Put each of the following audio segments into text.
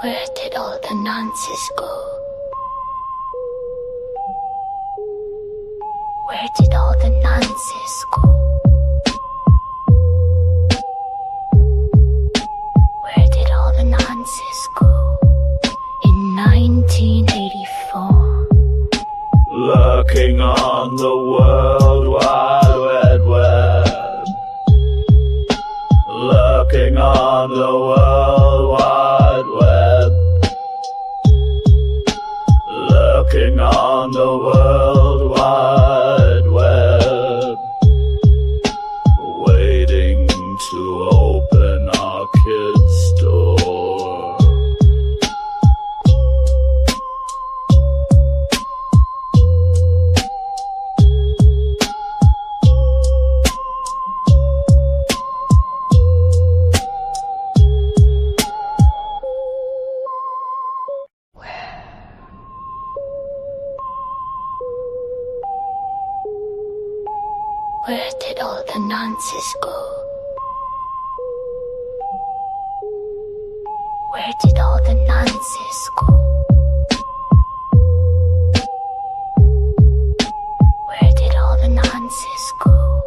Where did all the nonsense go? Where did all the nonsense go? Where did all the nonsense go? In 1984. Lurking on the World Wide Web. Lurking on the World Wide Web. Lurking on the World Wide Web. Waiting to open our kids' door. Where did all the nonsense go? Where did all the nonsense go? Where did all the nonsense go?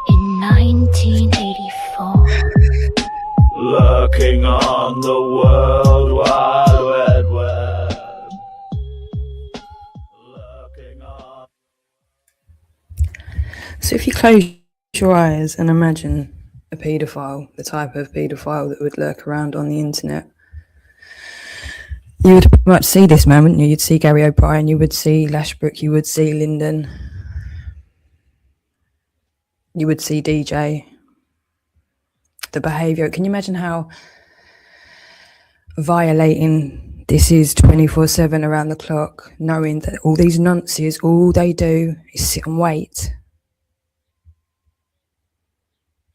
In 1984. Lurking on the World Wide Web. Lurking on. So if you close your eyes and imagine a paedophile, the type of paedophile that would lurk around on the internet, you would pretty much see this man, wouldn't you? You'd see Gary O'Brien, you would see Lashbrook, you would see Lyndon, you would see DJ. The behaviour, can you imagine how violating this is 24/7 around the clock, knowing that all these nonces, all they do is sit and wait.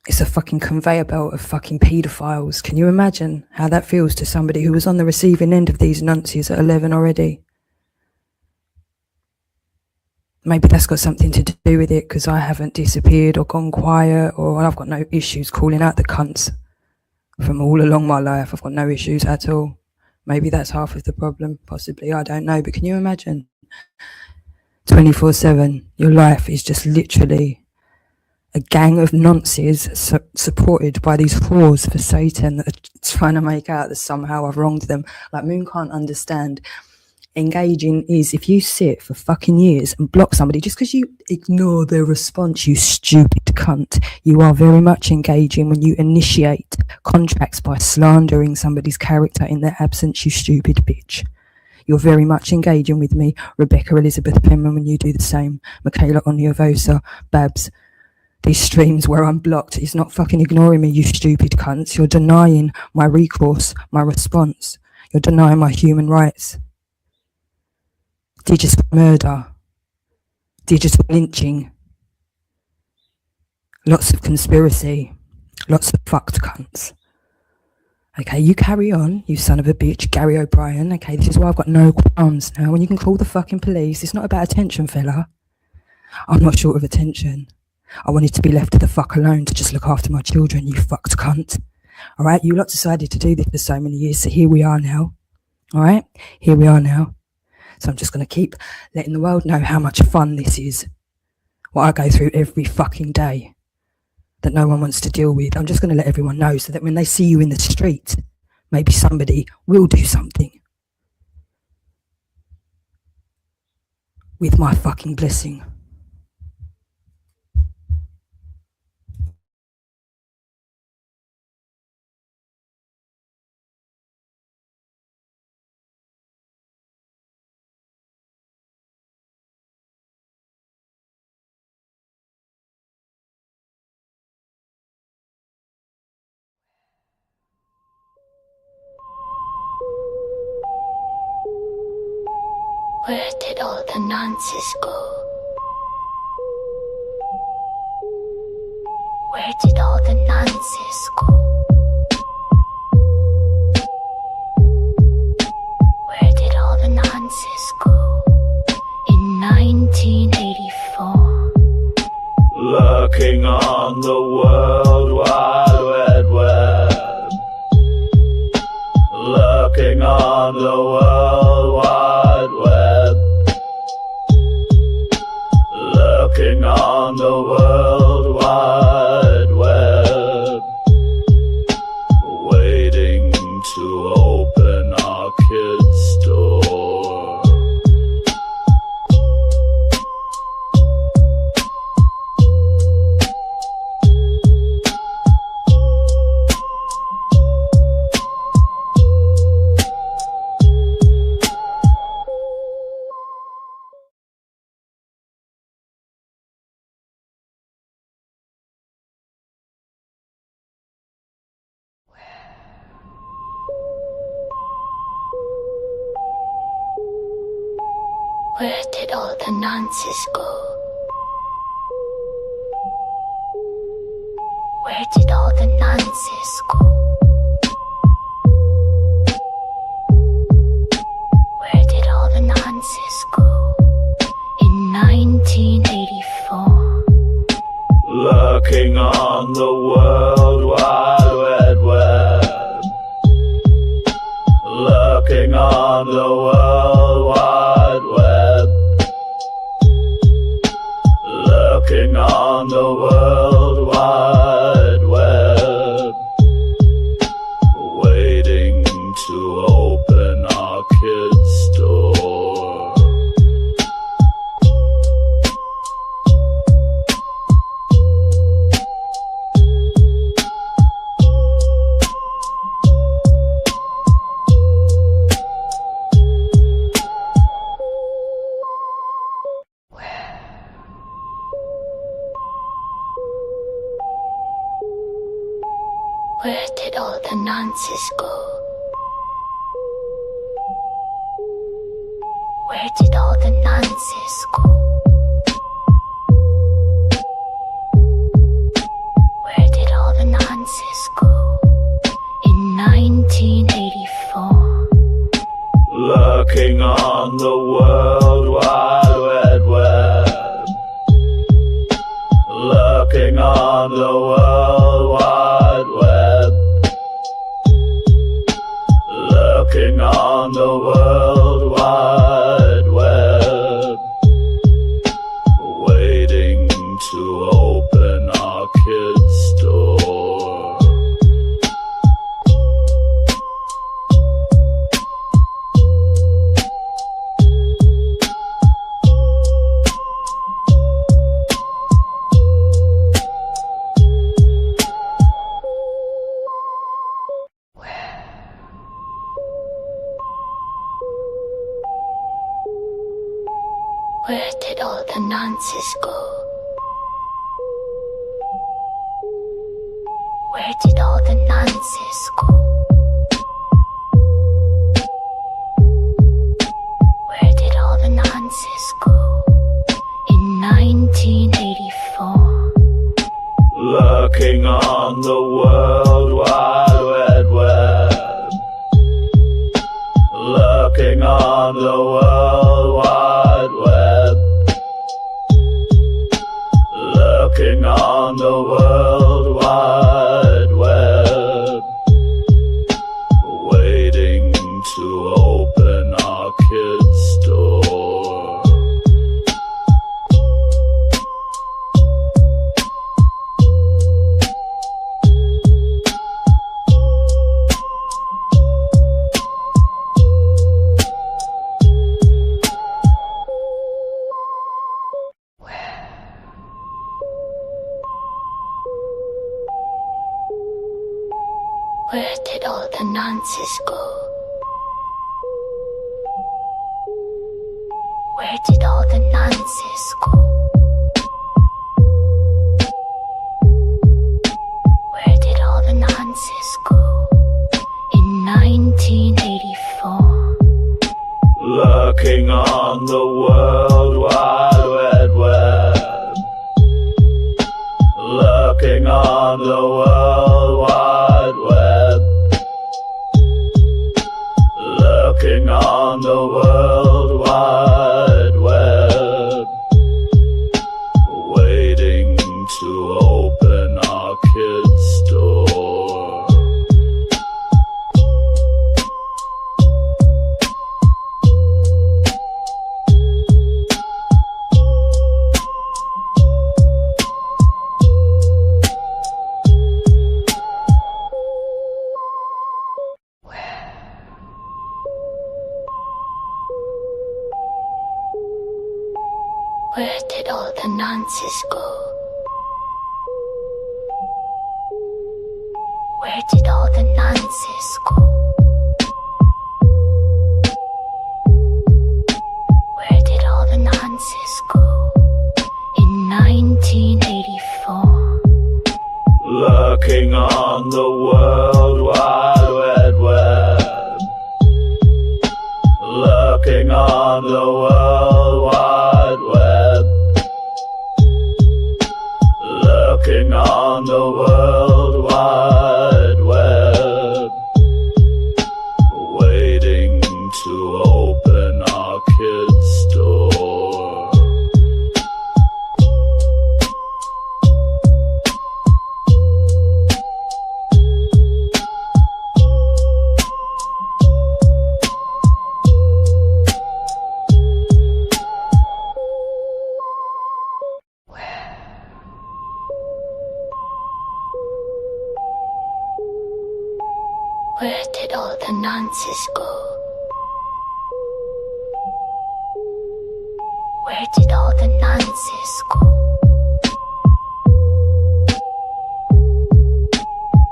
It's a fucking conveyor belt of fucking paedophiles. Can you imagine how that feels to somebody who was on the receiving end of these nonces at 11 already? Maybe that's got something to do with it, because I haven't disappeared or gone quiet, or I've got no issues calling out the cunts from all along my life. I've got no issues at all. Maybe that's half of the problem, possibly, I don't know. But can you imagine 24/7, your life is just literally a gang of nonces supported by these whores for Satan that are trying to make out that somehow I've wronged them. Like, Moon can't understand. Engaging is if you sit for fucking years and block somebody just because you ignore their response, you stupid cunt. You are very much engaging when you initiate contracts by slandering somebody's character in their absence, you stupid bitch. You're very much engaging with me, Rebecca Elizabeth Penman, when you do the same. Michaela Onyovosa, Babs. These streams where I'm blocked is not fucking ignoring me, you stupid cunts. You're denying my recourse, my response. You're denying my human rights. Digital murder. Digital lynching. Lots of conspiracy. Lots of fucked cunts. Okay, you carry on, you son of a bitch, Gary O'Brien. Okay, this is why I've got no qualms now. When you can call the fucking police, it's not about attention, fella. I'm not short of attention. I wanted to be left to the fuck alone to just look after my children, you fucked cunt. All right, you lot decided to do this for so many years, so here we are now. All right, here we are now. So I'm just going to keep letting the world know how much fun this is. What I go through every fucking day that no one wants to deal with. I'm just going to let everyone know so that when they see you in the street, maybe somebody will do something. With my fucking blessing. Where did all the nonsense go? Where did all the nonsense go? Where did all the nonsense go? In 1984. Lurking on the World Wide Web. Lurking on the World Wide Web. Lurking on the World Wide Web. Waiting to open our kids' door. Where did all the nonsense go? Where did all the nonsense go? Where did all the nonsense go? In 1984. Lurking on the World Wide Web. Lurking on the World Wide Web. Lurking on the World Wide Web. Waiting to open our kids' door. Where did all the nonsense go? Where did all the nonsense go? Where did all the nonsense go? In 1984. Lurking on the World Wide Web. Lurking on the World Wide Web. Lurking on the World Wide Web. Waiting to open our kids' door. Where did all the nonsense go? Where did all the nonsense go? Where did all the nonsense go? In 1984. Lurking on the World Wide Web. Lurking on the World Wide Web. Lurking on the World Wide Web. Waiting to open our kids' door. Where did all the nonsense go? Where did all the nonsense go? Where did all the nonsense go? In 1984. Lurking on the World Wide Web. Lurking on the World Wide Web. Lurking on the World Wide Web. Waiting to open our kids' door. Where did all the nonsense go? Where did all the nonsense go? Where did all the nonsense go? In 1984. Lurking on the World Wide Web. Lurking on the World Wide Web. Lurking on the World Wide Web. Waiting to open our kids' door. Where did all the nonsense go? Where did all the nonsense go?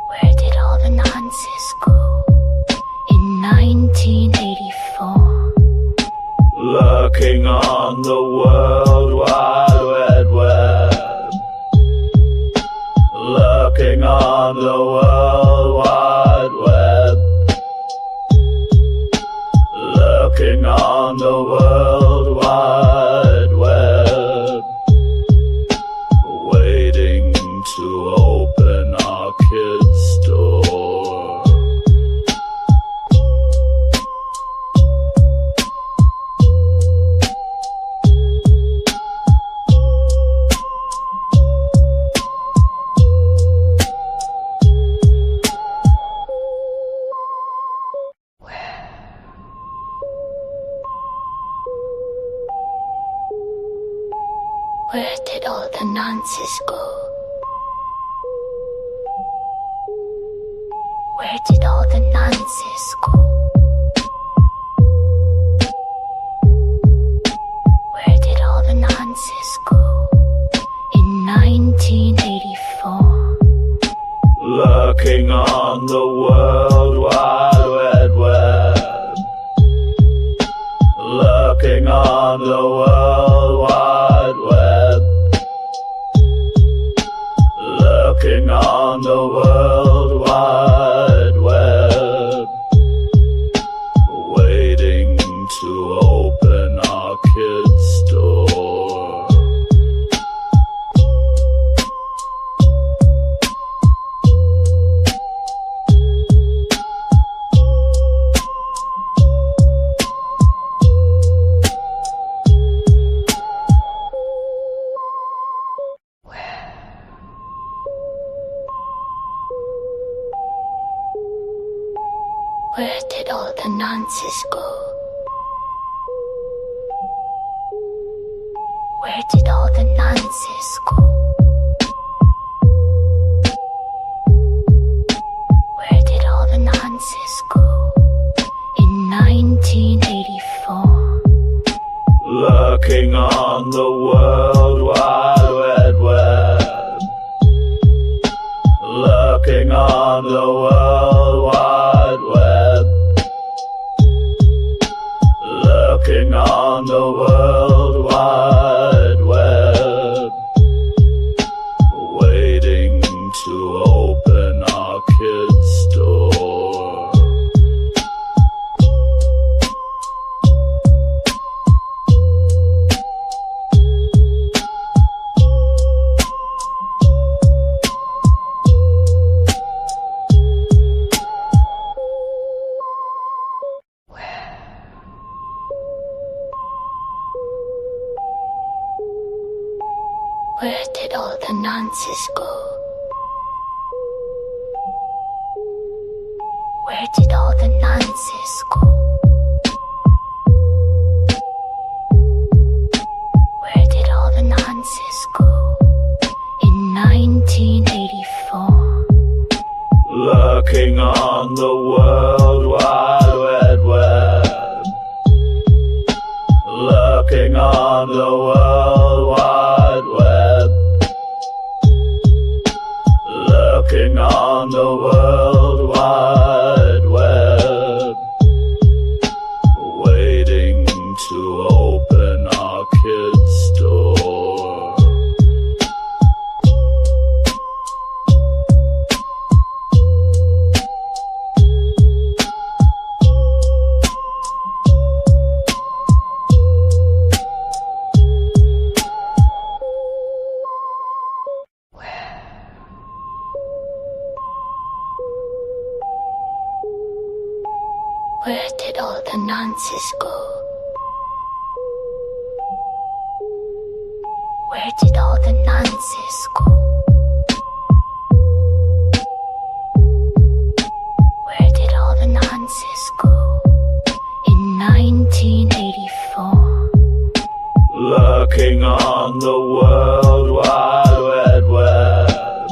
Where did all the nonsense go? In 1984. Lurking on the World Wide Web. Lurking on the World Wide Web. Lurking on the World Wide Web. Waiting to open our kids' door. Where did all the nonsense go? Where did all the nonsense go? Where did all the nonsense go? In 1984. Lurking on the World Wide Web. Lurking on the World Wide Web. Lurking on the World Wide Web. Waiting to open our kids' door. Where did all the nonsense go? Where did all the nonsense go? Where did all the nonsense go? In 1984. Lurking on the World Wide Web. Lurking on the World Wide Web. Lurking on the World Wide Web. Waiting to open our kids' door. Where did all the nonsense go? Where did all the nonsense go? Where did all the nonsense go? In 1984. Lurking on the World Wide Web. Lurking on the World to open our kids' door. Where did all the nonsense go? Where did all the nonsense go? Where did all the nonsense go? In 1984. Lurking on the World Wide Web.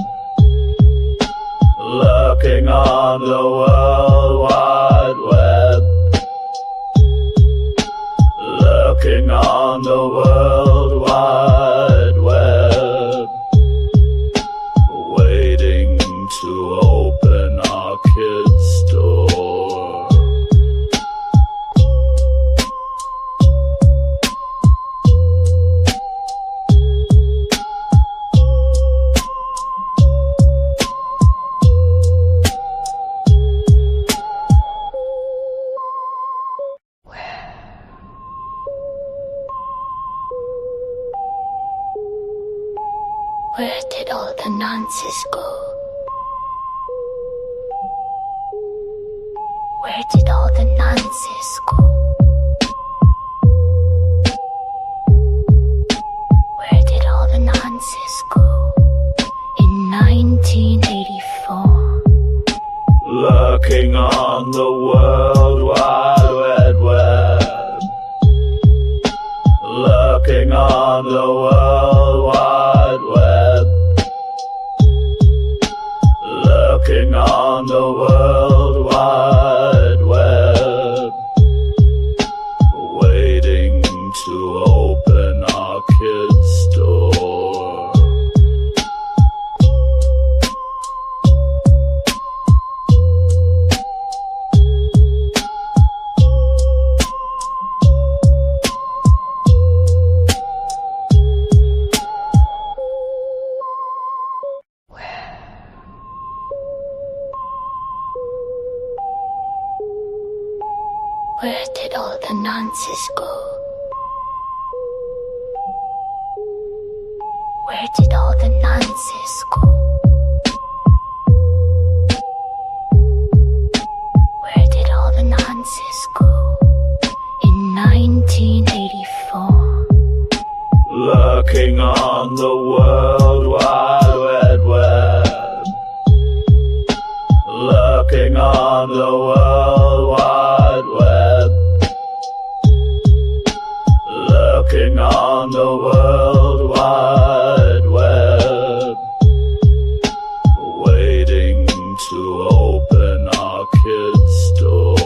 Lurking on the World Wide Web. Lurking on the World Wide Web. Waiting to open our kids' door. Where did all the nonsense go? Where did all the nonsense go? Where did all the nonsense go? In 1984. Lurking on the World Wide Web. Lurking on the World Wide Web. Lurking on the World Wide Web. Waiting to open our kids' door. Where did all the nonsense go? Where did all the nonsense go? Where did all the nonsense go? In 1984. Lurking on the World Wide Web. Lurking on the World Wide Web. Lurking on the World Wide Web. Waiting to open our kids' door.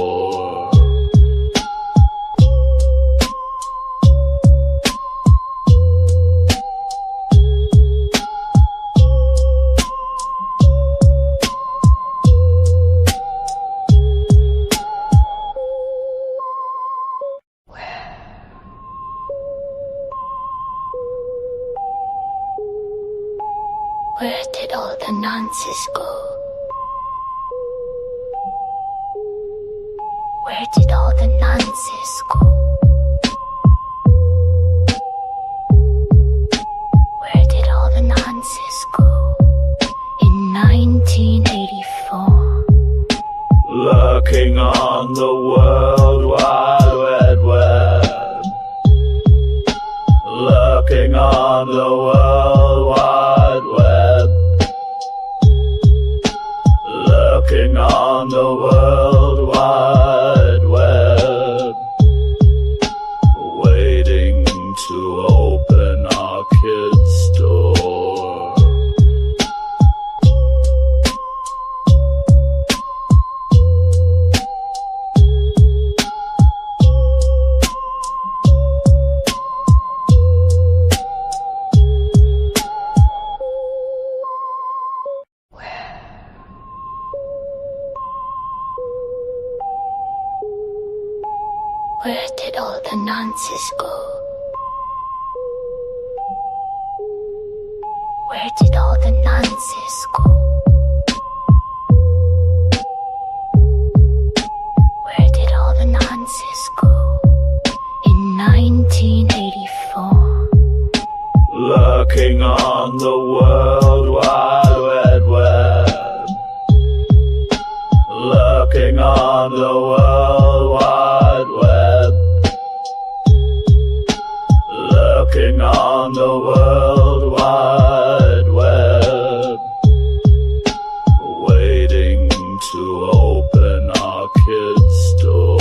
Where did all the nonsense go? Where did all the nonsense go? Where did all the nonsense go? In 1984. Lurking on the World Wide Web. Lurking on the World Wide Web. Lurking on the World Wide Web. Waiting to open our kids' door. Where did all the nonsense go? Where did all the nonsense go? Where did all the nonsense go? In 1984. Lurking on the World Wide Web. Lurking on the World Wide Web. Lurking on the World Wide Web. Waiting to open our kids' door.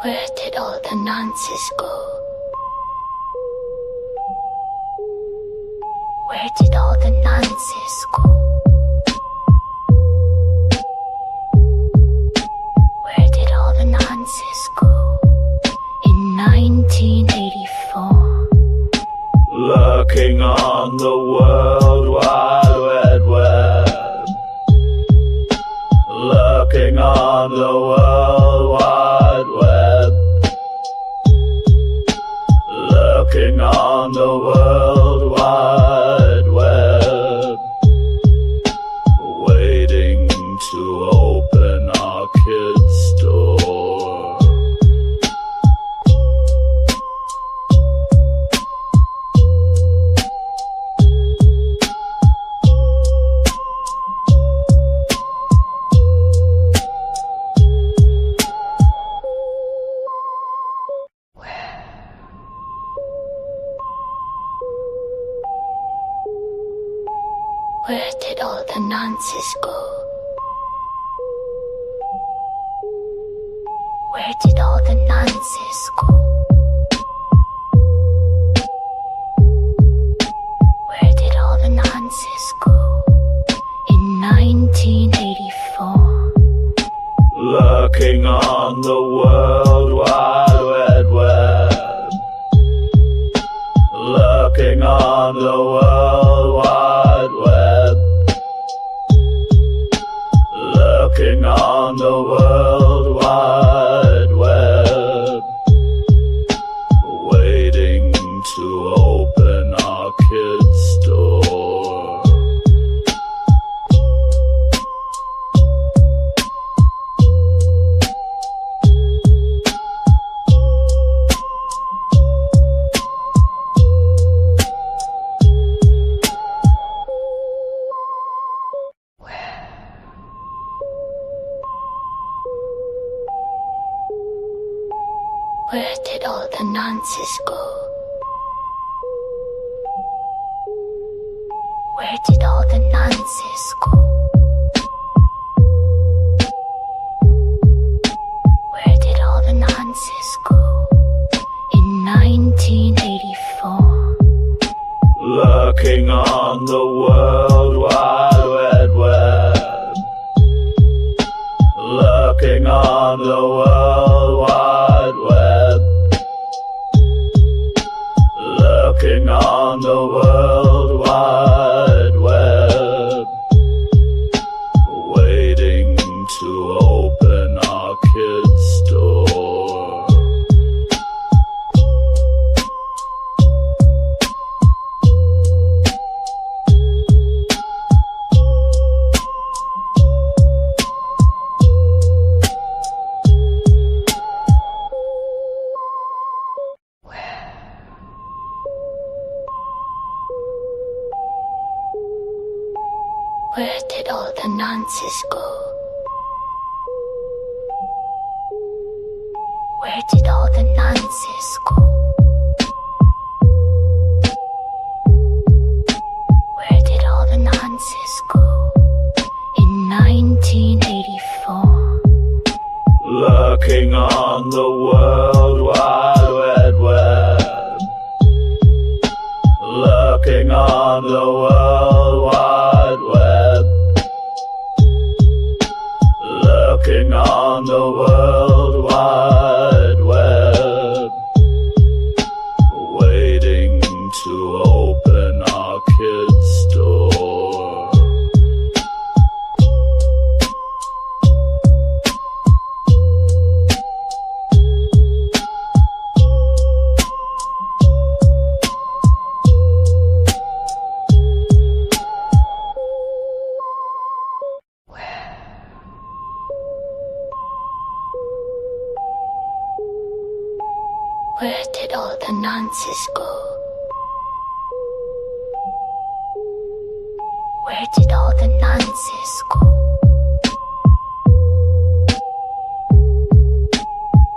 Where did all the nonsense go? Where did all the nonsense go? Where did all the nonsense go? In 1984. Lurking on the World Wide Web. Lurking on the World Wide Web. Lurking on the World Wide Web. Waiting to open our kids' door. Where did all the nonsense go? Where did all the nonsense go? Where did all the nonsense go? In 1984. Lurking on the World Wide Web. Lurking on the World Wide Web. Lurking on the World Wide Web. Waiting to open our kids' door. Where did all the nonsense go? Where did all the nonsense go? Where did all the nonsense go? In 1984. Lurking on the World Wide Web. Lurking on the World Wide Web. Lurking on the World Wide Web. Waiting to open our kids' door. Where did all the nonsense go? Where did all the nonsense go? Where did all the nonsense go? In 1984. Lurking on the World Wide Web. Lurking on the World all the nonsense go? Where did all the nonsense go?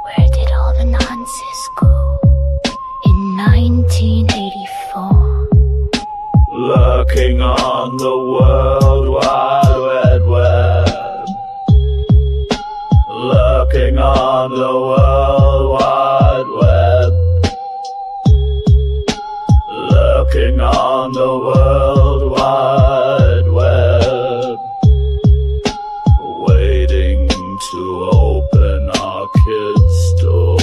Where did all the nonsense go? In 1984. Lurking on the World Wide Web. Lurking on the World Wide Web. Lurking on the World Wide Web. Waiting to open our kids' door.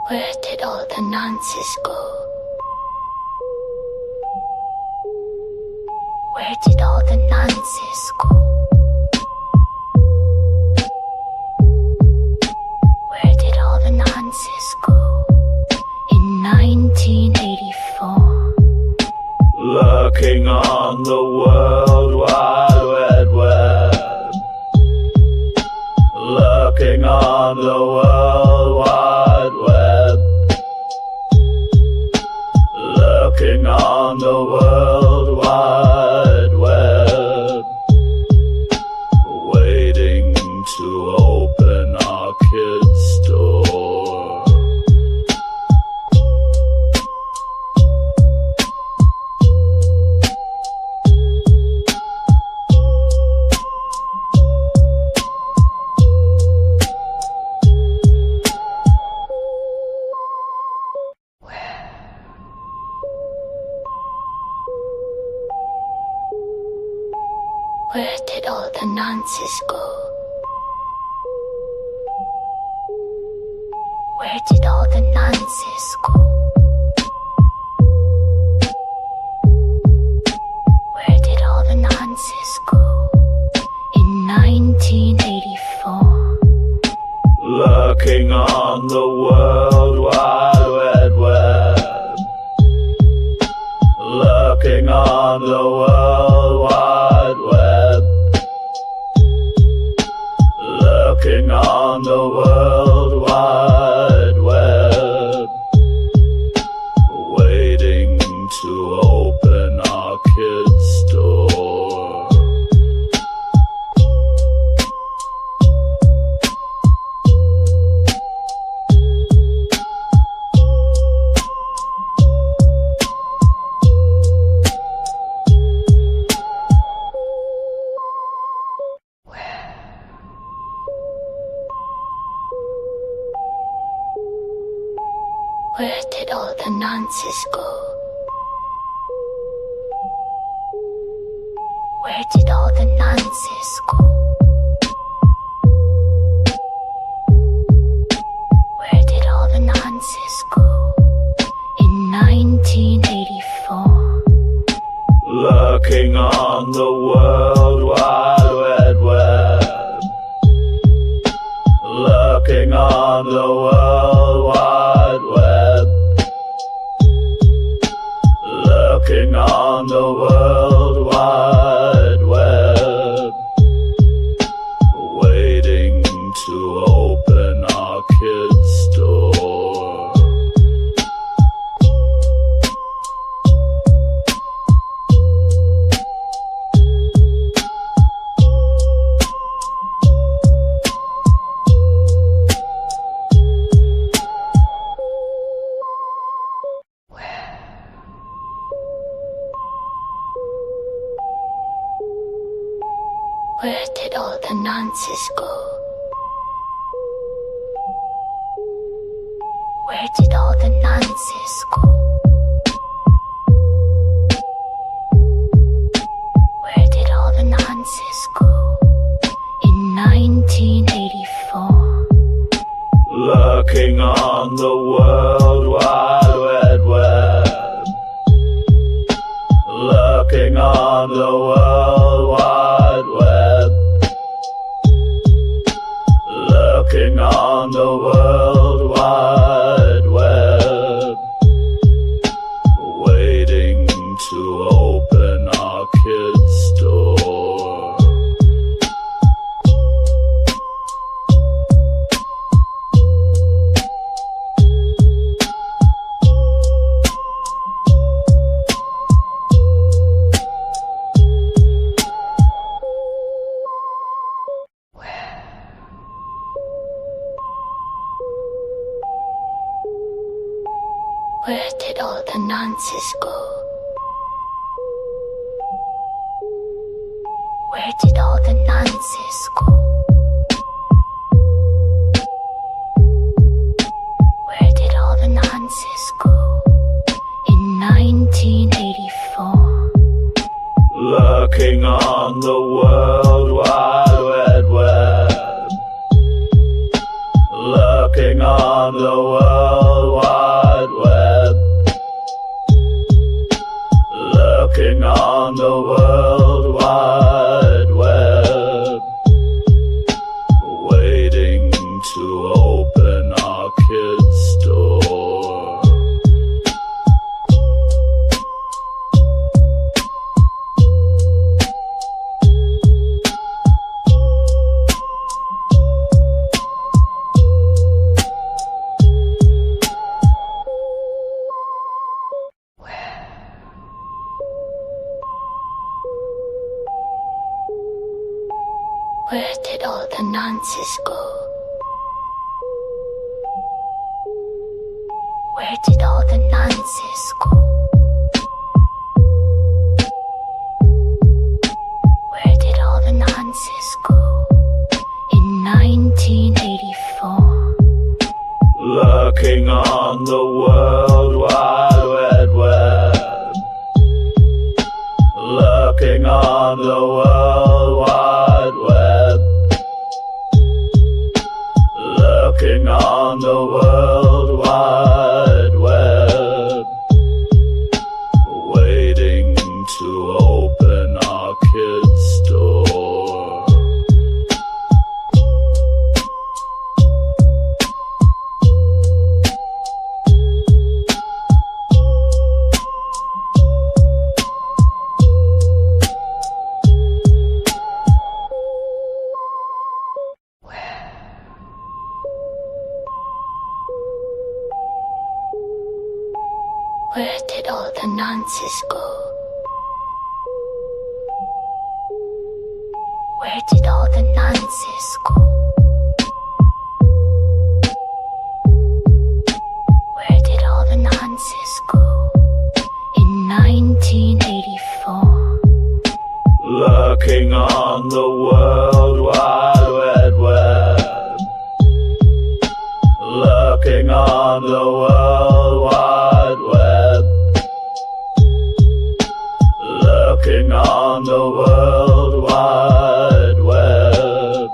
Where did all the nonsense go? Where did all the nonsense go? Where did all the nonsense go? In 1984. Lurking on the World Wide Web. Lurking on the World Wide Web. Lurking on the World Wide Web. Waiting to open our kids' door. Where did all the nonsense go? Where did all the nonsense go? Where did all the nonsense go? In 1984. Lurking on the World Wide Web. Lurking on the World Wide Web. Lurking on the World Wide Web. Waiting to open our kids' door. Where did all the nonsense go? Where did all the nonsense go? Where did all the nonsense go? In 1984. Lurking on the World Wide Web. Lurking on the World Wide Web. Lurking on the World Wide Web. Waiting to open our kids' door. Where did all the nonsense go? Where did all the nonsense go? Where did all the nonsense go? In 1984. Lurking on the World Wide Web. Lurking on the World Wide lurking on the World Wide Web, waiting to open our kids' door. Where did all the nonsense go? Where did all the nonsense go? Where did all the nonsense go? In 1984. Lurking on the World Wide Web, lurking on the World Wide Web, lurking on the World Wide Web, waiting to open our kids' door. Where did all the nonsense go? Where did all the nonsense go? Where did all the nonsense go? In 1984. Lurking on the World Wide Web, lurking on the World Wide Web, lurking on the World Wide Web, waiting to open our kids' door. Where did all the nonsense go? Where did all the nonsense go? Where did all the nonsense go? In 1984. Lurking on the World Wide Web, lurking on the World Wide Web, lurking on the World Wide Web,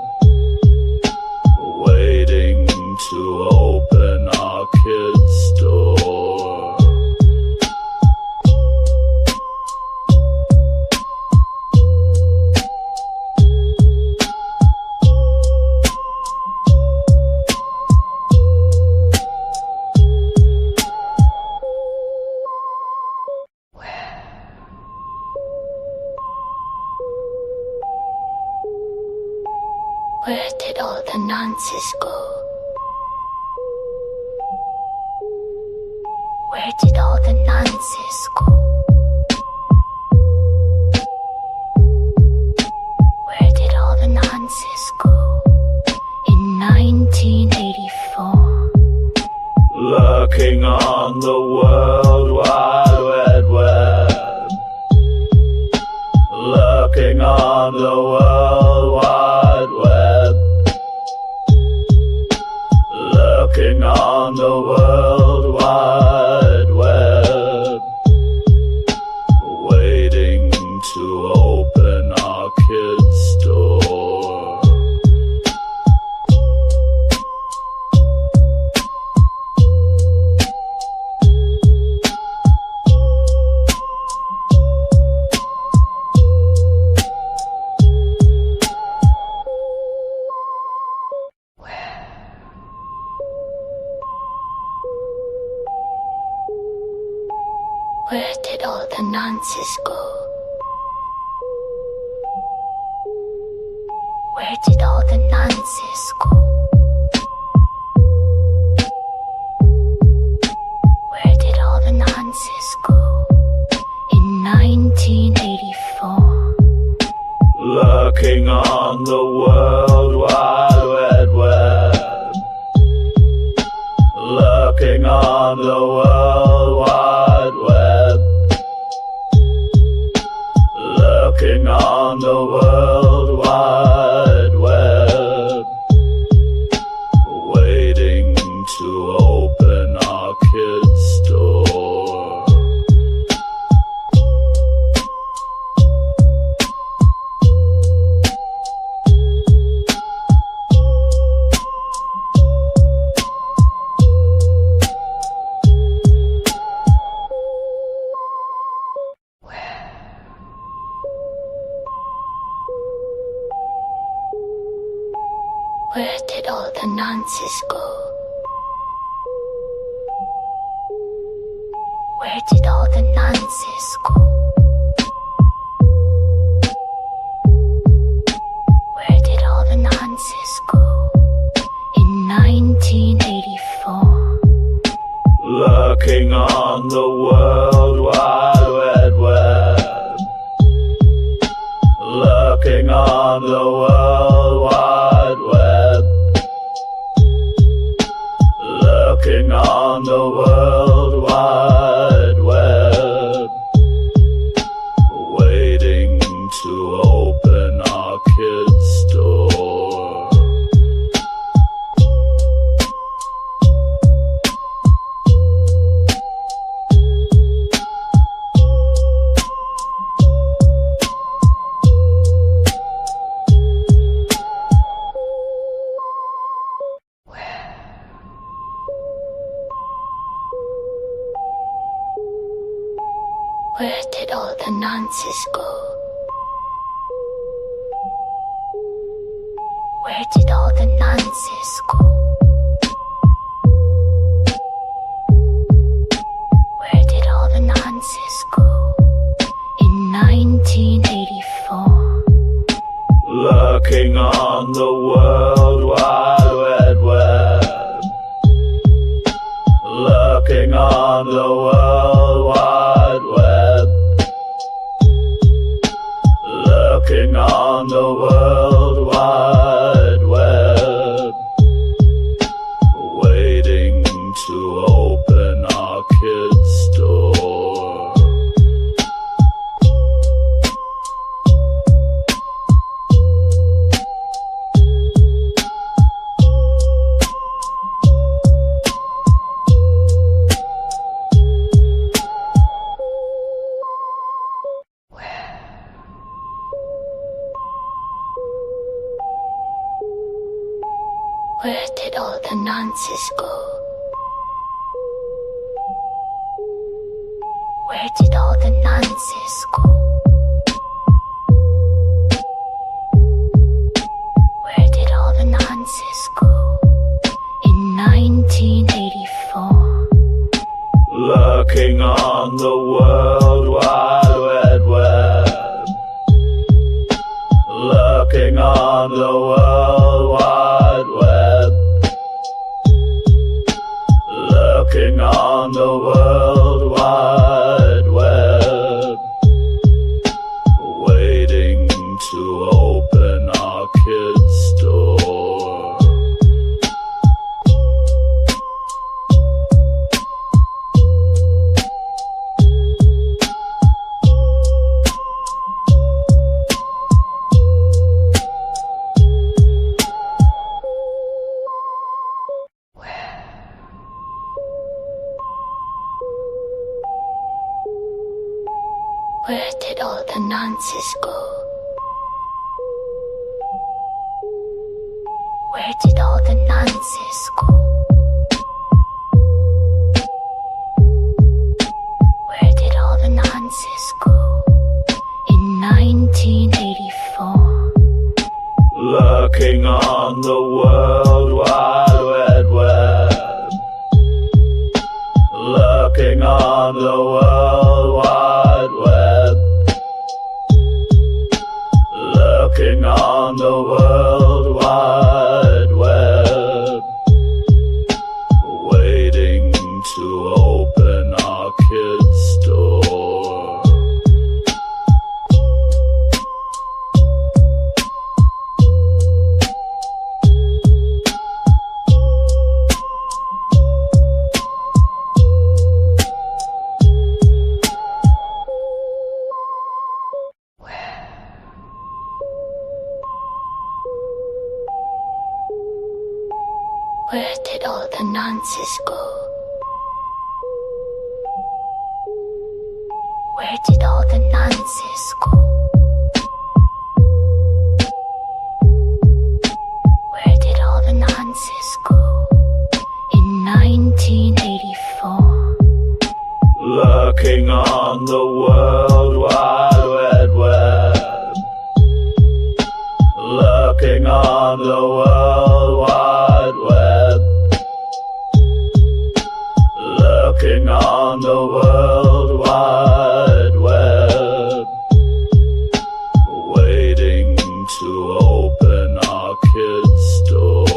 waiting to open our kids' door. Where? Where did all the nonsense go? Where did all the nonsense go? Where did all the nonsense go? In 1984. Lurking on the World Wide Web, lurking on the World Wide Web, lurking on the World Wide Web, waiting to open our kids' door. Where? Where did all the nonsense go? Where did all the nonsense go? Where did all the nonsense go? In 1984. Lurking on the World Wide Web. Lurking on the World Wide Web. Lurking on the World Wide Web. Waiting to open our kids' door. Where did all the nonsense go? Where did all the nonsense go? Where did all the nonsense go? In 1984. Lurking on the World Wide Web. Lurking on the World Wide Web. Lurking on the World Wide Web. Waiting to open our kids' door. Where did all the nonsense go? Where did all the nonsense go? Where did all the nonsense go? In 1984. Lurking on the World Wide Web. Lurking on the World Wide Web. Lurking on the World Wide Web. Waiting to open our kids' door. Where did all the nonsense go? Where did all the nonsense go? Where did all the nonsense go? In 1984. Lurking on the World Wide Web. Lurking on the World Wide Web. Lurking on the World Wide Web. Waiting to open our kids' door. Where did all the nonsense go? Where did all the nonsense go? Where did all the nonsense go? In 1984. Lurking on the World Wide Web. Lurking on the World did all the nonsense go? Where did all the nonsense go? Where did all the nonsense go? In 1984. Lurking on the World Wide Web. Lurking on the World Wide Web. Lurking on the World Wide Web. Waiting to open our kids' door.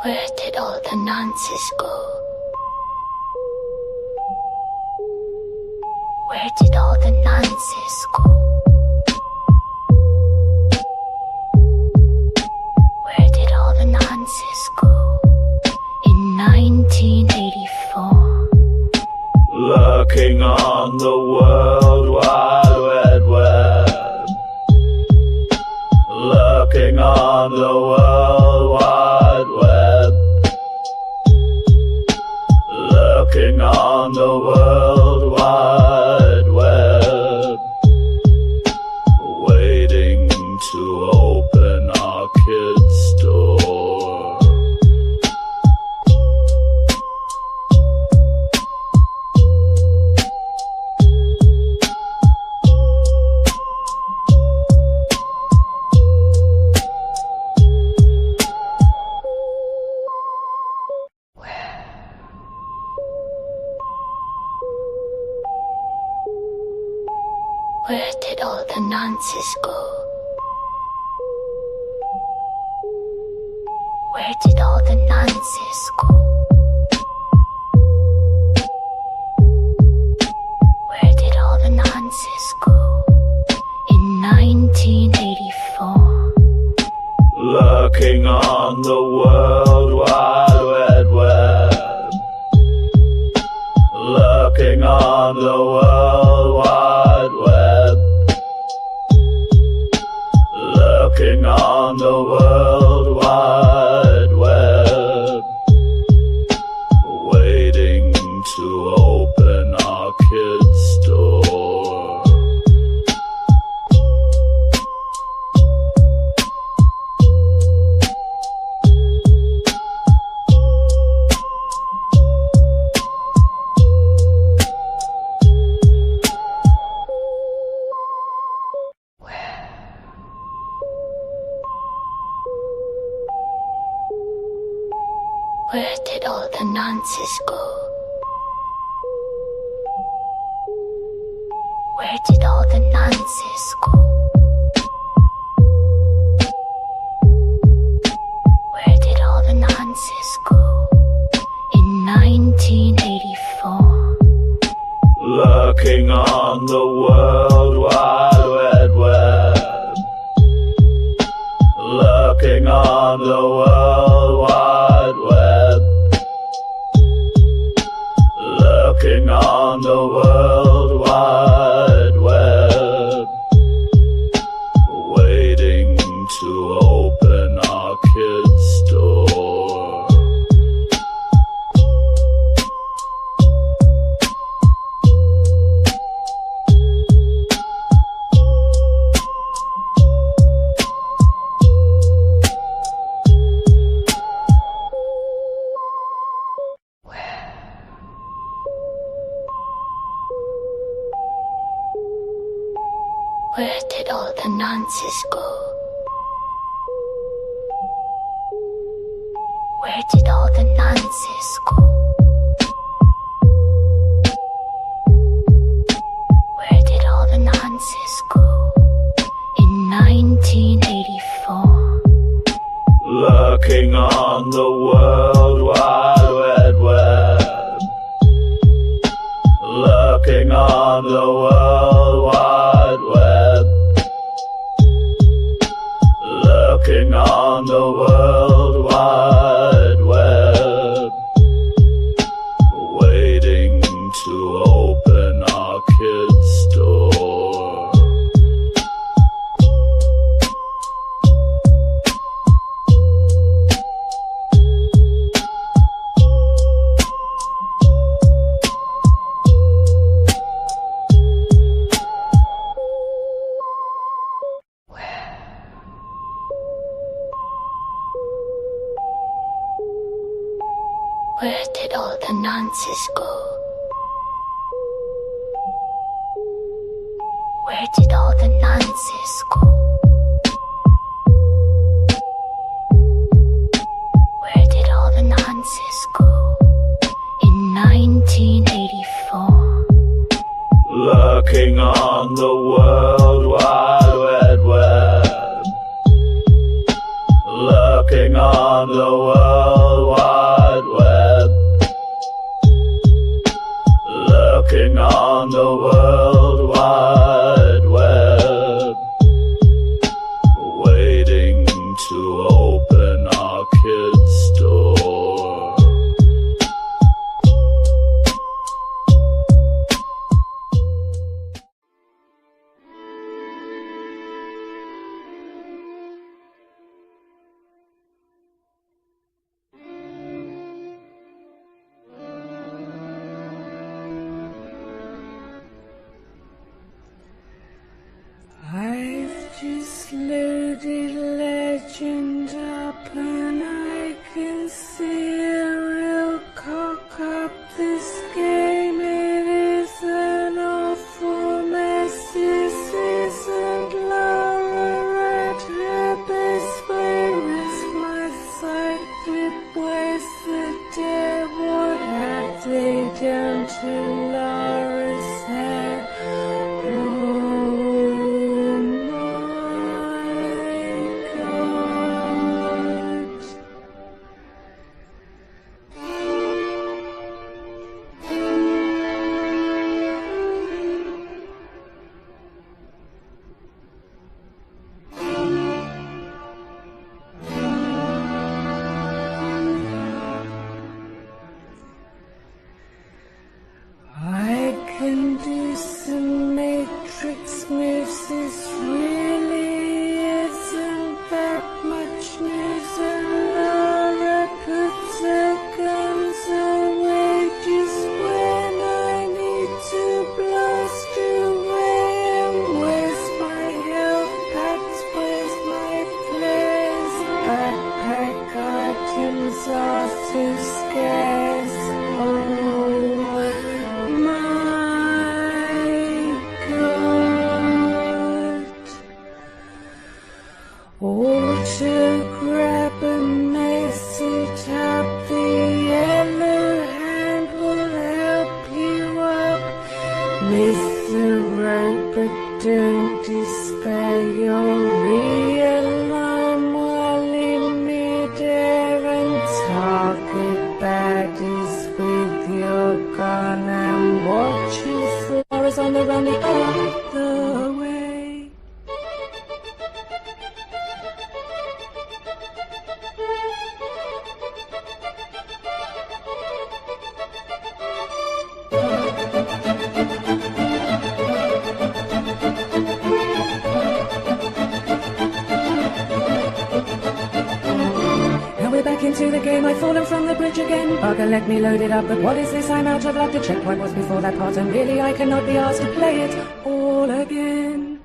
Where did all the nonsense go? Where did all the nonsense go? Where did all the nonsense go? In 1984. Lurking on the World Wide Web. Lurking on the World Wide Web. Lurking on the World Wide Web. Waiting to open our kids' door. Where did all the nonsense go? Where did all the nonsense go? Where did all the nonsense go? In 1984. Lurking on the World Wide Web. Lurking on the World Wide Web. Lurking on the World Wide Web. Waiting to open our kids' door. Where did all the nonsense go? Where did all the nonsense go? Where did all the nonsense go? In 1984. Lurking on the World Wide Web. Lurking on the World Wide Web. Lurking on the World Wide Web. Waiting to open our kids' door. Where did all the nonsense go? Where did all the nonsense go? Where did all the nonsense go? In 1984. Lurking on the World Wide Web. Lurking on the World Wide all the nonsense go? Where did all the nonsense go? Where did all the nonsense go? In 1984. Lurking on the World Wide Web. Lurking on the World Wide Web. Lurking on the World Wide Web. Waiting to open our kids' door. I've just loaded Legend up and I can see a real cock up. This game, it is an awful mess. This isn't Laura at her best. Where is my cyclip? Where's the dead? What have they done to Laura's hair? Oh my God. I can do some matrix moves. This really isn't that much news. And Laura puts her guns away just when I need to blast away. And where's my health packs? Where's my flares? Backpack items are too scarce. Oh my God. Grab a message up. The yellow hand will help you up. Miss the road, but don't despair. You'll realign while in midair and target baddies with your gun and watch as Laura's on the run the other way. Now we're back into the game. I've fallen from the bridge again. Bugger, let me load it up. But what is this? I'm out of luck. The checkpoint was before that part, and really I cannot be asked to play it all again.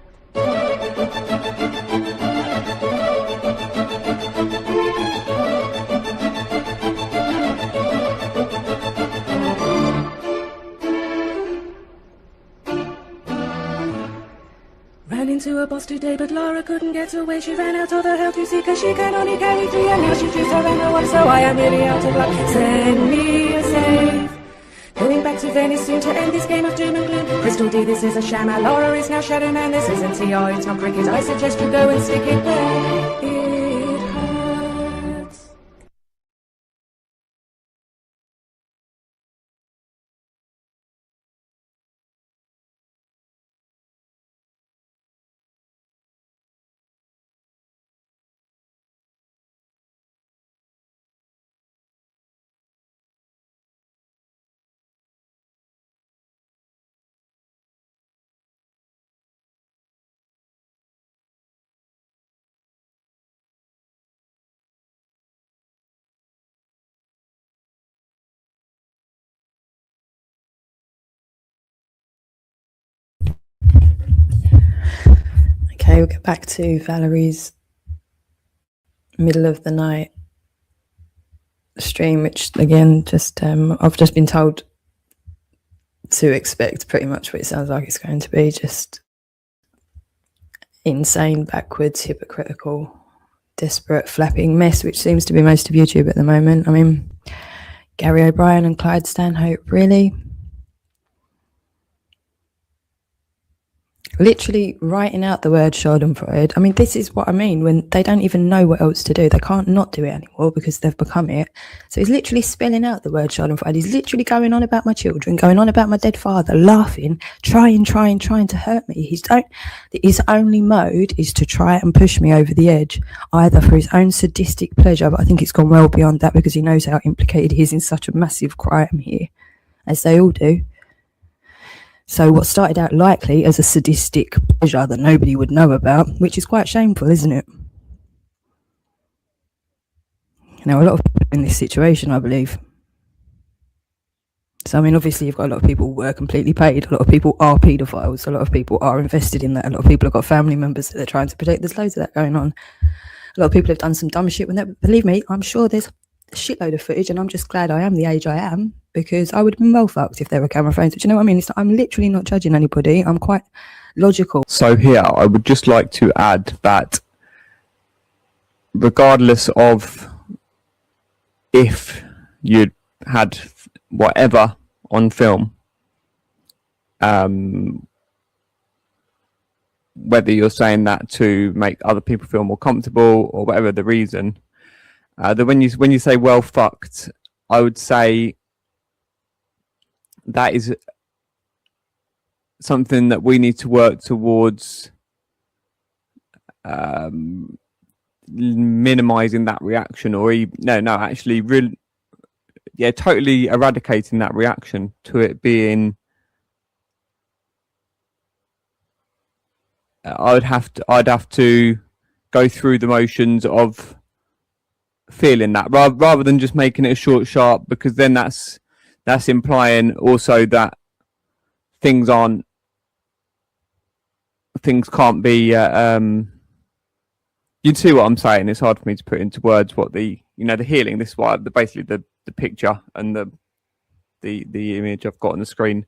Ran into a boss today, but Laura couldn't get away. She ran out of her health, you see, 'cause she can only carry 3, and now she's used her and no one, so I am really out of luck. Send me a save. Going back to Venice soon to end this game of doom and gloom. Crystal D, this is a sham. Our Laura is now Shadow Man. This isn't TR, it's not cricket. I suggest you go and stick it where it hurts. Okay, we'll get back to Valerie's middle of the night stream, which again, just I've just been told to expect pretty much what it sounds like it's going to be, just insane, backwards, hypocritical, desperate, flapping mess, which seems to be most of YouTube at the moment. I mean, Gary O'Brien and Clyde Stanhope, really? Literally writing out the word schadenfreude. I mean, this is what I mean, when they don't even know what else to do. They can't not do it anymore because they've become it. So he's literally spelling out the word schadenfreude. He's literally going on about my children, going on about my dead father, laughing, trying to hurt me. His only mode is to try and push me over the edge, either for his own sadistic pleasure, but I think it's gone well beyond that because he knows how implicated he is in such a massive crime here, as they all do. So what started out likely as a sadistic pleasure that nobody would know about, which is quite shameful, isn't it? Now, a lot of people in this situation, I believe. So, I mean, obviously you've got a lot of people who were completely paid. A lot of people are paedophiles. A lot of people are invested in that. A lot of people have got family members that they're trying to protect. There's loads of that going on. A lot of people have done some dumb shit. Believe me, I'm sure there's a shitload of footage, and I'm just glad I am the age I am, because I would have been well fucked if there were camera phones. But you know what I mean? I'm literally not judging anybody. I'm quite logical. So here, I would just like to add that regardless of if you'd had whatever on film, whether you're saying that to make other people feel more comfortable or whatever the reason, that when you say well fucked, I would say that is something that we need to work towards minimizing that reaction, or actually really, totally eradicating that reaction to it being I'd have to go through the motions of feeling that rather than just making it a short sharp, because then that's implying also that things can't be you see what I'm saying. It's hard for me to put into words what the healing, this is why basically the picture and the image I've got on the screen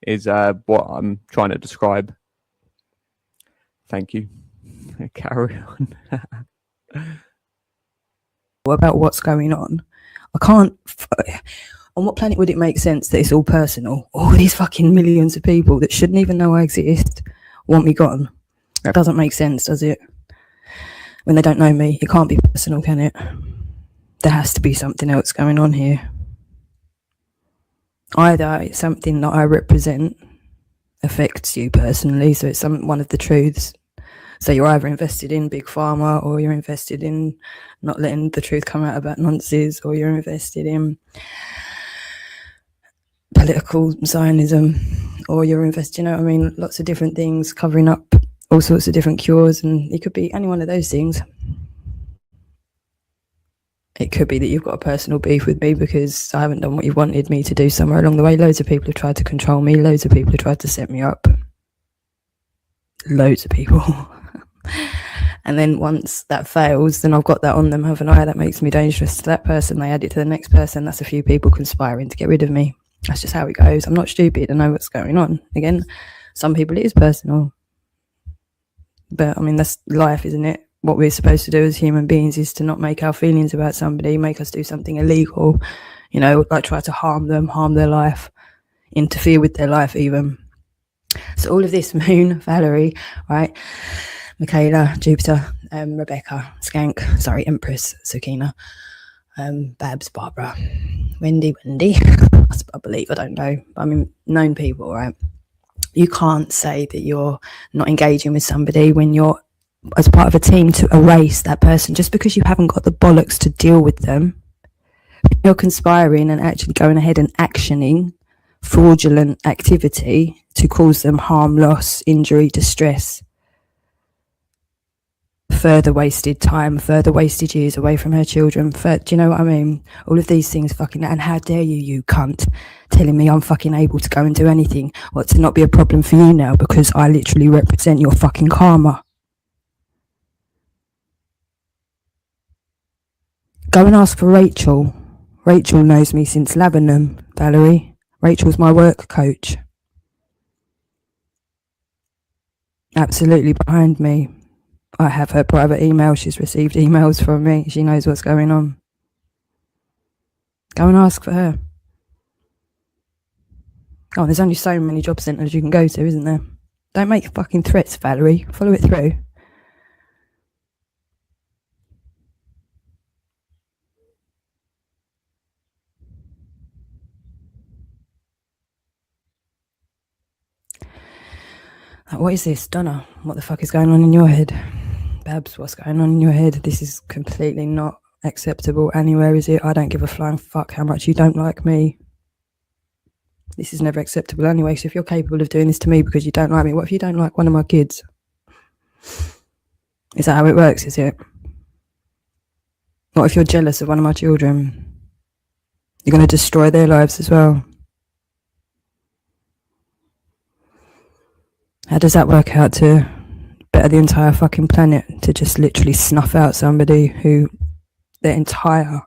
is what I'm trying to describe. Thank you. Carry on. About what's going on, I can't. On what planet would it make sense that it's all personal? All these fucking millions of people that shouldn't even know I exist want me gone. That doesn't make sense, does it? When they don't know me, it can't be personal, can it? There has to be something else going on here. Either it's something that I represent affects you personally, so it's one of the truths. So you're either invested in Big Pharma, or you're invested in not letting the truth come out about nonsense, or you're invested in political Zionism, or you're invested, lots of different things, covering up all sorts of different cures, and it could be any one of those things. It could be that you've got a personal beef with me because I haven't done what you wanted me to do somewhere along the way. Loads of people have tried to control me. Loads of people have tried to set me up. Loads of people. And then once that fails, then I've got that on them, haven't I? That makes me dangerous to that person. They add it to the next person. That's a few people conspiring to get rid of me. That's just how it goes. I'm not stupid. I know what's going on. Again, some people it is personal. But, that's life, isn't it? What we're supposed to do as human beings is to not make our feelings about somebody, make us do something illegal, like try to harm them, harm their life, interfere with their life even. So all of this, Moon, Valerie, right, Michaela, Jupiter, Rebecca, Skank, Empress, Sakina, Babs, Barbara, Wendy, I believe, I don't know, known people, right? You can't say that you're not engaging with somebody when you're as part of a team to erase that person just because you haven't got the bollocks to deal with them. You're conspiring and actually going ahead and actioning fraudulent activity to cause them harm, loss, injury, distress, further wasted time, further wasted years away from her children. Do you know what I mean? All of these things fucking, and how dare you cunt, telling me I'm fucking able to go and do anything. What, to not be a problem for you now because I literally represent your fucking karma? Go and ask for Rachel, Rachel knows me since Lavenham, Valerie. Rachel's my work coach. Absolutely behind me. I have her private email. She's received emails from me. She knows what's going on. Go and ask for her. Oh, there's only so many job centres you can go to, isn't there? Don't make fucking threats, Valerie. Follow it through. What is this, Donna? What the fuck is going on in your head? Babs, what's going on in your head? This is completely not acceptable anywhere, is it? I don't give a flying fuck how much you don't like me. This is never acceptable anyway. So if you're capable of doing this to me because you don't like me, what if you don't like one of my kids? Is that how it works, is it? What if you're jealous of one of my children? You're going to destroy their lives as well. How does that work out to better the entire fucking planet? To just literally snuff out somebody who their entire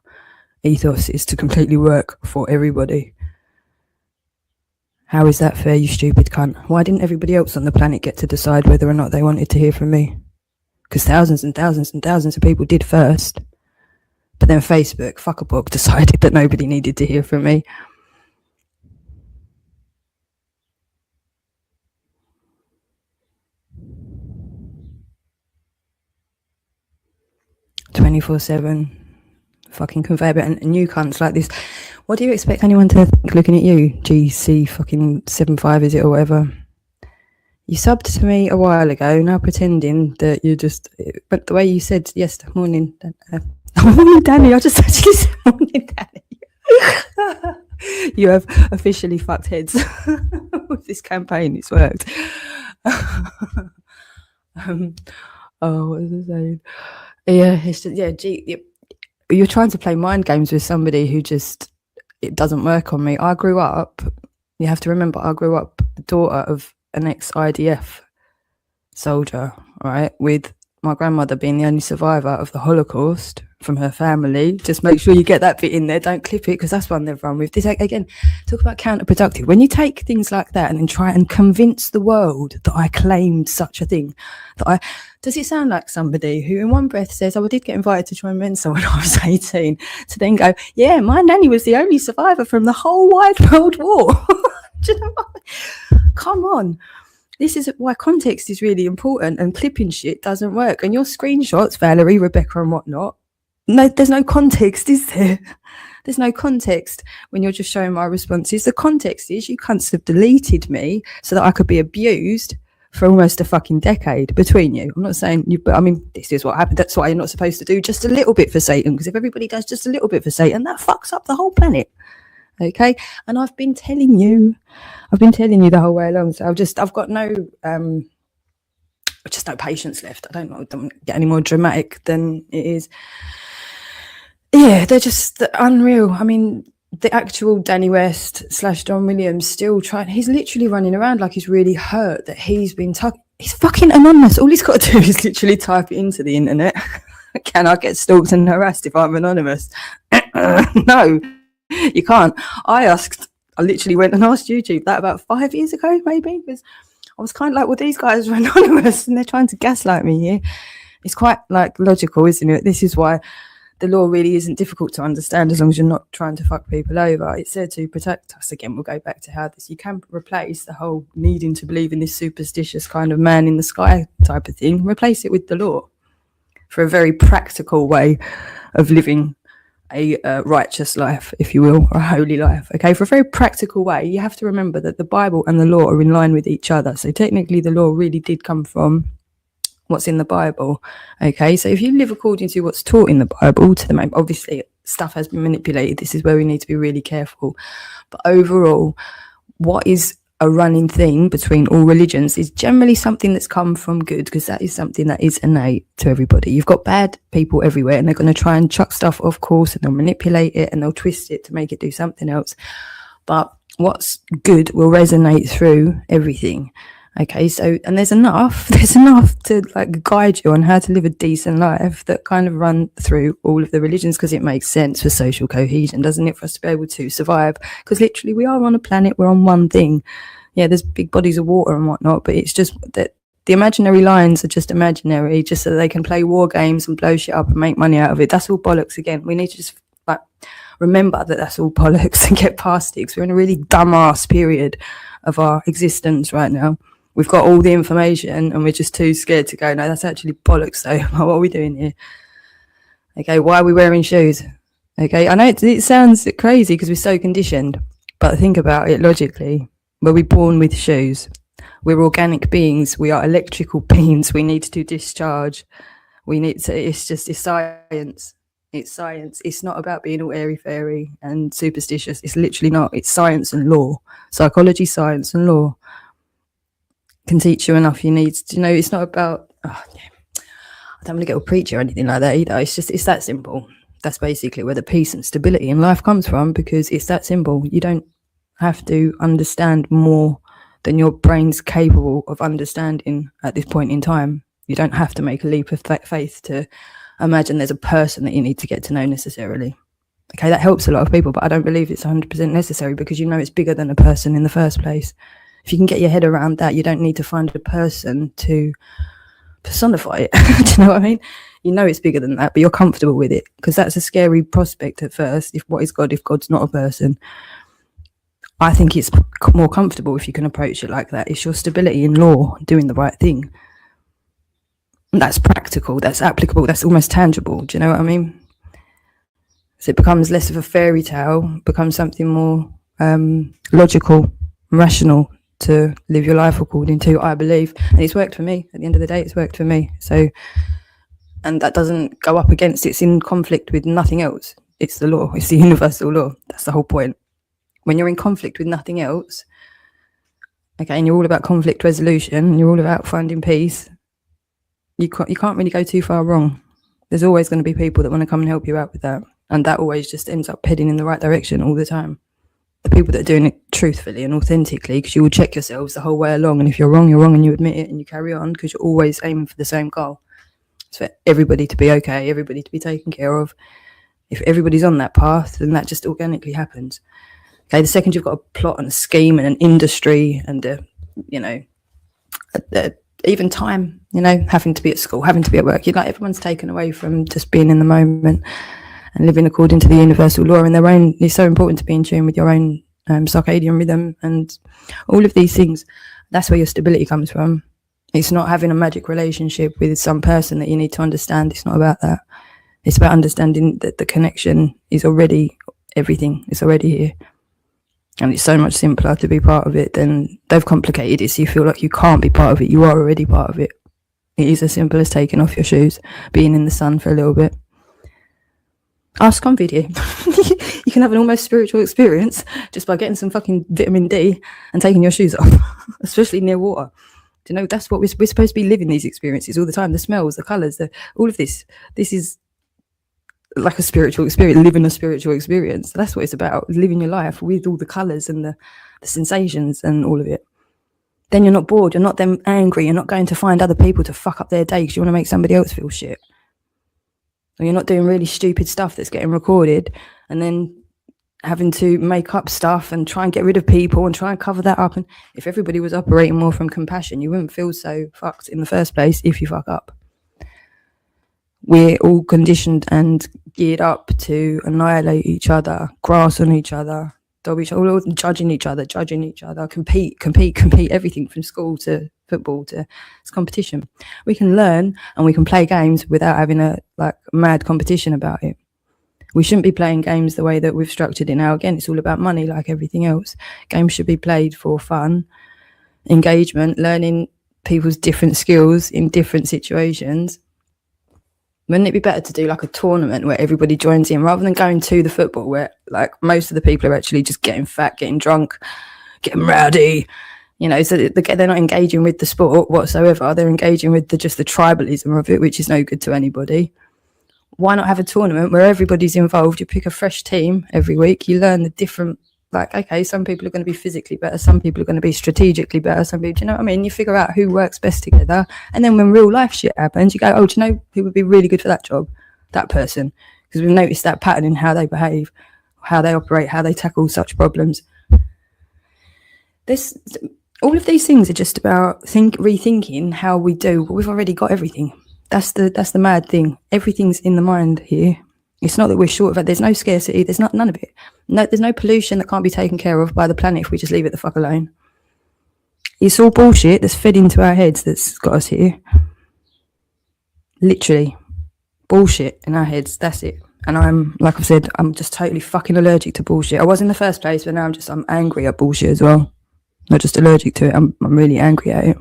ethos is to completely work for everybody. How is that fair, you stupid cunt? Why didn't everybody else on the planet get to decide whether or not they wanted to hear from me? Because thousands and thousands and thousands of people did first. But then Facebook, fuck a book, decided that nobody needed to hear from me. "24/7 fucking conveyor belt and you cunts like this. What do you expect anyone to think looking at you? GC fucking 75 is it or whatever? You subbed to me a while ago, now pretending that you're just... But the way you said morning, morning Danny, I just actually said morning Danny. You have officially fucked heads with this campaign. It's worked. Oh, what was I saying? Yeah, it's just, you're trying to play mind games with somebody who just, it doesn't work on me. I grew up, you have to remember, I grew up the daughter of an ex-IDF soldier, right, with my grandmother being the only survivor of the Holocaust from her family. Just make sure you get that bit in there. Don't clip it because that's one they've run with. This, again, talk about counterproductive. When you take things like that and then try and convince the world that I claimed such a thing, does it sound like somebody who in one breath says, oh, I did get invited to join Mensa when I was 18, to then go, yeah, my nanny was the only survivor from the whole wide world war. Do you know what? Come on. This is why context is really important, and clipping shit doesn't work. And your screenshots, Valerie, Rebecca and whatnot, no, there's no context, is there? There's no context when you're just showing my responses. The context is you cunts have deleted me so that I could be abused for almost a fucking decade between you. I'm not saying you, but I mean, this is what happened. That's why you're not supposed to do just a little bit for Satan, because if everybody does just a little bit for Satan, that fucks up the whole planet. Okay, and I've been telling you the whole way along. So I've got no just no patience left. I don't get any more dramatic than it is. Yeah, they're just unreal. I mean, the actual Danny West / Don Williams still trying. He's literally running around like he's really hurt that he's been he's fucking anonymous. All he's got to do is literally type it into the internet. Can I get stalked and harassed if I'm anonymous? No. You can't. I literally went and asked YouTube that about 5 years ago, maybe, because I was kind of like, well, these guys are anonymous and they're trying to gaslight me here. It's quite like logical, isn't it? This is why the law really isn't difficult to understand as long as you're not trying to fuck people over. It's there to protect us. Again, we'll go back to how you can replace the whole needing to believe in this superstitious kind of man in the sky type of thing. Replace it with the law for a very practical way of living a righteous life, if you will, or a holy life. Okay, for a very practical way, you have to remember that the Bible and the law are in line with each other. So technically the law really did come from what's in the Bible. Okay, so if you live according to what's taught in the Bible, obviously stuff has been manipulated. This is where we need to be really careful. But overall, what is a running thing between all religions is generally something that's come from good, because that is something that is innate to everybody. You've got bad people everywhere and they're going to try and chuck stuff off course and they'll manipulate it and they'll twist it to make it do something else. But what's good will resonate through everything. Okay, so, and there's enough to like guide you on how to live a decent life that kind of run through all of the religions, because it makes sense for social cohesion, doesn't it, for us to be able to survive? Because literally we are on a planet, we're on one thing. Yeah, there's big bodies of water and whatnot, but it's just that the imaginary lines are just imaginary, just so they can play war games and blow shit up and make money out of it. That's all bollocks again. We need to just like remember that that's all bollocks and get past it, because we're in a really dumbass period of our existence right now. We've got all the information and we're just too scared to go, no, that's actually bollocks though. What are we doing here? Okay, why are we wearing shoes? Okay, I know it sounds crazy because we're so conditioned, but think about it logically. Were we born with shoes? We're organic beings. We are electrical beings. We need to discharge. We need to, it's science. It's science. It's not about being all airy-fairy and superstitious. It's literally not. It's science and law. Psychology, science and law can teach you enough. You need to, it's not about, I don't want to get a preacher or anything like that either. It's that simple. That's basically where the peace and stability in life comes from, because it's that simple. You don't have to understand more than your brain's capable of understanding at this point in time. You don't have to make a leap of faith to imagine there's a person that you need to get to know necessarily. Okay, that helps a lot of people, but I don't believe it's 100% necessary, because it's bigger than a person in the first place. If you can get your head around that, you don't need to find a person to personify it. Do you know what I mean? It's bigger than that, but you're comfortable with it, because that's a scary prospect at first. What is God if God's not a person? I think it's more comfortable if you can approach it like that. It's your stability in law, doing the right thing. That's practical, that's applicable, that's almost tangible. Do you know what I mean? So it becomes less of a fairy tale, becomes something more logical, rational to live your life according to, I believe. And it's worked for me. At the end of the day, it's worked for me. So, and that doesn't go up against, it's in conflict with nothing else. It's the law, it's the universal law. That's the whole point. When you're in conflict with nothing else, okay, and you're all about conflict resolution, you're all about finding peace, you can't really go too far wrong. There's always going to be people that want to come and help you out with that. And that always just ends up heading in the right direction all the time. The people that are doing it truthfully and authentically, because you will check yourselves the whole way along. And if you're wrong and you admit it and you carry on, because you're always aiming for the same goal. It's for everybody to be okay, everybody to be taken care of. If everybody's on that path, then that just organically happens. Okay, the second you've got a plot and a scheme and an industry and even time, having to be at school, having to be at work, everyone's taken away from just being in the moment and living according to the universal law in their own. It's so important to be in tune with your own circadian rhythm and all of these things. That's where your stability comes from. It's not having a magic relationship with some person that you need to understand. It's not about that. It's about understanding that the connection is already everything. It's already here. And it's so much simpler to be part of it than they've complicated it so you feel like you can't be part of it. You are already part of it. It is as simple as taking off your shoes, being in the sun for a little bit. Ask on video. You can have an almost spiritual experience just by getting some fucking vitamin D and taking your shoes off, especially near water. Do you know, that's what we're supposed to be living these experiences all the time. The smells, the colours, all of this. This is like a spiritual experience, living a spiritual experience. That's what it's about, living your life with all the colours and the sensations and all of it. Then you're not bored, you're not then angry, you're not going to find other people to fuck up their day because you want to make somebody else feel shit. Or you're not doing really stupid stuff that's getting recorded and then having to make up stuff and try and get rid of people and try and cover that up. And if everybody was operating more from compassion, you wouldn't feel so fucked in the first place if you fuck up. We're all conditioned and geared up to annihilate each other, grass on each other, dob each other, judging each other, compete, everything from school to football to it's competition. We can learn and we can play games without having a mad competition about it. We shouldn't be playing games the way that we've structured it now. Again, it's all about money like everything else. Games should be played for fun, engagement, learning people's different skills in different situations. Wouldn't it be better to do like a tournament where everybody joins in rather than going to the football where most of the people are actually just getting fat, getting drunk, getting rowdy, so they're not engaging with the sport whatsoever. They're engaging with just the tribalism of it, which is no good to anybody. Why not have a tournament where everybody's involved? You pick a fresh team every week. You learn the different Like, okay, some people are going to be physically better, some people are going to be strategically better, some people, do you know what I mean? You figure out who works best together, and then when real life shit happens, you go, oh, do you know who would be really good for that job? That person. Because we've noticed that pattern in how they behave, how they operate, how they tackle such problems. All of these things are just about rethinking how we do, but we've already got everything. That's the mad thing. Everything's in the mind here. It's not that we're short of it. There's no scarcity. There's none of it. No, there's no pollution that can't be taken care of by the planet if we just leave it the fuck alone. It's all bullshit that's fed into our heads that's got us here. Literally. Bullshit in our heads. That's it. And I'm, like I've said, I'm just totally fucking allergic to bullshit. I was in the first place, but now I'm angry at bullshit as well. Not just allergic to it. I'm really angry at it.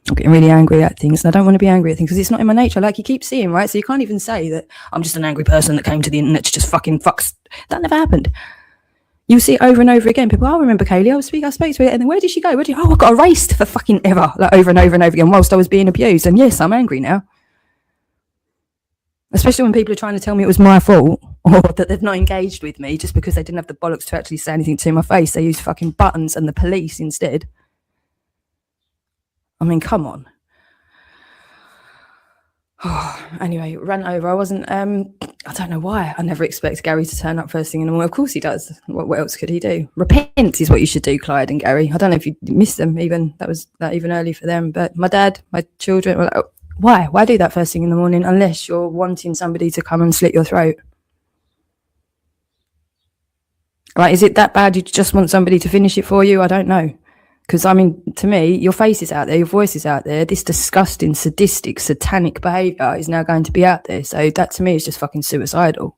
I'm getting really angry at things, and I don't want to be angry at things because it's not in my nature. Like you keep seeing, right? So you can't even say that I'm just an angry person that came to the internet to just fucking fucks. That never happened. You see it over and over again. People, I remember Kaylee. I spoke to her, and then where did she go? I got erased for fucking ever, like over and over and over again, whilst I was being abused. And yes, I'm angry now. Especially when people are trying to tell me it was my fault or that they've not engaged with me just because they didn't have the bollocks to actually say anything to my face. They use fucking buttons and the police instead. I mean, come on. Oh, anyway, ran over. I wasn't, I don't know why. I never expect Gary to turn up first thing in the morning. Of course he does. What else could he do? Repent is what you should do, Clyde and Gary. I don't know if you missed them even. That was even early for them. But my dad, my children were like, oh, why? Why do that first thing in the morning unless you're wanting somebody to come and slit your throat? Like, is it that bad you just want somebody to finish it for you? I don't know. Because, I mean, to me, your face is out there, your voice is out there. This disgusting, sadistic, satanic behaviour is now going to be out there. So that, to me, is just fucking suicidal.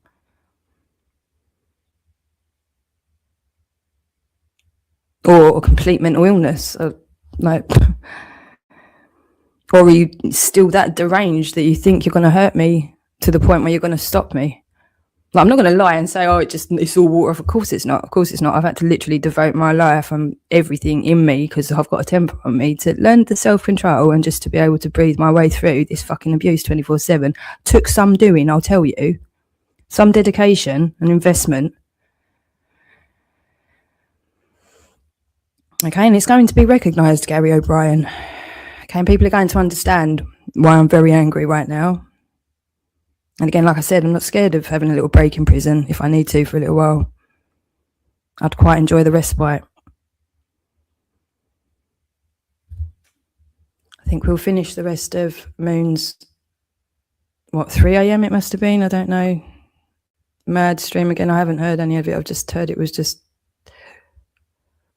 Or a complete mental illness. Like, or are you still that deranged that you think you're going to hurt me to the point where you're going to stop me? Like, I'm not going to lie and say, oh, it's all water. Of course it's not. Of course it's not. I've had to literally devote my life and everything in me, because I've got a temper on me, to learn the self-control and just to be able to breathe my way through this fucking abuse 24/7. Took some doing, I'll tell you. Some dedication and investment. Okay, and it's going to be recognised, Gary O'Brien. Okay, and people are going to understand why I'm very angry right now. And again, like I said, I'm not scared of having a little break in prison if I need to for a little while. I'd quite enjoy the respite. I think we'll finish the rest of Moon's, 3 a.m. it must have been, I don't know. Mad stream again. I haven't heard any of it. I've just heard it was just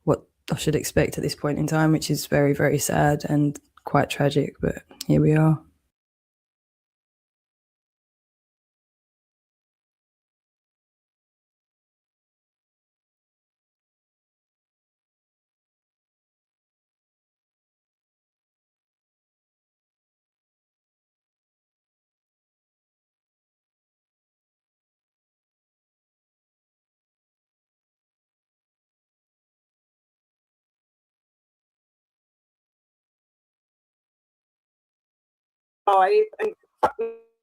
what I should expect at this point in time, which is very, very sad and quite tragic, but here we are. And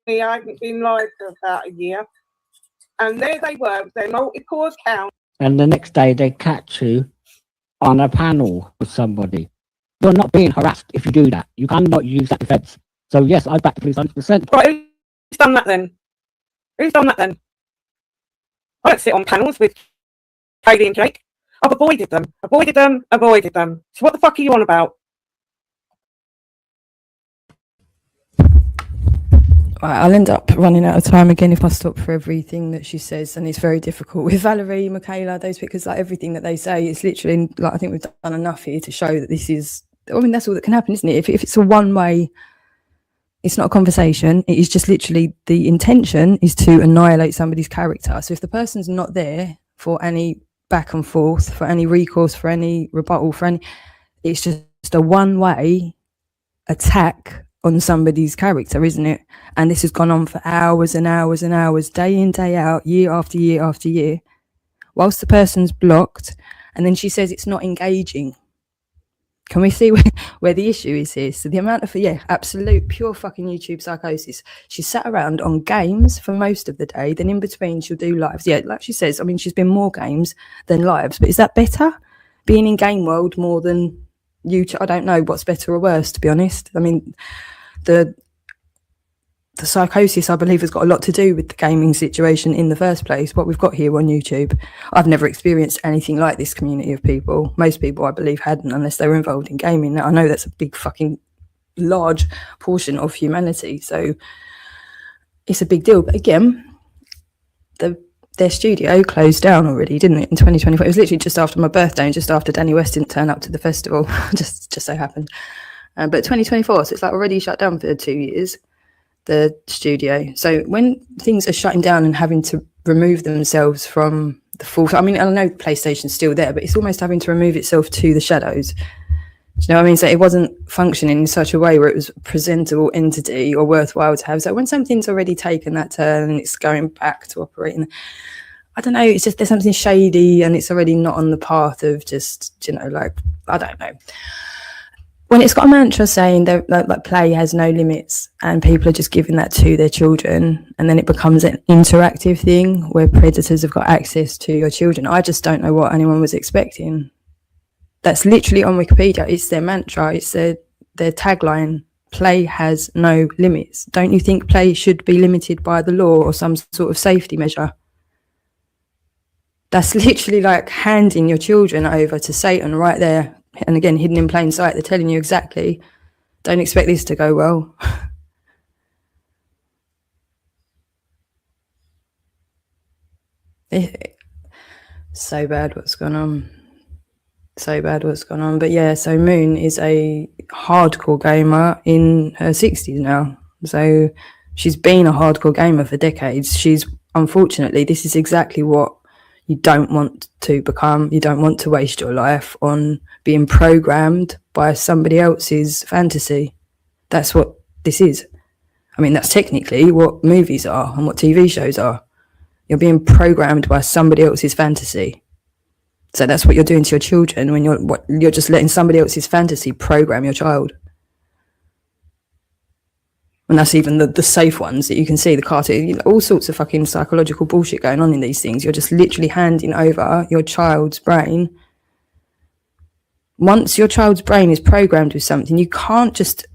me, I haven't been live for about a year. And there they were with their multiple accounts. And the next day they catch you on a panel with somebody. You're not being harassed if you do that. You cannot use that defence. So yes, I back the police 100%. Right, who's done that then? Who's done that then? I don't sit on panels with Kaylee and Jake. I've avoided them. So what the fuck are you on about? I'll end up running out of time again if I stop for everything that she says, and it's very difficult with Valerie, Michaela, those, because like everything that they say, it's literally like, I think we've done enough here to show that this is, I mean, that's all that can happen, isn't it? If it's a one way, it's not a conversation, it is just literally the intention is to annihilate somebody's character. So if the person's not there for any back and forth, for any recourse, for any rebuttal, it's just a one way attack on somebody's character, isn't it? And this has gone on for hours and hours and hours, day in, day out, year after year after year, whilst the person's blocked. And then she says it's not engaging. Can we see where the issue is here? So the amount of, absolute pure fucking YouTube psychosis. She sat around on games for most of the day. Then in between she'll do lives. Yeah, like she says, I mean, she's been more games than lives. But is that better? Being in game world more than YouTube? I don't know what's better or worse, to be honest. I mean, the psychosis, I believe, has got a lot to do with the gaming situation in the first place, what we've got here on YouTube. I've never experienced anything like this community of people. Most people, I believe, hadn't, unless they were involved in gaming. Now, I know that's a big fucking large portion of humanity, so it's a big deal. But again, their studio closed down already, didn't it, in 2024? It was literally just after my birthday and just after Danny West didn't turn up to the festival. just so happened. But 2024, so it's like already shut down for 2 years, the studio. So when things are shutting down and having to remove themselves from the full, I mean, I know PlayStation's still there, but it's almost having to remove itself to the shadows. Do you know what I mean? So it wasn't functioning in such a way where it was a presentable entity or worthwhile to have. So when something's already taken that turn and it's going back to operating, I don't know, it's just there's something shady and it's already not on the path of just, you know, like, I don't know. When it's got a mantra saying that like play has no limits and people are just giving that to their children, and then it becomes an interactive thing where predators have got access to your children, I just don't know what anyone was expecting. That's literally on Wikipedia. It's their mantra. It's their tagline. Play has no limits. Don't you think play should be limited by the law or some sort of safety measure? That's literally like handing your children over to Satan right there. And again, hidden in plain sight. They're telling you exactly, don't expect this to go well. So bad what's gone on. So bad what's gone on. But yeah, so Moon is a hardcore gamer in her 60s now. So she's been a hardcore gamer for decades. She's, unfortunately, this is exactly what you don't want to become. You don't want to waste your life on being programmed by somebody else's fantasy. That's what this is. I mean, that's technically what movies are and what TV shows are. You're being programmed by somebody else's fantasy. So that's what you're doing to your children when you're just letting somebody else's fantasy program your child. And that's even the safe ones that you can see, the cartoon, you know, all sorts of fucking psychological bullshit going on in these things. You're just literally handing over your child's brain. Once your child's brain is programmed with something, you can't just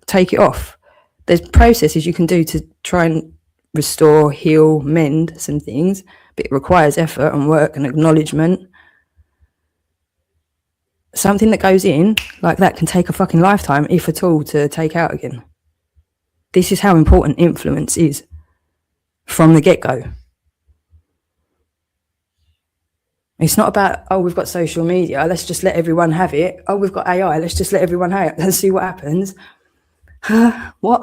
take it off. There's processes you can do to try and restore, heal, mend some things, but it requires effort and work and acknowledgement. Something that goes in like that can take a fucking lifetime, if at all, to take out again. This is how important influence is from the get-go. It's not about, oh, we've got social media, let's just let everyone have it. Oh, we've got AI, let's just let everyone have it. Let's see what happens. What?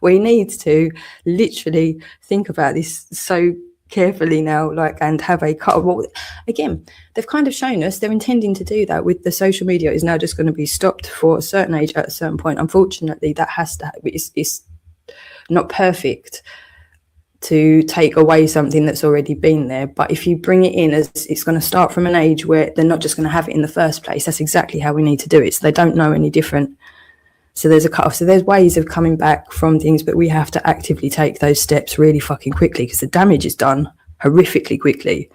We need to literally think about this so carefully now, like, and have a cut. Well, again, they've kind of shown us they're intending to do that with the social media is now just going to be stopped for a certain age at a certain point. Unfortunately, that has to, it's not perfect to take away something that's already been there, but if you bring it in as it's going to start from an age where they're not just going to have it in the first place, that's exactly how we need to do it, so they don't know any different. So there's a cut-off. So there's ways of coming back from things, but we have to actively take those steps really fucking quickly because the damage is done horrifically quickly.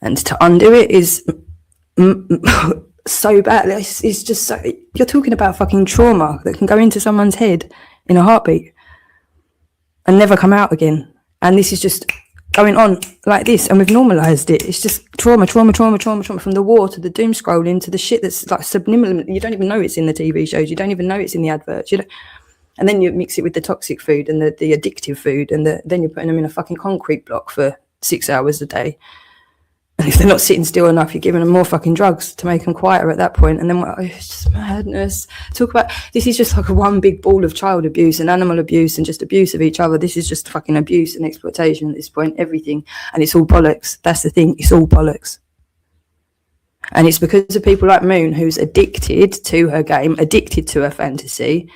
And to undo it is so bad. It's just so, you're talking about fucking trauma that can go into someone's head in a heartbeat and never come out again. And this is just going on like this, and we've normalized it. It's just trauma from the war to the doom scrolling to the shit that's like subliminal. You don't even know it's in the TV shows. You don't even know it's in the adverts. You know? And then you mix it with the toxic food and the addictive food, and then you're putting them in a fucking concrete block for 6 hours a day. And if they're not sitting still enough, you're giving them more fucking drugs to make them quieter at that point. And then it's just madness. Talk about, this is just like a one big ball of child abuse and animal abuse and just abuse of each other. This is just fucking abuse and exploitation at this point, everything. And it's all bollocks. That's the thing. It's all bollocks. And it's because of people like Moon, who's addicted to her game, addicted to her fantasy,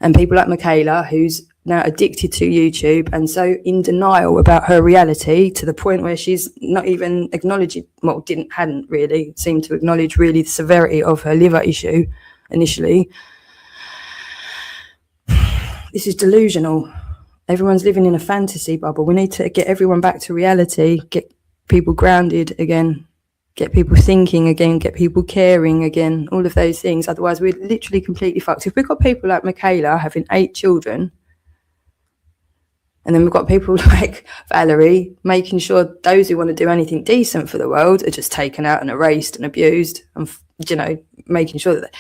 and people like Michaela, who's now addicted to YouTube and so in denial about her reality to the point where she's not even acknowledging, well, hadn't really seemed to acknowledge really the severity of her liver issue initially. This is delusional. Everyone's living in a fantasy bubble. We need to get everyone back to reality, get people grounded again, get people thinking again, get people caring again, all of those things. Otherwise, we're literally completely fucked. If we've got people like Michaela having 8 children, and then we've got people like Valerie making sure those who want to do anything decent for the world are just taken out and erased and abused, and, you know, making sure that...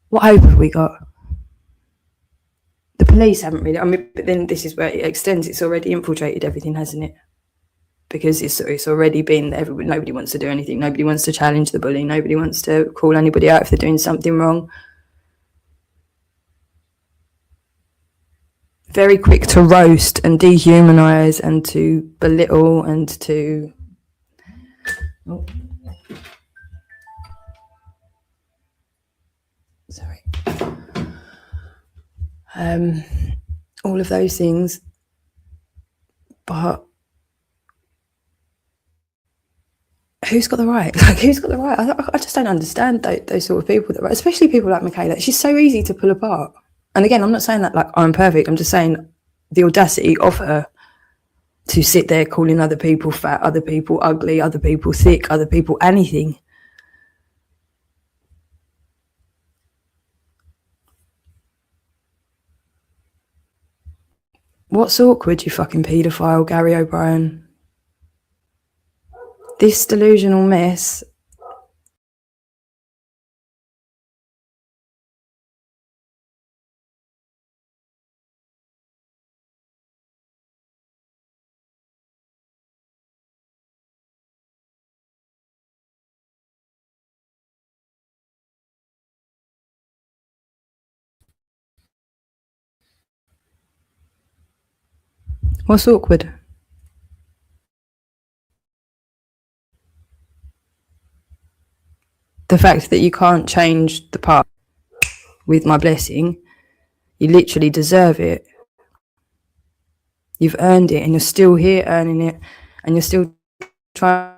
What hope have we got? The police haven't really... I mean, but then this is where it extends. It's already infiltrated everything, hasn't it? Because it's already been... Nobody wants to do anything. Nobody wants to challenge the bully. Nobody wants to call anybody out if they're doing something wrong. Very quick to roast and dehumanize and to belittle and to... Oh. Sorry. All of those things, but who's got the right? Like, who's got the right? I just don't understand those sort of people, especially people like Michaela. She's so easy to pull apart. And again, I'm not saying that like I'm perfect. I'm just saying the audacity of her to sit there calling other people fat, other people ugly, other people thick, other people anything. What's awkward, you fucking paedophile, Gary O'Brien? This delusional mess. What's awkward? The fact that you can't change the past with my blessing. You literally deserve it. You've earned it and you're still here earning it, and you're still trying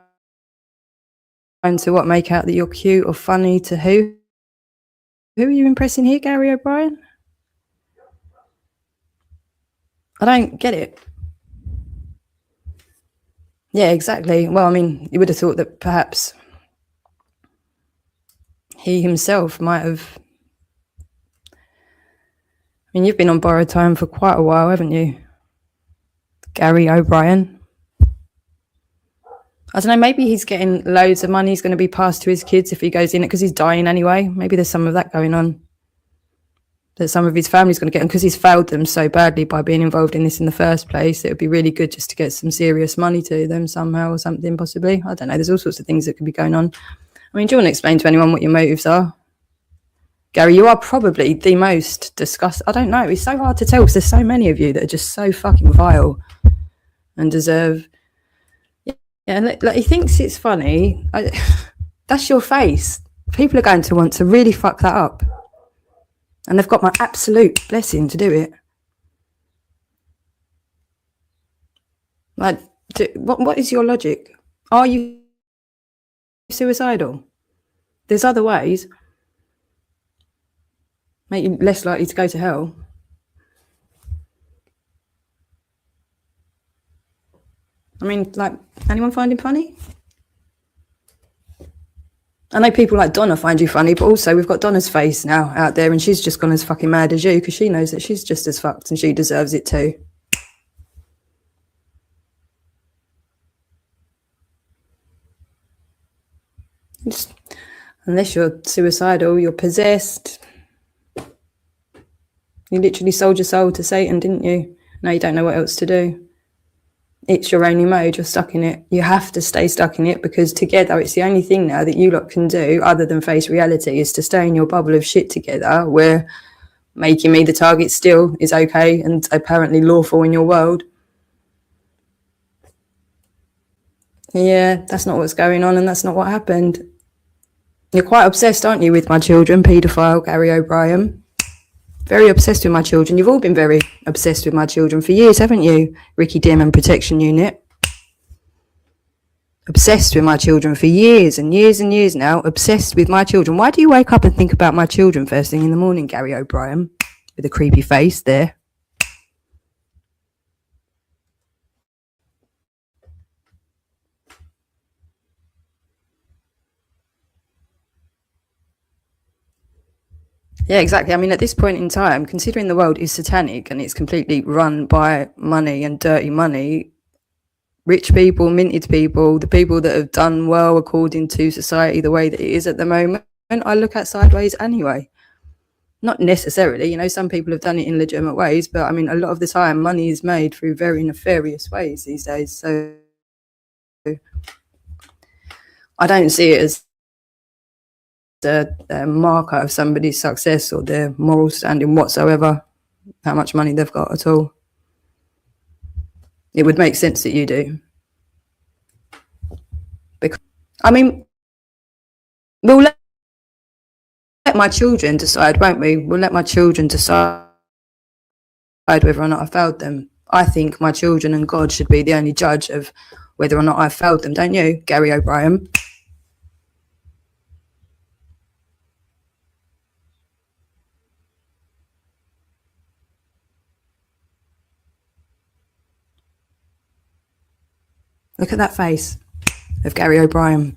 to what, make out that you're cute or funny to who? Who are you impressing here, Gary O'Brien? I don't get it. Yeah, exactly. Well, I mean, you would have thought that perhaps he himself might have... I mean, you've been on borrowed time for quite a while, haven't you, Gary O'Brien? I don't know, maybe he's getting loads of money. He's going to be passed to his kids if he goes in it because he's dying anyway. Maybe there's some of that going on, that some of his family's going to get, and because he's failed them so badly by being involved in this in the first place, it would be really good just to get some serious money to them somehow or something, possibly. I don't know, there's all sorts of things that could be going on. I mean, do you want to explain to anyone what your motives are? Gary, you are probably the most disgusting... I don't know, it's so hard to tell because there's so many of you that are just so fucking vile and deserve... Yeah, like he thinks it's funny. That's your face. People are going to want to really fuck that up. And they've got my absolute blessing to do it. Like, what is your logic? Are you suicidal? There's other ways. Make you less likely to go to hell. I mean, like, anyone find him funny? I know people like Donna find you funny, but also we've got Donna's face now out there and she's just gone as fucking mad as you because she knows that she's just as fucked and she deserves it too. Just, unless you're suicidal, you're possessed. You literally sold your soul to Satan, didn't you? Now you don't know what else to do. It's your only mode, you're stuck in it. You have to stay stuck in it because together it's the only thing now that you lot can do other than face reality is to stay in your bubble of shit together where making me the target still is okay and apparently lawful in your world. Yeah, that's not what's going on and that's not what happened. You're quite obsessed, aren't you, with my children, paedophile Gary O'Brien? Very obsessed with my children. You've all been very obsessed with my children for years, haven't you? Ricky Dim Protection Unit. Obsessed with my children for years and years and years now. Obsessed with my children. Why do you wake up and think about my children first thing in the morning, Gary O'Brien? With a creepy face there. Yeah, exactly. I mean, at this point in time, considering the world is satanic and it's completely run by money and dirty money, rich people, minted people, the people that have done well according to society the way that it is at the moment, I look at sideways anyway. Not necessarily, you know, some people have done it in legitimate ways, but I mean, a lot of the time money is made through very nefarious ways these days. So I don't see it as a marker of somebody's success or their moral standing whatsoever, how much money they've got at all. It would make sense that you do. Because, I mean, we'll let my children decide, won't we? We'll let my children decide whether or not I failed them. I think my children and God should be the only judge of whether or not I failed them, don't you, Gary O'Brien? Look at that face of Gary O'Brien.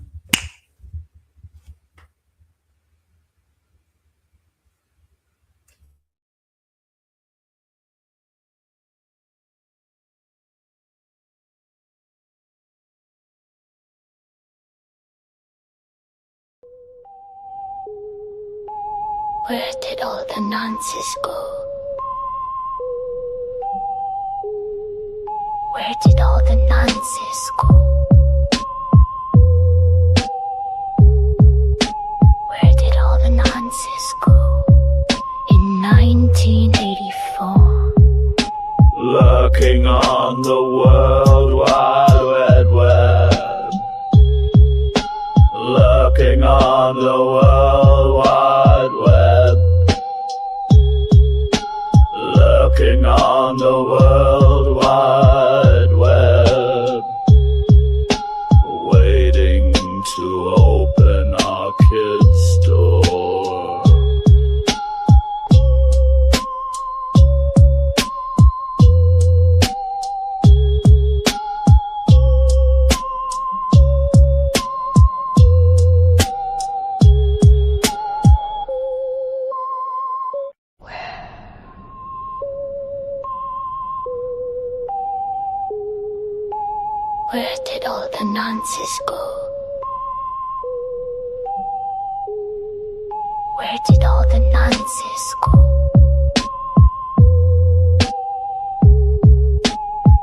Where did all the nonsense go? Where did all the nonsense go? Where did all the nonsense go? In 1984. Lurking on the World Wide Web. Lurking on the World Wide Web. Lurking on the World Wide Web. Waiting to open our kids' door. Where did all the nonsense go? Where did all the nonsense go?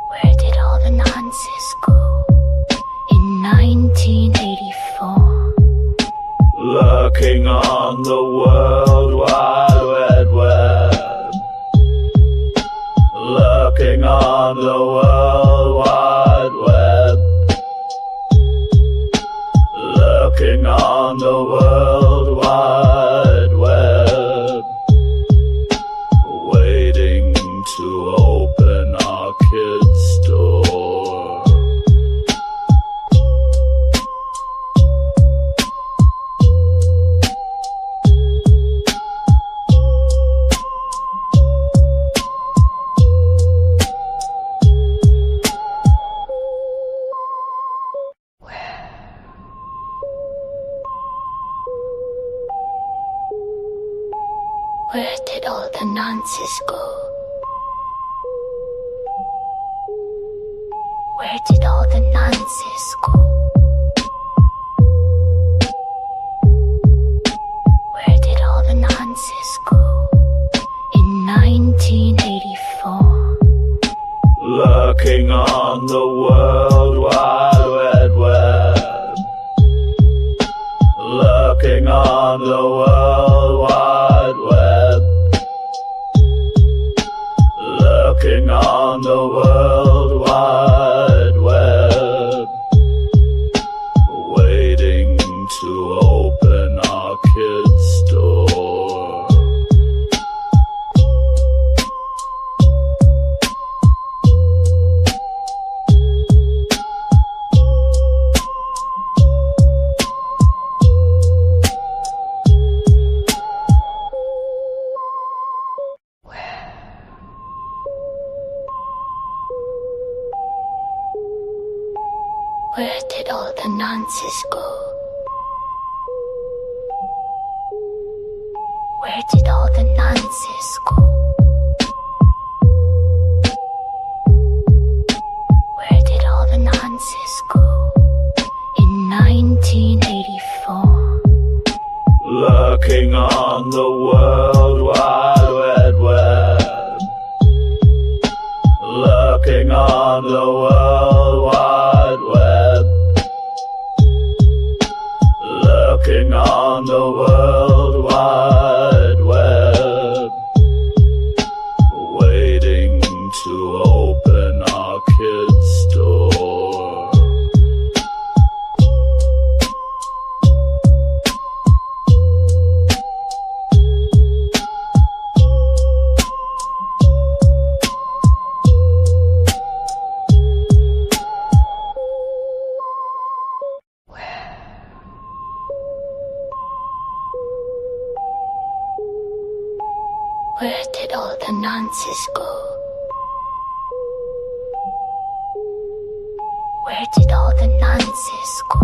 Where did all the nonsense go? In 1984. Lurking on the World Wide Web. Lurking on the World Wide Web. Lurking on the World Wide Web. Waiting to open our kids' door. Where did all the nonsense go? Where did all the nonsense go? Where did all the nonsense go? In 1984. Lurking on the World Wide Web. Lurking on the World Wide Web. Lurking on the World Wide Web. Waiting to open our kids' door. Where did all the nonsense go? Where did all the nonsense go? Where did all the nonsense go? In 1984. Lurking on the World Wide Web. Lurking on the World Wide Web. Lurking on the World Wide Web. Waiting to open our kids' door. Where did all the nonsense go? Where did all the nonsense go?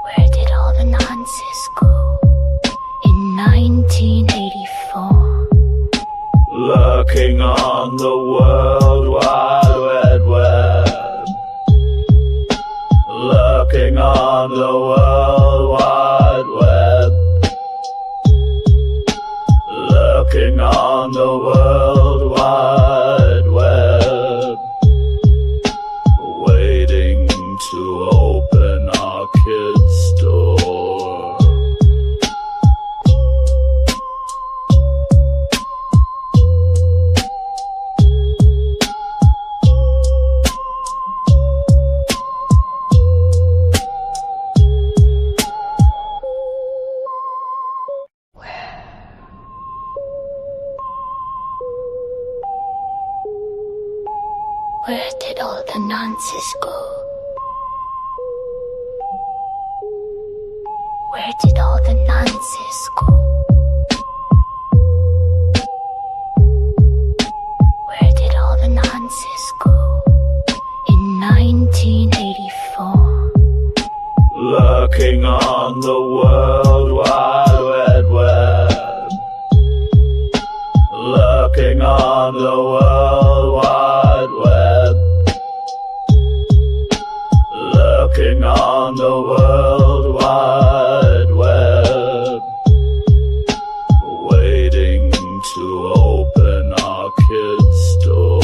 Where did all the nonsense go? In 1984. Lurking on the World Wide Web. Lurking on the World Wide Web. Lurking on the World Wide Web. Waiting to open our kids' door. Where did all the nonsense go? Where did all the nonsense go? Where did all the nonsense go? In 1984. Lurking on the World Wide Web. Lurking on the World Wide Web. Lurking on the World Wide Web. Waiting to open our kids' door.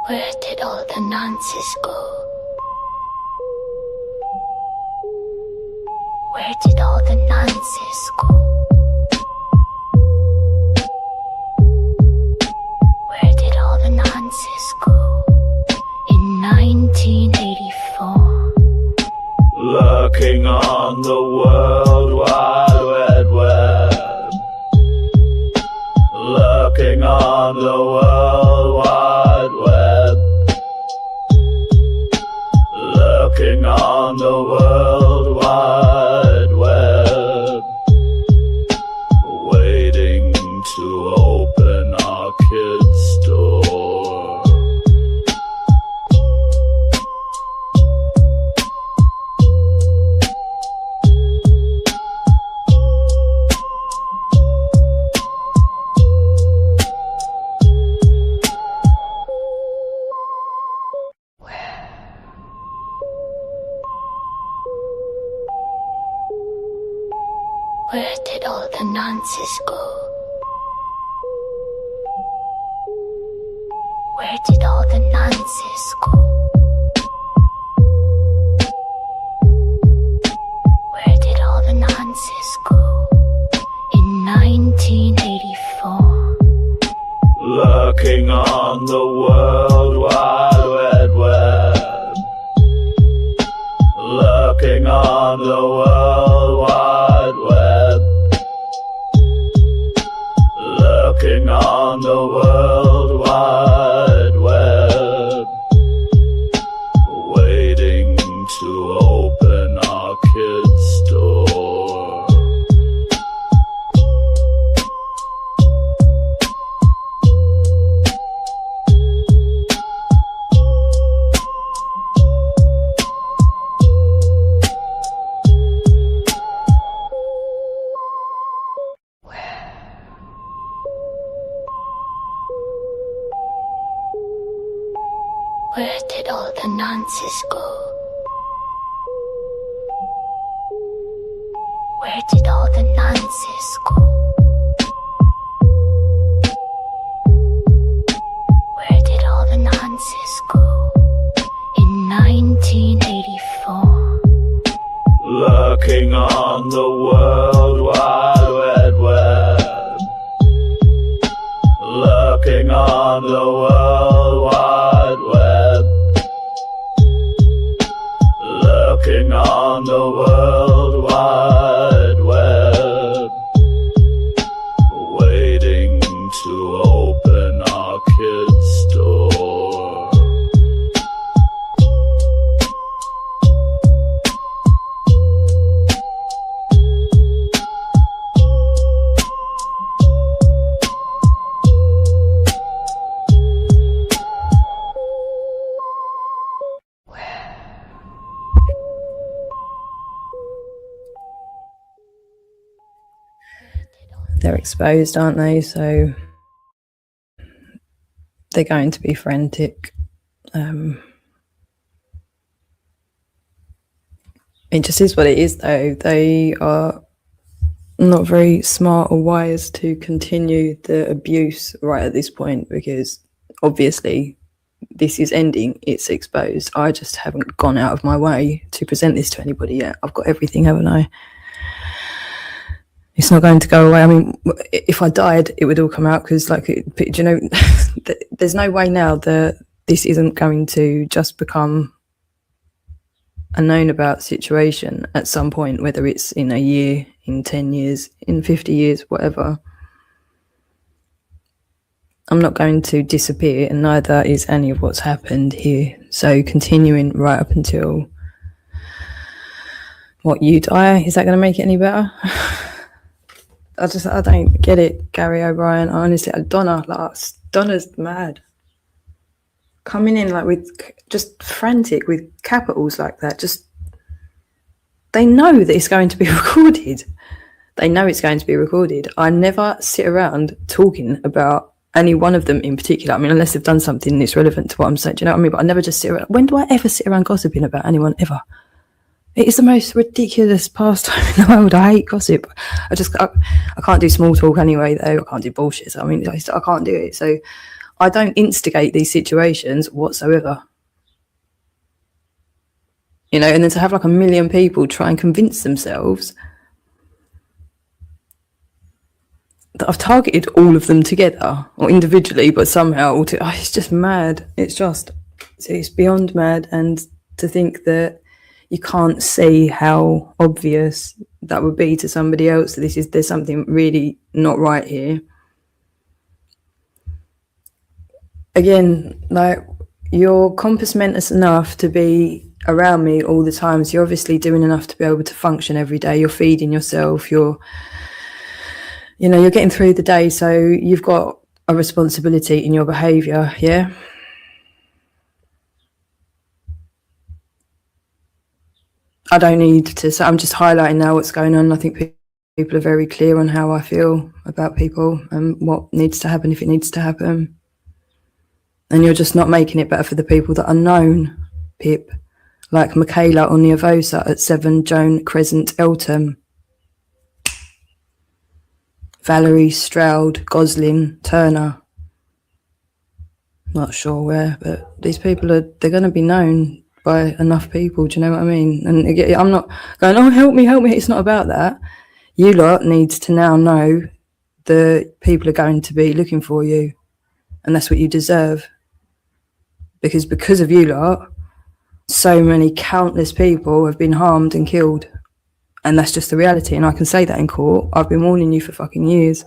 Where did all the nonsense go? Where did all the nonsense go? Where did all the nonsense go? In 1984. Lurking on the World Wide Web. Lurking on the World Wide Web. Lurking on the World Wide Web. Waiting to open our kids' door. Where did all the nonsense go? Where did all the nonsense go? Where did all the nonsense go? In 1984. Lurking on the World Wide Web. Lurking on the World Where did all the nonsense go? Where did all the nonsense go? Where did all the nonsense go? In 1984. Lurking on the World Wide Web. Lurking on the World Wide Web. Lurking on the World Wide Web. Waiting to open our kids' door. They're exposed, aren't they? So they're going to be frantic. It just is what it is, though. They are not very smart or wise to continue the abuse right at this point, because obviously this is ending. It's exposed. I just haven't gone out of my way to present this to anybody yet. I've got everything, haven't I? It's not going to go away. I mean, if I died, it would all come out, because, like, do you know, there's no way now that this isn't going to just become a known about situation at some point, whether it's in a year, in 10 years, in 50 years, whatever. I'm not going to disappear, and neither is any of what's happened here. So continuing right up until, what, you die? Is that going to make it any better? I don't get it, Gary O'Brien. Honestly, Donna's mad. Coming in like with just frantic with capitals like that. Just, they know that it's going to be recorded. They know it's going to be recorded. I never sit around talking about any one of them in particular. I mean, unless they've done something that's relevant to what I'm saying. Do you know what I mean? But I never just sit around. When do I ever sit around gossiping about anyone ever? It is the most ridiculous pastime in the world. I hate gossip. I can't do small talk anyway, though. I can't do bullshit. I mean, I can't do it. So I don't instigate these situations whatsoever. You know, and then to have like 1 million people try and convince themselves that I've targeted all of them together or individually, but somehow it's just mad. It's beyond mad. And to think that you can't see how obvious that would be to somebody else that there's something really not right here. Again, like, you're compass mentis enough to be around me all the time, so you're obviously doing enough to be able to function every day. You're feeding yourself, you're getting through the day, so you've got a responsibility in your behaviour, yeah? I don't need to say, I'm just highlighting now what's going on. I think people are very clear on how I feel about people and what needs to happen if it needs to happen. And you're just not making it better for the people that are known, Pip, like Michaela Oniavosa at 7 Joan Crescent, Eltham. Valerie Stroud, Goslin, Turner. Not sure where, but these people they're going to be known by enough people, do you know what I mean? And again, I'm not going, oh, help me, it's not about that. You lot needs to now know that people are going to be looking for you, and that's what you deserve. Because of you lot, so many countless people have been harmed and killed, and that's just the reality, and I can say that in court. I've been warning you for fucking years.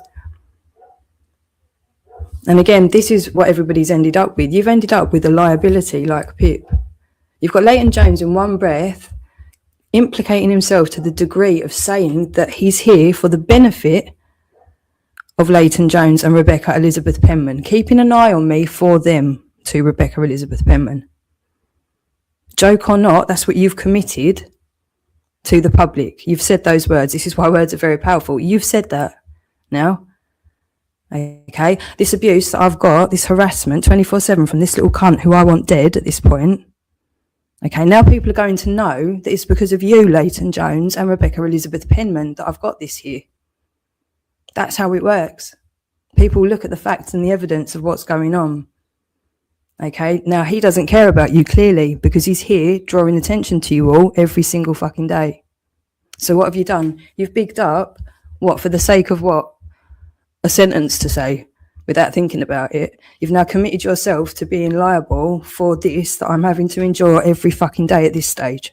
And again, this is what everybody's ended up with. You've ended up with a liability like Pip. You've got Leighton Jones in one breath implicating himself to the degree of saying that he's here for the benefit of Leighton Jones and Rebecca Elizabeth Penman, keeping an eye on me for them, to Rebecca Elizabeth Penman. Joke or not, that's what you've committed to the public. You've said those words. This is why words are very powerful. You've said that now. Okay, this abuse that I've got, this harassment 24/7 from this little cunt who I want dead at this point. Okay, now people are going to know that it's because of you, Leighton Jones and Rebecca Elizabeth Penman, that I've got this here. That's how it works. People look at the facts and the evidence of what's going on. Okay, now he doesn't care about you clearly because he's here drawing attention to you all every single fucking day. So what have you done? You've bigged up, what, for the sake of what? A sentence to say without thinking about it. You've now committed yourself to being liable for this that I'm having to endure every fucking day at this stage.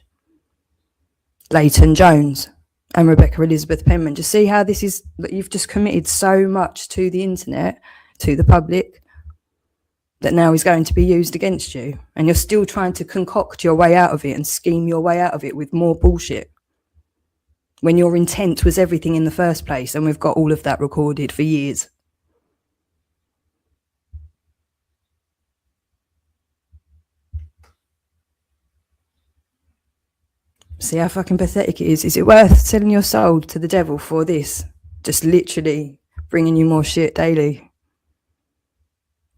Leighton Jones and Rebecca Elizabeth Penman. Just see how this is, that you've just committed so much to the internet, to the public, that now is going to be used against you. And you're still trying to concoct your way out of it and scheme your way out of it with more bullshit, when your intent was everything in the first place, and we've got all of that recorded for years. See how fucking pathetic it is? Is it worth selling your soul to the devil for this? Just literally bringing you more shit daily.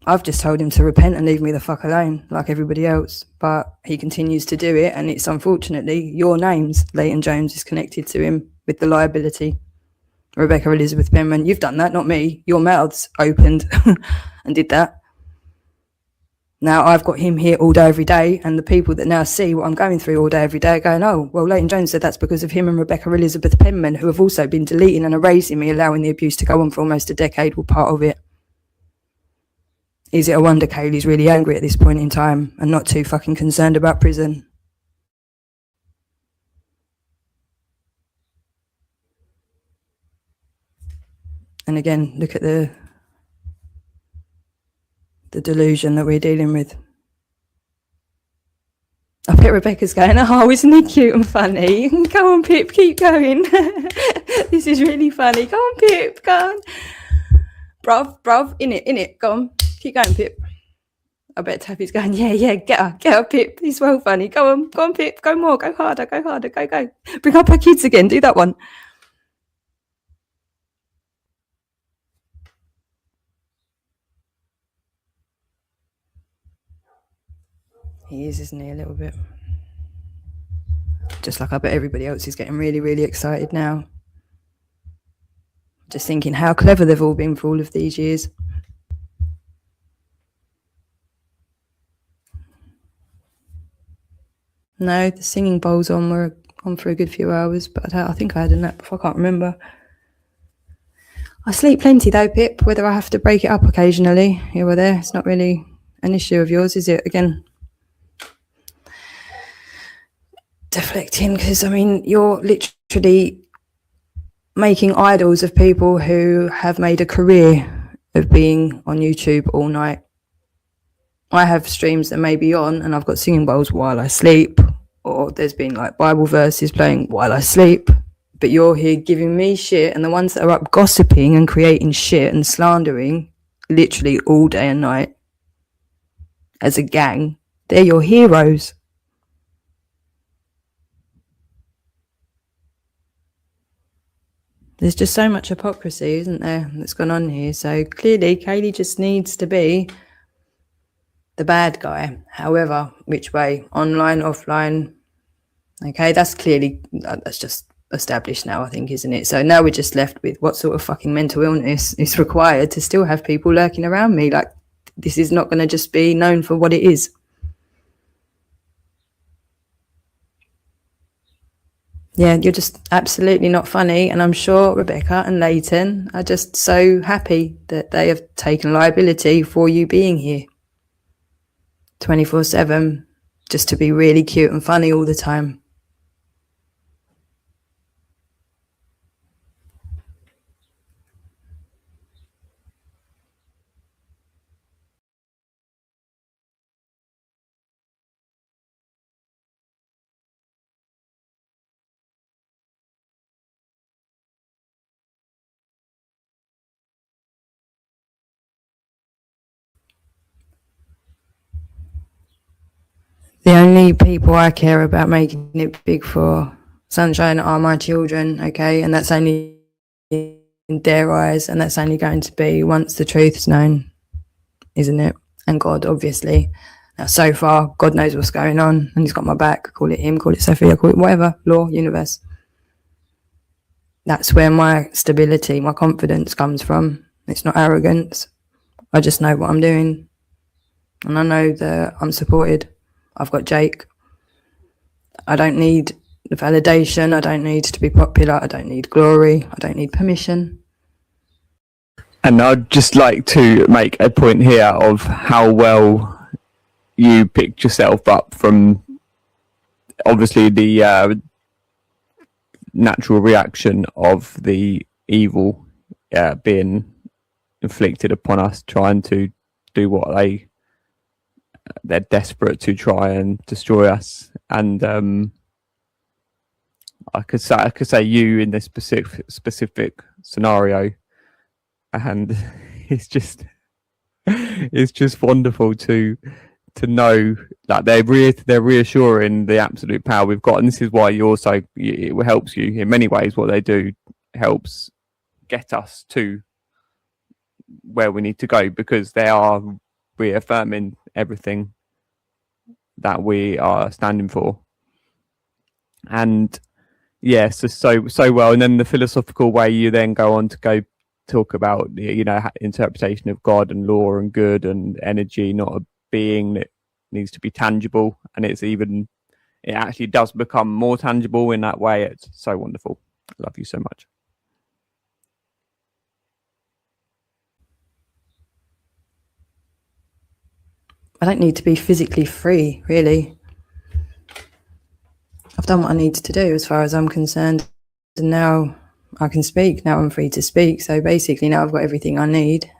I've just told him to repent and leave me the fuck alone, like everybody else. But he continues to do it, and it's unfortunately your names, Leighton Jones, is connected to him with the liability. Rebecca Elizabeth Penman, you've done that, not me. Your mouth's opened and did that. Now I've got him here all day, every day, and the people that now see what I'm going through all day, every day are going, oh, well, Leighton Jones said that's because of him and Rebecca Elizabeth Penman, who have also been deleting and erasing me, allowing the abuse to go on for almost a decade, were part of it. Is it a wonder Kaylee's really angry at this point in time and not too fucking concerned about prison? And again, look at the delusion that we're dealing with. I bet Rebecca's going, oh, isn't he cute and funny? Go on, Pip, keep going. This is really funny. Go on, Pip, go on. Bruv, in it, go on. Keep going, Pip. I bet Taffy's going, yeah, get her, Pip. He's well funny. Go on, Pip, go more, go harder, go. Bring up her kids again, do that one. He is, isn't he, a little bit? Just like I bet everybody else is getting really, really excited now. Just thinking how clever they've all been for all of these years. No, the singing bowls were on for a good few hours, but I think I had a nap before, I can't remember. I sleep plenty though, Pip, whether I have to break it up occasionally here or there. It's not really an issue of yours, is it? Again, deflecting, because I mean, you're literally making idols of people who have made a career of being on YouTube all night. I have streams that may be on and I've got singing bowls while I sleep, or there's been like Bible verses playing while I sleep, but you're here giving me shit, and the ones that are up gossiping and creating shit and slandering literally all day and night as a gang, they're your heroes. There's just so much hypocrisy, isn't there, that's gone on here. So clearly Kaylee just needs to be the bad guy, however, which way, online, offline. Okay, that's just established now, I think, isn't it? So now we're just left with what sort of fucking mental illness is required to still have people lurking around me. Like, this is not going to just be known for what it is. Yeah, you're just absolutely not funny. And I'm sure Rebecca and Leighton are just so happy that they have taken liability for you being here 24/7, just to be really cute and funny all the time. The only people I care about making it big for, Sunshine, are my children, okay? And that's only in their eyes, and that's only going to be once the truth's known, isn't it? And God, obviously. Now, so far, God knows what's going on, and he's got my back. Call it him, call it Sophia, call it whatever, law, universe. That's where my stability, my confidence comes from. It's not arrogance. I just know what I'm doing. And I know that I'm supported. I've got Jake. I don't need the validation. I don't need to be popular. I don't need glory. I don't need permission. And I'd just like to make a point here of how well you picked yourself up from obviously the natural reaction of the evil being inflicted upon us, trying to do what they're desperate to try and destroy us. And I could say you in this specific scenario, and it's just wonderful to know that they're reassuring the absolute power we've got. And this is why it helps you in many ways. What they do helps get us to where we need to go, because they are reaffirming everything that we are standing for. And yes, so well. And then the philosophical way you then go on to talk about the interpretation of God and law and good and energy, not a being that needs to be tangible, and it actually does become more tangible in that way. It's so wonderful. I love you so much. I don't need to be physically free, really. I've done what I need to do as far as I'm concerned, and now I can speak. Now I'm free to speak. So basically now I've got everything I need.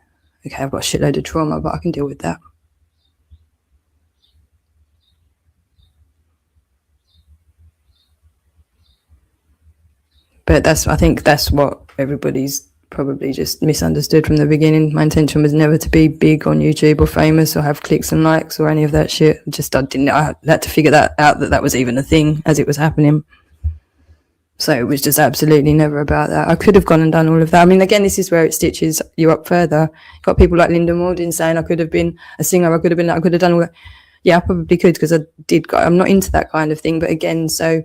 Okay, I've got a shitload of trauma, but I can deal with that. But I think that's what everybody's probably just misunderstood from the beginning. My intention was never to be big on YouTube or famous or have clicks and likes or any of that shit. I had to figure that out, that was even a thing as it was happening. So it was just absolutely never about that. I could have gone and done all of that. I mean, again, this is where it stitches you up further. You've got people like Linda Morden saying I could have been a singer, I could have done all that. Yeah, I probably could, because I'm not into that kind of thing. But again, so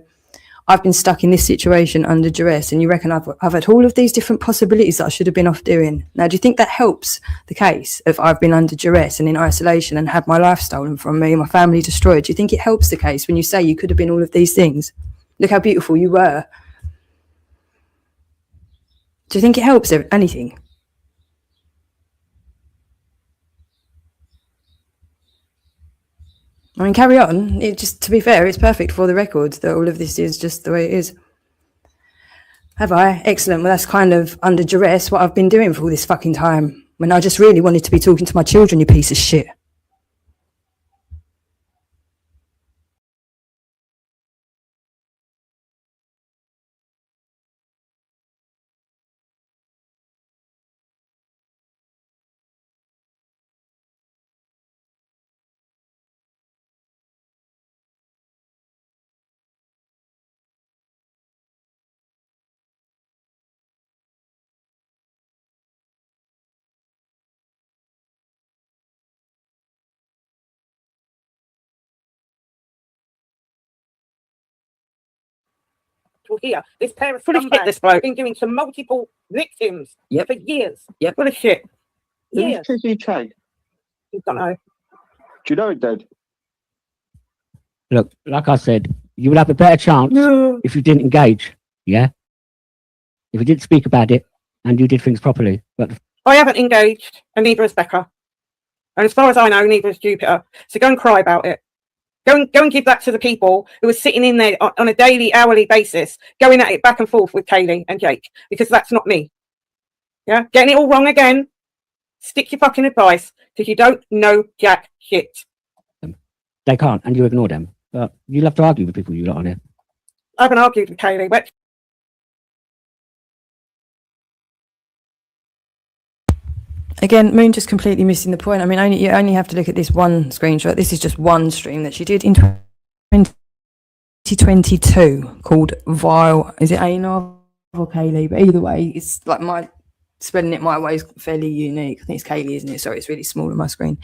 I've been stuck in this situation under duress, and you reckon I've had all of these different possibilities that I should have been off doing. Now, do you think that helps the case if I've been under duress and in isolation and had my life stolen from me and my family destroyed? Do you think it helps the case when you say you could have been all of these things? Look how beautiful you were. Do you think it helps anything? I mean, carry on. To be fair, it's perfect for the record that all of this is just the way it is. Have I? Excellent. Well, that's kind of under duress what I've been doing for all this fucking time, when I just really wanted to be talking to my children, you piece of shit. Here, this pair of full of shit, this bloke been giving to multiple victims for years. Yep. Full of shit. Who's Kizzy Che? I don't know. Do you know it, Dad? Look, like I said, you would have a better chance if you didn't engage, yeah? If you didn't speak about it and you did things properly. But I haven't engaged, and neither has Becca. And as far as I know, neither has Jupiter. So go and cry about it. Go and give that to the people who are sitting in there on a daily, hourly basis, going at it back and forth with Kaylee and Jake, because that's not me. Yeah, getting it all wrong again. Stick your fucking advice, because you don't know jack shit. they can't, and you ignore them. But you'll have to argue with people you lot on here. I haven't argued with Kaylee, but again, Moon just completely missing the point. I mean, you only have to look at this one screenshot. This is just one stream that she did in 2022 called Vile. Is it Anar or Kaylee? But either way, it's like Spelling it my way is fairly unique. I think it's Kaylee, isn't it? Sorry, it's really small on my screen.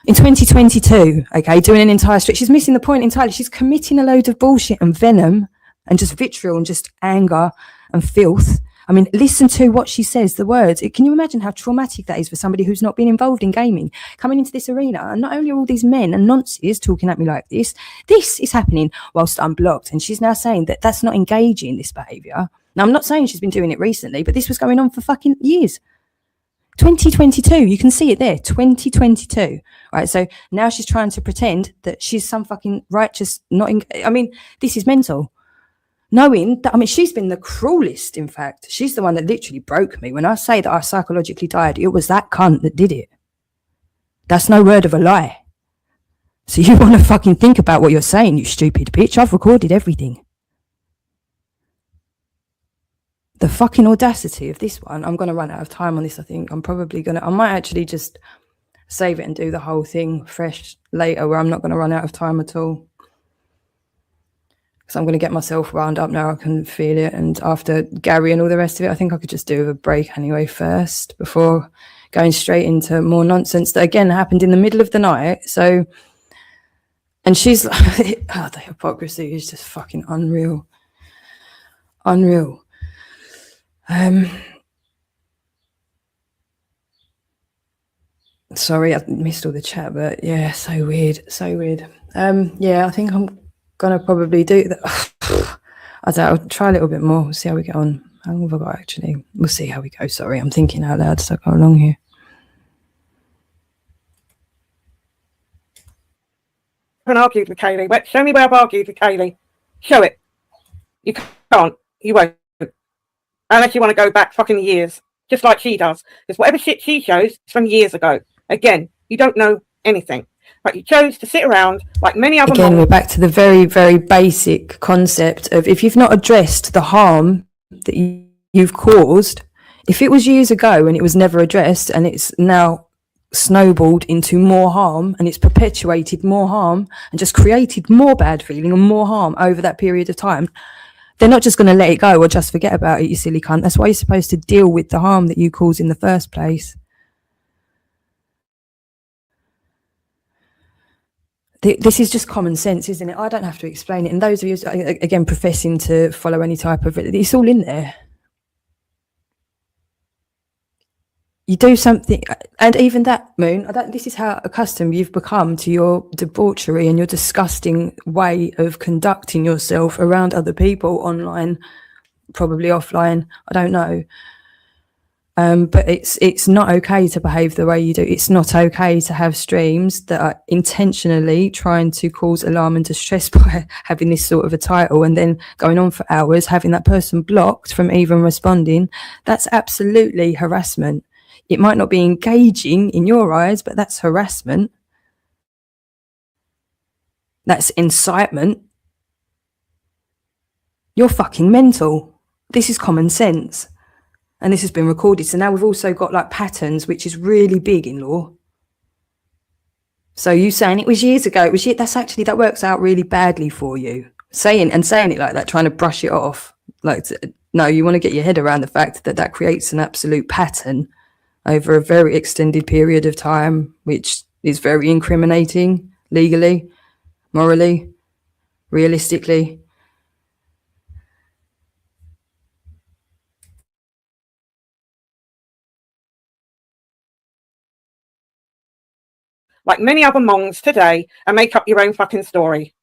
In 2022, okay, doing an entire street. She's missing the point entirely. She's committing a load of bullshit and venom and just vitriol and just anger and filth. I mean, listen to what she says, the words. Can you imagine how traumatic that is for somebody who's not been involved in gaming, coming into this arena? And not only are all these men and nonces talking at me like this is happening whilst I'm blocked. And she's now saying that that's not engaging, this behaviour. Now, I'm not saying she's been doing it recently, but this was going on for fucking years. 2022, you can see it there, 2022. Right, so now she's trying to pretend that she's some fucking righteous, I mean, this is mental. Knowing that, I mean, she's been the cruelest, in fact. She's the one that literally broke me. When I say that I psychologically died, it was that cunt that did it. That's no word of a lie. So you want to fucking think about what you're saying, you stupid bitch. I've recorded everything. The fucking audacity of this one. I'm going to run out of time on this, I think. I might actually just save it and do the whole thing fresh later where I'm not going to run out of time at all. Because I'm going to get myself wound up now. I can feel it. And after Gary and all the rest of it, I think I could just do a break anyway first before going straight into more nonsense that, again, happened in the middle of the night. So, and she's like, oh, the hypocrisy is just fucking unreal. Unreal. Sorry, I missed all the chat, but yeah, so weird. Yeah, I think I'm gonna probably do that. I don't know, I'll try a little bit more, see how we get on. How long have I got actually? We'll see how we go. Sorry, I'm thinking out loud, so I go along here. I haven't argued with Kaylee. Show me where I've argued with Kaylee. Show it. You can't. You won't. Unless you want to go back fucking years, just like she does. Because whatever shit she shows is from years ago. Again, you don't know anything. But you chose to sit around like many other... Again, we're back to the very, very basic concept of if you've not addressed the harm that you've caused, if it was years ago and it was never addressed and it's now snowballed into more harm and it's perpetuated more harm and just created more bad feeling and more harm over that period of time, they're not just going to let it go or just forget about it, you silly cunt. That's why you're supposed to deal with the harm that you cause in the first place. This is just common sense, isn't it? I don't have to explain it. And those of you, again, professing to follow any type of... It's all in there. You do something, and even that, Moon, this is how accustomed you've become to your debauchery and your disgusting way of conducting yourself around other people, online, probably offline, I don't know. But it's not okay to behave the way you do. It's not okay to have streams that are intentionally trying to cause alarm and distress by having this sort of a title and then going on for hours, having that person blocked from even responding. That's absolutely harassment. It might not be engaging in your eyes, but that's harassment. That's incitement. You're fucking mental. This is common sense. And this has been recorded. So now we've also got like patterns, which is really big in law. So you saying it was years ago, that works out really badly for you. Saying it like that, trying to brush it off. No, you want to get your head around the fact that creates an absolute pattern over a very extended period of time, which is very incriminating legally, morally, realistically. Like many other mongs today, and make up your own fucking story.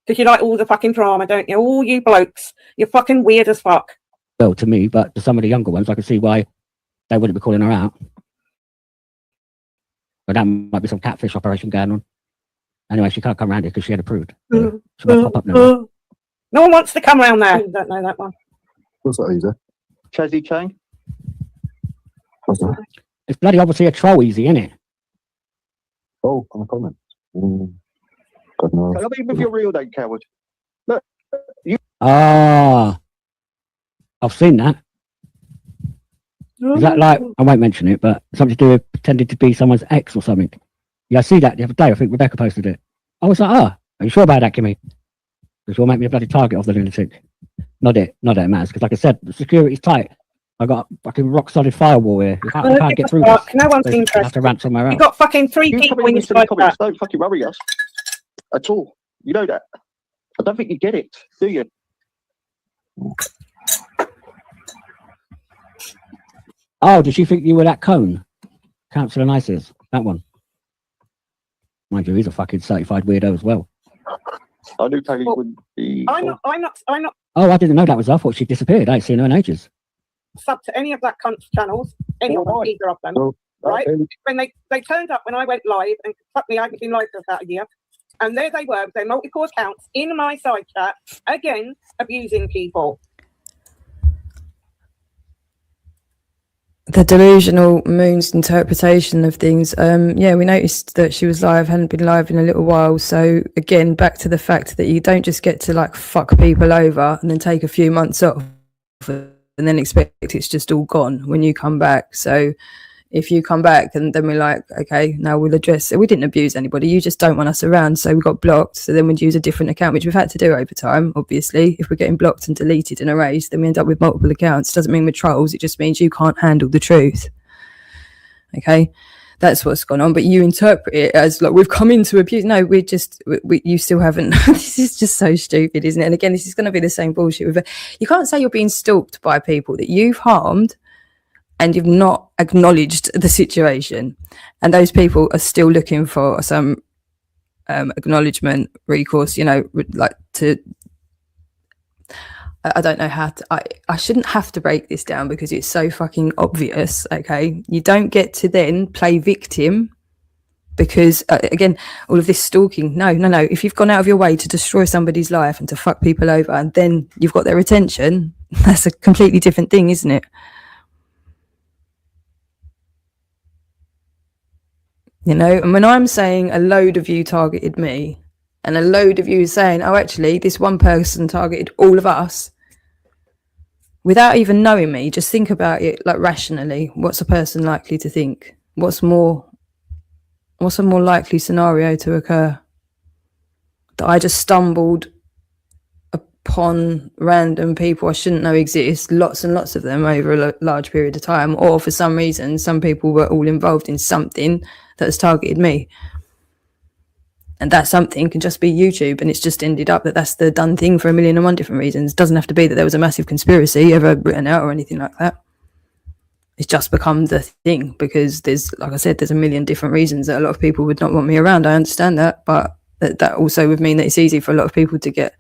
Because you like all the fucking drama, don't you? All you blokes, you're fucking weird as fuck. Well, to me, but to some of the younger ones, I can see why they wouldn't be calling her out. But that might be some catfish operation going on. Anyway, she can't come around here because she had approved. So she might pop up now. No one wants to come around there. I don't know that one. What's that, Easy? Chazzy Chang? What's that? It's bloody obviously a troll, Easy, isn't it? Oh, on a comment. God knows. Can I be with your real name, coward? Look, you... Ah, I've seen that. Is that like, I won't mention it, but something to do with pretending to be someone's ex or something? Yeah, I see that the other day. I think Rebecca posted it. I was like, are you sure about that, Kimmy? Because you'll make me a bloody target of the lunatic. Not that it matters, because like I said, the security's tight I got a fucking rock solid firewall here. You can't get through this. No one's So you interested. have to rant somewhere You else. got fucking 3 You people come in in your into the side comments, chat. don't fucking worry us at all. You know that. I don't think you get it, do you? Oh, did she think you were that cone? Councillor Nices, that one. Mind you, he's a fucking certified weirdo as well. I knew Tony Well, wouldn't be. I'm not Oh, I didn't know that was her. I thought she disappeared. I ain't seen her in ages. sub to any of that cunt's channels, any of them, Alright. either of them. Oh, Right? okay. When they turned up when I went live, and fuck me, I haven't been live for about a year. And there they were with their multiple accounts in my side chat, again, abusing people. The delusional Moon's interpretation of things. Yeah, we noticed that she was live, hadn't been live in a little while. So again, back to the fact that you don't just get to like fuck people over and then take a few months off and then expect it's just all gone when you come back. So if you come back and then we're like, okay, now we'll address it. We didn't abuse anybody. You just don't want us around. So we got blocked. So then we'd use a different account, which we've had to do over time, obviously. If we're getting blocked and deleted and erased, then we end up with multiple accounts. Doesn't mean we're trolls. It just means you can't handle the truth. Okay. That's what's gone on. But you interpret it as like, we've come into abuse. No, you still haven't. This is just so stupid, isn't it? And again, this is going to be the same bullshit. You can't say you're being stalked by people that you've harmed and you've not acknowledged the situation, and those people are still looking for some acknowledgement, recourse, like to, I don't know how to, I shouldn't have to break this down because it's so fucking obvious, okay? You don't get to then play victim because, again, all of this stalking, no. If you've gone out of your way to destroy somebody's life and to fuck people over and then you've got their attention, that's a completely different thing, isn't it? And when I'm saying a load of you targeted me and a load of you saying, oh, actually, this one person targeted all of us, without even knowing me, just think about it like rationally. What's a person likely to think? What's a more likely scenario to occur? That I just stumbled upon random people I shouldn't know exist, lots and lots of them over a large period of time, or for some reason, some people were all involved in something that has targeted me. And that something can just be YouTube, and it's just ended up that that's the done thing for 1,000,001 different reasons. It doesn't have to be that there was a massive conspiracy ever written out or anything like that. It's just become the thing because there's, like I said, there's 1,000,000 different reasons that a lot of people would not want me around. I understand that, but that also would mean that it's easy for a lot of people to get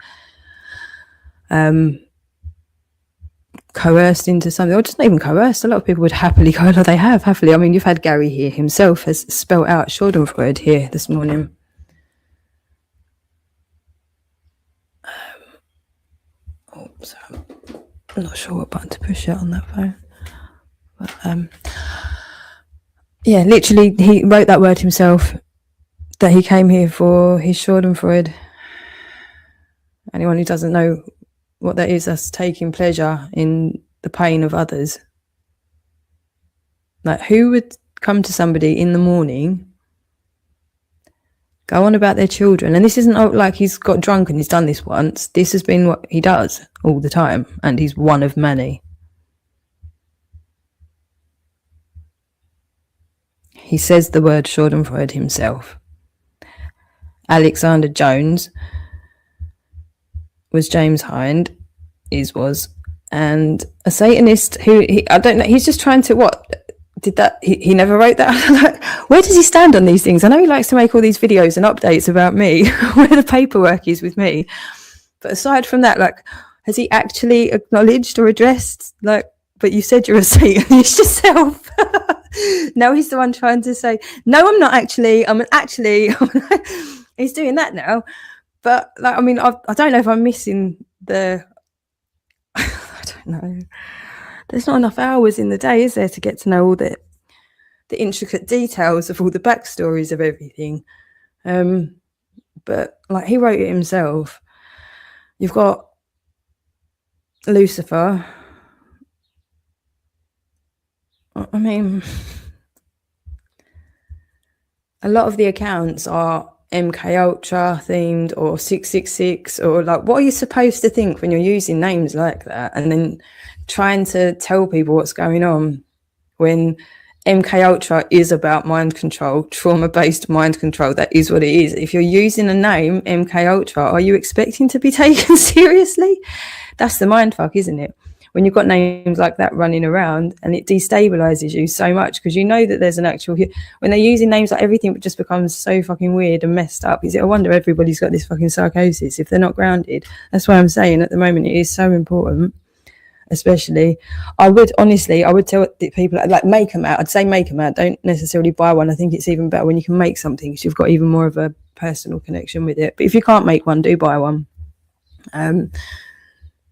coerced into something, or just not even coerced. A lot of people would happily go, they have happily. I mean, you've had Gary here himself has spelt out Schadenfreude here this morning. So I'm not sure what button to push it on that phone, but yeah, literally he wrote that word himself, that he came here for his Schadenfreude. Anyone who doesn't know what that is, that's taking pleasure in the pain of others. Like, who would come to somebody in the morning, go on about their children, and this isn't like he's got drunk and he's done this once. This has been what he does all the time, and he's one of many. He says the word Schadenfreude himself. Alexander Jones was James Hind, was, and a Satanist who, I don't know, he's just trying to, he never wrote that. Where does he stand on these things? I know he likes to make all these videos and updates about me, where the paperwork is with me. But aside from that, like, has he actually acknowledged or addressed, like, but you said you're a Satanist yourself. Now he's the one trying to say, no, I'm not actually, he's doing that now. But like, I mean, I don't know if I'm missing the, I don't know. There's not enough hours in the day, is there, to get to know all the intricate details of all the backstories of everything. But like, he wrote it himself. You've got Lucifer. I mean, a lot of the accounts are MK Ultra themed or 666, or like, what are you supposed to think when you're using names like that and then trying to tell people what's going on when MK Ultra is about mind control, trauma-based mind control? That is what it is. If you're using a name MK Ultra, are you expecting to be taken seriously? That's the mind fuck, isn't it? When you've got names like that running around, and it destabilizes you so much because you know that there's an actual, when they're using names like, everything just becomes so fucking weird and messed up. Is it a wonder everybody's got this fucking psychosis if they're not grounded? That's why I'm saying at the moment it is so important. Especially, I would tell people, like, make them out. I'd say make them out. Don't necessarily buy one. I think it's even better when you can make something because you've got even more of a personal connection with it. But if you can't make one, do buy one.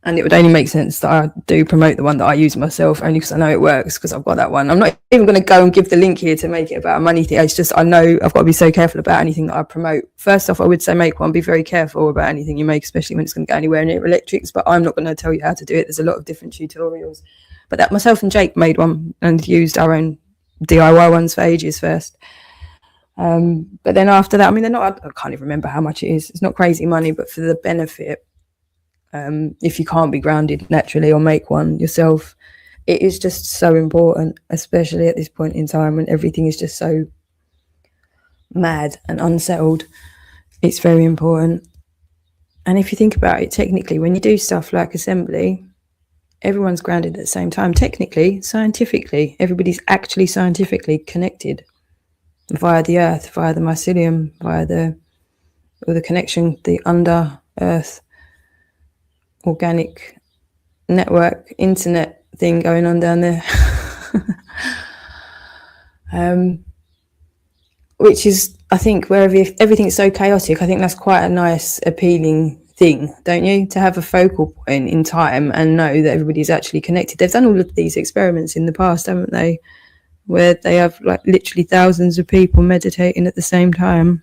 And it would only make sense that I do promote the one that I use myself, only because I know it works, because I've got that one. I'm not even going to go and give the link here to make it about a money thing. It's just, I know I've got to be so careful about anything that I promote. First off, I would say make one. Be very careful about anything you make, especially when it's going to go anywhere near electrics. But I'm not going to tell you how to do it. There's a lot of different tutorials. But that, myself and Jake made one and used our own DIY ones for ages first. But then after that, I mean, they're not, I can't even remember how much it is. It's not crazy money, but for the benefit, if you can't be grounded naturally or make one yourself, it is just so important, especially at this point in time when everything is just so mad and unsettled. It's very important. And if you think about it, technically, when you do stuff like assembly, everyone's grounded at the same time. Technically, scientifically, everybody's actually scientifically connected via the earth, via the mycelium, via the connection, the under earth organic network internet thing going on down there. Which is, I think, wherever everything's so chaotic, I think that's quite a nice appealing thing, don't you, to have a focal point in time and know that everybody's actually connected. They've done all of these experiments in the past, haven't they, where they have like literally thousands of people meditating at the same time,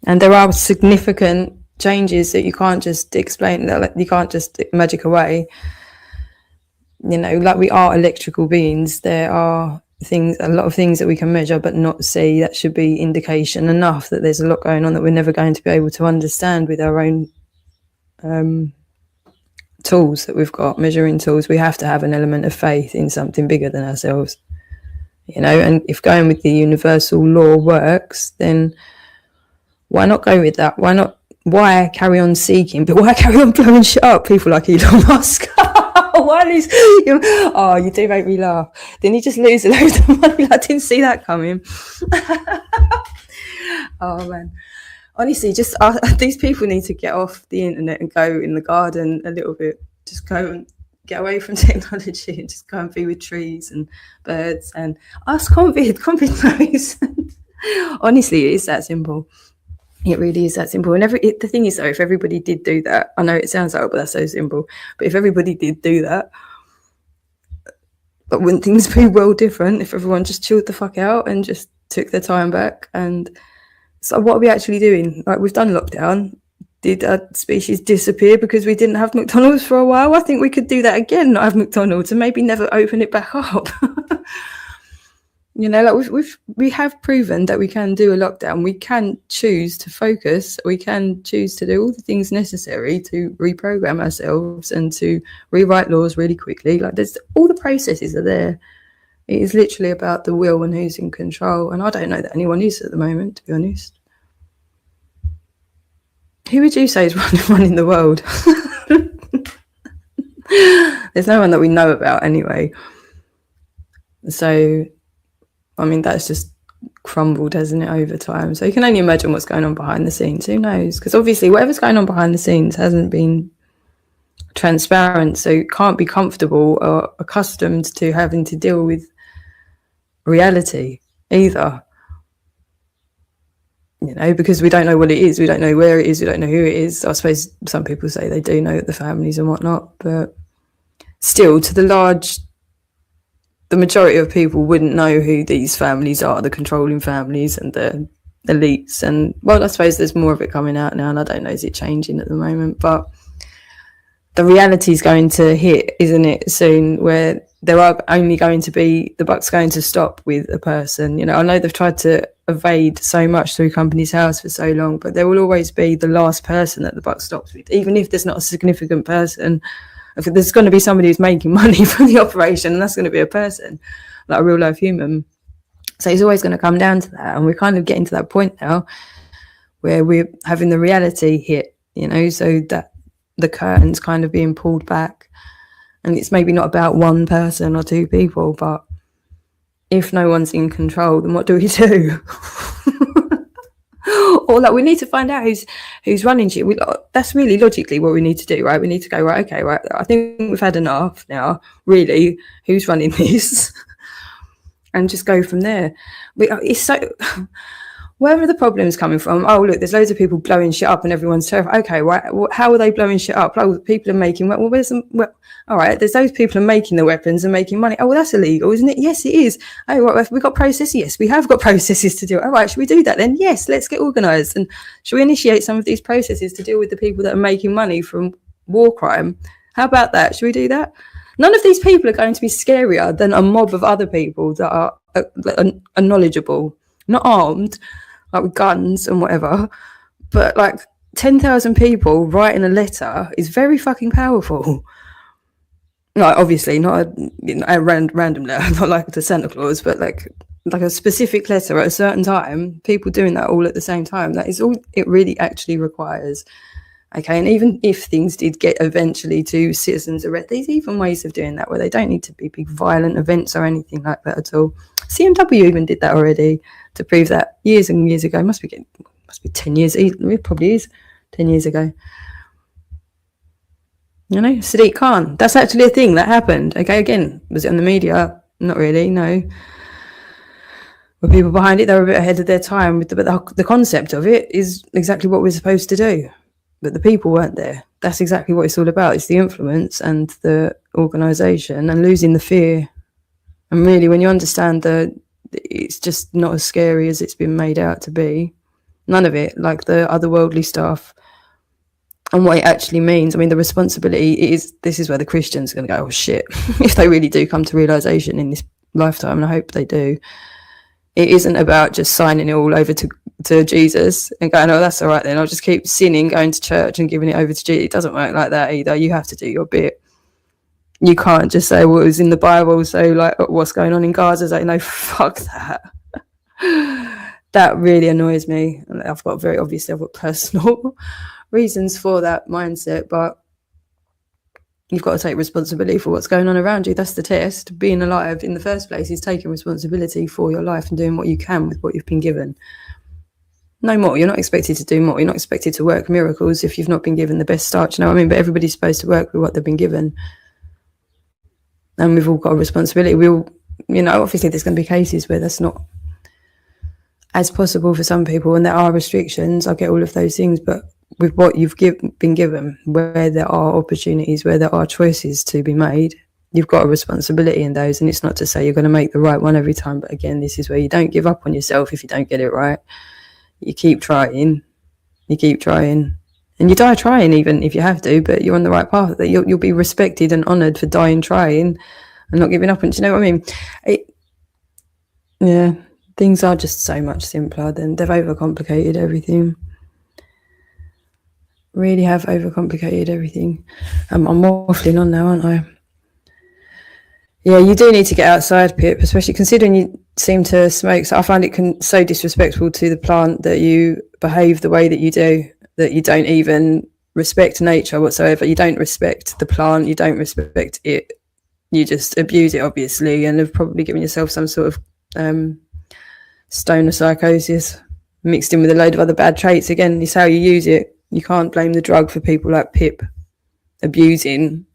and there are significant changes that you can't just explain, that you can't just magic away. You know, like, we are electrical beings. There are things, a lot of things that we can measure but not see. That should be indication enough that there's a lot going on that we're never going to be able to understand with our own tools that we've got, measuring tools. We have to have an element of faith in something bigger than ourselves, you know. And if going with the universal law works, then why not go with that? Why carry on seeking, but why carry on blowing shit up? People like Elon Musk. Why lose? Oh, you do make me laugh. Didn't he just lose a load of money? I didn't see that coming. Oh man, honestly, just these people need to get off the internet and go in the garden a little bit. Just go and get away from technology and just go and be with trees and birds and ask COVID knows. Honestly, it is that simple. It really is that simple. And the thing is, though, if everybody did do that, I know it sounds like, but that's so simple. But if everybody did do that, but wouldn't things be well different if everyone just chilled the fuck out and just took their time back? And so what are we actually doing? Like, we've done lockdown. Did our species disappear because we didn't have McDonald's for a while? I think we could do that again, not have McDonald's, and maybe never open it back up. You know, like, we have proven that we can do a lockdown. We can choose to focus. We can choose to do all the things necessary to reprogram ourselves and to rewrite laws really quickly. Like, there's all the processes are there. It is literally about the will and who's in control. And I don't know that anyone is at the moment, to be honest. Who would you say is running the world? There's no one that we know about anyway. So, I mean, that's just crumbled, hasn't it, over time? So you can only imagine what's going on behind the scenes. Who knows? Because obviously whatever's going on behind the scenes hasn't been transparent, so you can't be comfortable or accustomed to having to deal with reality either. You know, because we don't know what it is. We don't know where it is. We don't know who it is. I suppose some people say they do know the families and whatnot, but still, the majority of people wouldn't know who these families are, the controlling families and the elites. And, well, I suppose there's more of it coming out now, and I don't know, is it changing at the moment? But the reality is going to hit, isn't it, soon, where there are only going to be, the buck's going to stop with a person. You know, I know they've tried to evade so much through Companies House for so long, but there will always be the last person that the buck stops with, even if there's not a significant person. There's going to be somebody who's making money from the operation, and that's going to be a person, like a real life human. So it's always going to come down to that, and we're kind of getting to that point now where we're having the reality hit, you know, so that the curtain's kind of being pulled back. And it's maybe not about one person or two people, but if no one's in control, then what do we do? Or like, we need to find out who's running shit. That's really logically what we need to do, right? We need to go, right, okay, right, I think we've had enough now. Really, who's running this? And just go from there. It's so... Wherever the problem is coming from, oh, look, there's loads of people blowing shit up and everyone's terrified. Okay, right, how are they blowing shit up? Oh, people are making... Well, where's them? Well, all right, there's those people are making the weapons and making money. Oh, well, that's illegal, isn't it? Yes, it is. Oh, right, have we got processes? Yes, we have got processes to do it. All right, should we do that then? Yes, let's get organised. And should we initiate some of these processes to deal with the people that are making money from war crime? How about that? Should we do that? None of these people are going to be scarier than a mob of other people that are knowledgeable, not armed, like with guns and whatever, but like 10,000 people writing a letter is very fucking powerful. Like, obviously not a random letter, not like to Santa Claus, but like a specific letter at a certain time, people doing that all at the same time. That is all it really actually requires. Okay, and even if things did get eventually to citizens arrest, there's even ways of doing that where they don't need to be big violent events or anything like that at all. CMW even did that already to prove that years and years ago. Must be 10 years. It probably is 10 years ago. You know, Sadiq Khan. That's actually a thing that happened. Okay, again, was it on the media? Not really. No. Were people behind it? They were a bit ahead of their time. But the concept of it is exactly what we're supposed to do. But the people weren't there. That's exactly what it's all about. It's the influence and the organisation and losing the fear. And really, when you understand that it's just not as scary as it's been made out to be, none of it, like the otherworldly stuff and what it actually means. I mean, the responsibility is, this is where the Christians are going to go, oh shit, if they really do come to realisation in this lifetime, and I hope they do. It isn't about just signing it all over to Jesus and going, oh, that's all right then, I'll just keep sinning, going to church and giving it over to Jesus. It doesn't work like that either. You have to do your bit. You can't just say, well, it was in the Bible, so like what's going on in Gaza is like, no, fuck that. That really annoys me. I've got personal reasons for that mindset, but you've got to take responsibility for what's going on around you. That's the test. Being alive in the first place is taking responsibility for your life and doing what you can with what you've been given. No more. You're not expected to do more. You're not expected to work miracles if you've not been given the best start. You know what I mean? But everybody's supposed to work with what they've been given. And we've all got a responsibility. Obviously there's going to be cases where that's not as possible for some people, and there are restrictions. I get all of those things, but with what you've been given, where there are opportunities, where there are choices to be made, you've got a responsibility in those. And it's not to say you're going to make the right one every time, but again, this is where you don't give up on yourself if you don't get it right. You keep trying, and you die trying, even if you have to, but you're on the right path. That you'll be respected and honoured for dying trying and not giving up. And do you know what I mean? Things are just so much simpler. Than they've overcomplicated everything. Really have overcomplicated everything. I'm waffling on now, aren't I? Yeah, you do need to get outside, Pip, especially considering you seem to smoke. So I find it so disrespectful to the plant that you behave the way that you do, that you don't even respect nature whatsoever. You don't respect the plant. You don't respect it. You just abuse it, obviously, and have probably given yourself some sort of stoner psychosis mixed in with a load of other bad traits. Again, it's how you use it. You can't blame the drug for people like Pip abusing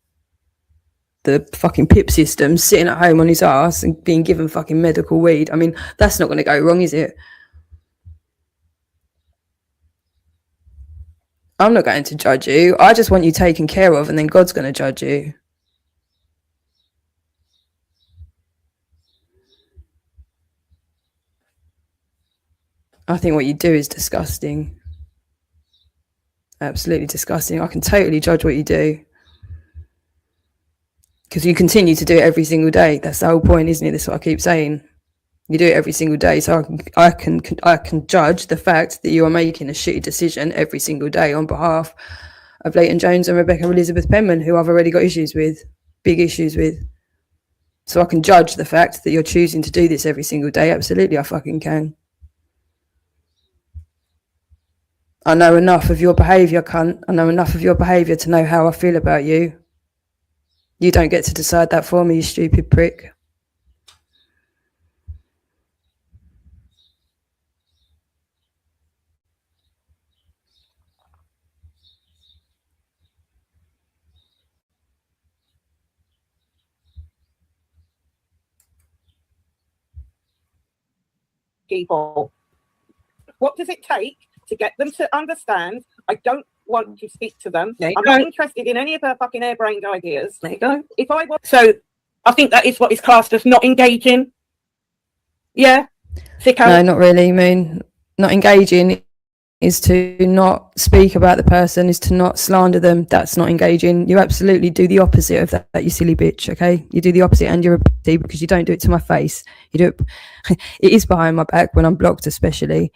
the fucking PIP system, sitting at home on his ass and being given fucking medical weed. I mean, that's not going to go wrong, is it? I'm not going to judge you. I just want you taken care of, and then God's going to judge you. I think what you do is disgusting. Absolutely disgusting. I can totally judge what you do. Because you continue to do it every single day. That's the whole point, isn't it? That's what I keep saying. You do it every single day, so I can judge the fact that you are making a shitty decision every single day on behalf of Leighton Jones and Rebecca Elizabeth Penman, who I've already got issues with, big issues with. So I can judge the fact that you're choosing to do this every single day. Absolutely, I fucking can. I know enough of your behaviour, cunt. I know enough of your behaviour to know how I feel about you. You don't get to decide that for me, you stupid prick. People. What does it take to get them to understand? I don't want to speak to them. I'm not interested in any of her fucking harebrained ideas. There you go. If I want, so I think that is what is classed as not engaging. Yeah. Sicko. No, not really, Moon. Not engaging is to not speak about the person, is to not slander them. That's not engaging. You absolutely do the opposite of that, you silly bitch, okay? You do the opposite and you're a bitch because you don't do it to my face. You do it, it is behind my back when I'm blocked especially.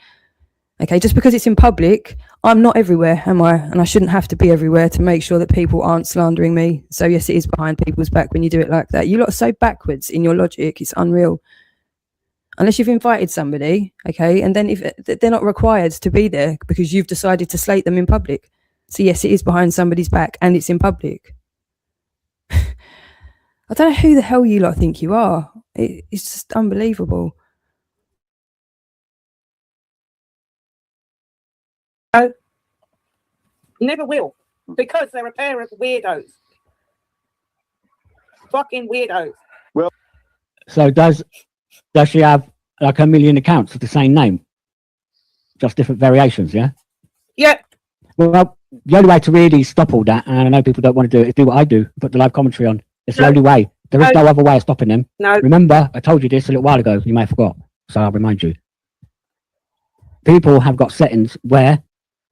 Okay, just because it's in public, I'm not everywhere, am I? And I shouldn't have to be everywhere to make sure that people aren't slandering me. So yes, it is behind people's back when you do it like that. You lot are so backwards in your logic, it's unreal. Unless you've invited somebody, okay, and then if they're not required to be there because you've decided to slate them in public. So yes, it is behind somebody's back and it's in public. I don't know who the hell you lot think you are. It's just unbelievable. Never will, because they're a pair of weirdos. Fucking weirdos. So does she have like a million accounts with the same name? Just different variations, yeah? Yeah. Well, the only way to really stop all that, and I know people don't want to do it, is do what I do, put the live commentary on. It's the only way. There is no other way of stopping them. No. Remember, I told you this a little while ago. You may have forgot, so I'll remind you. People have got settings where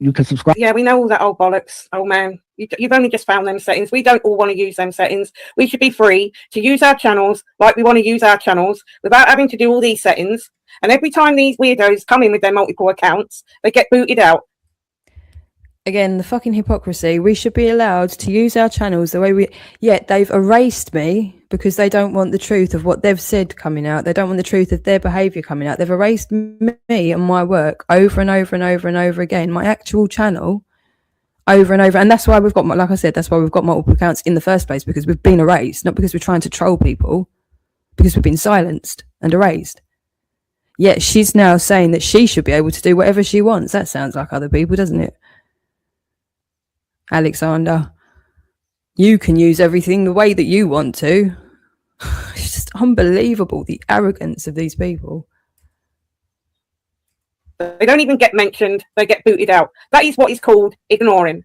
you can subscribe. Yeah, we know all that old bollocks. Oh man, you've only just found them settings. We don't all want to use them settings. We should be free to use our channels like we want to use our channels without having to do all these settings. And every time these weirdos come in with their multiple accounts, they get booted out. Again, the fucking hypocrisy. We should be allowed to use our channels the way we... Yet they've erased me because they don't want the truth of what they've said coming out. They don't want the truth of their behaviour coming out. They've erased me and my work over and over and over and over again. My actual channel over and over. And that's why we've got, like I said, that's why we've got multiple accounts in the first place, because we've been erased. Not because we're trying to troll people, because we've been silenced and erased. Yet she's now saying that she should be able to do whatever she wants. That sounds like other people, doesn't it? Alexander, you can use everything the way that you want to. It's just unbelievable, the arrogance of these people. They don't even get mentioned. They get booted out. That is what is called ignoring.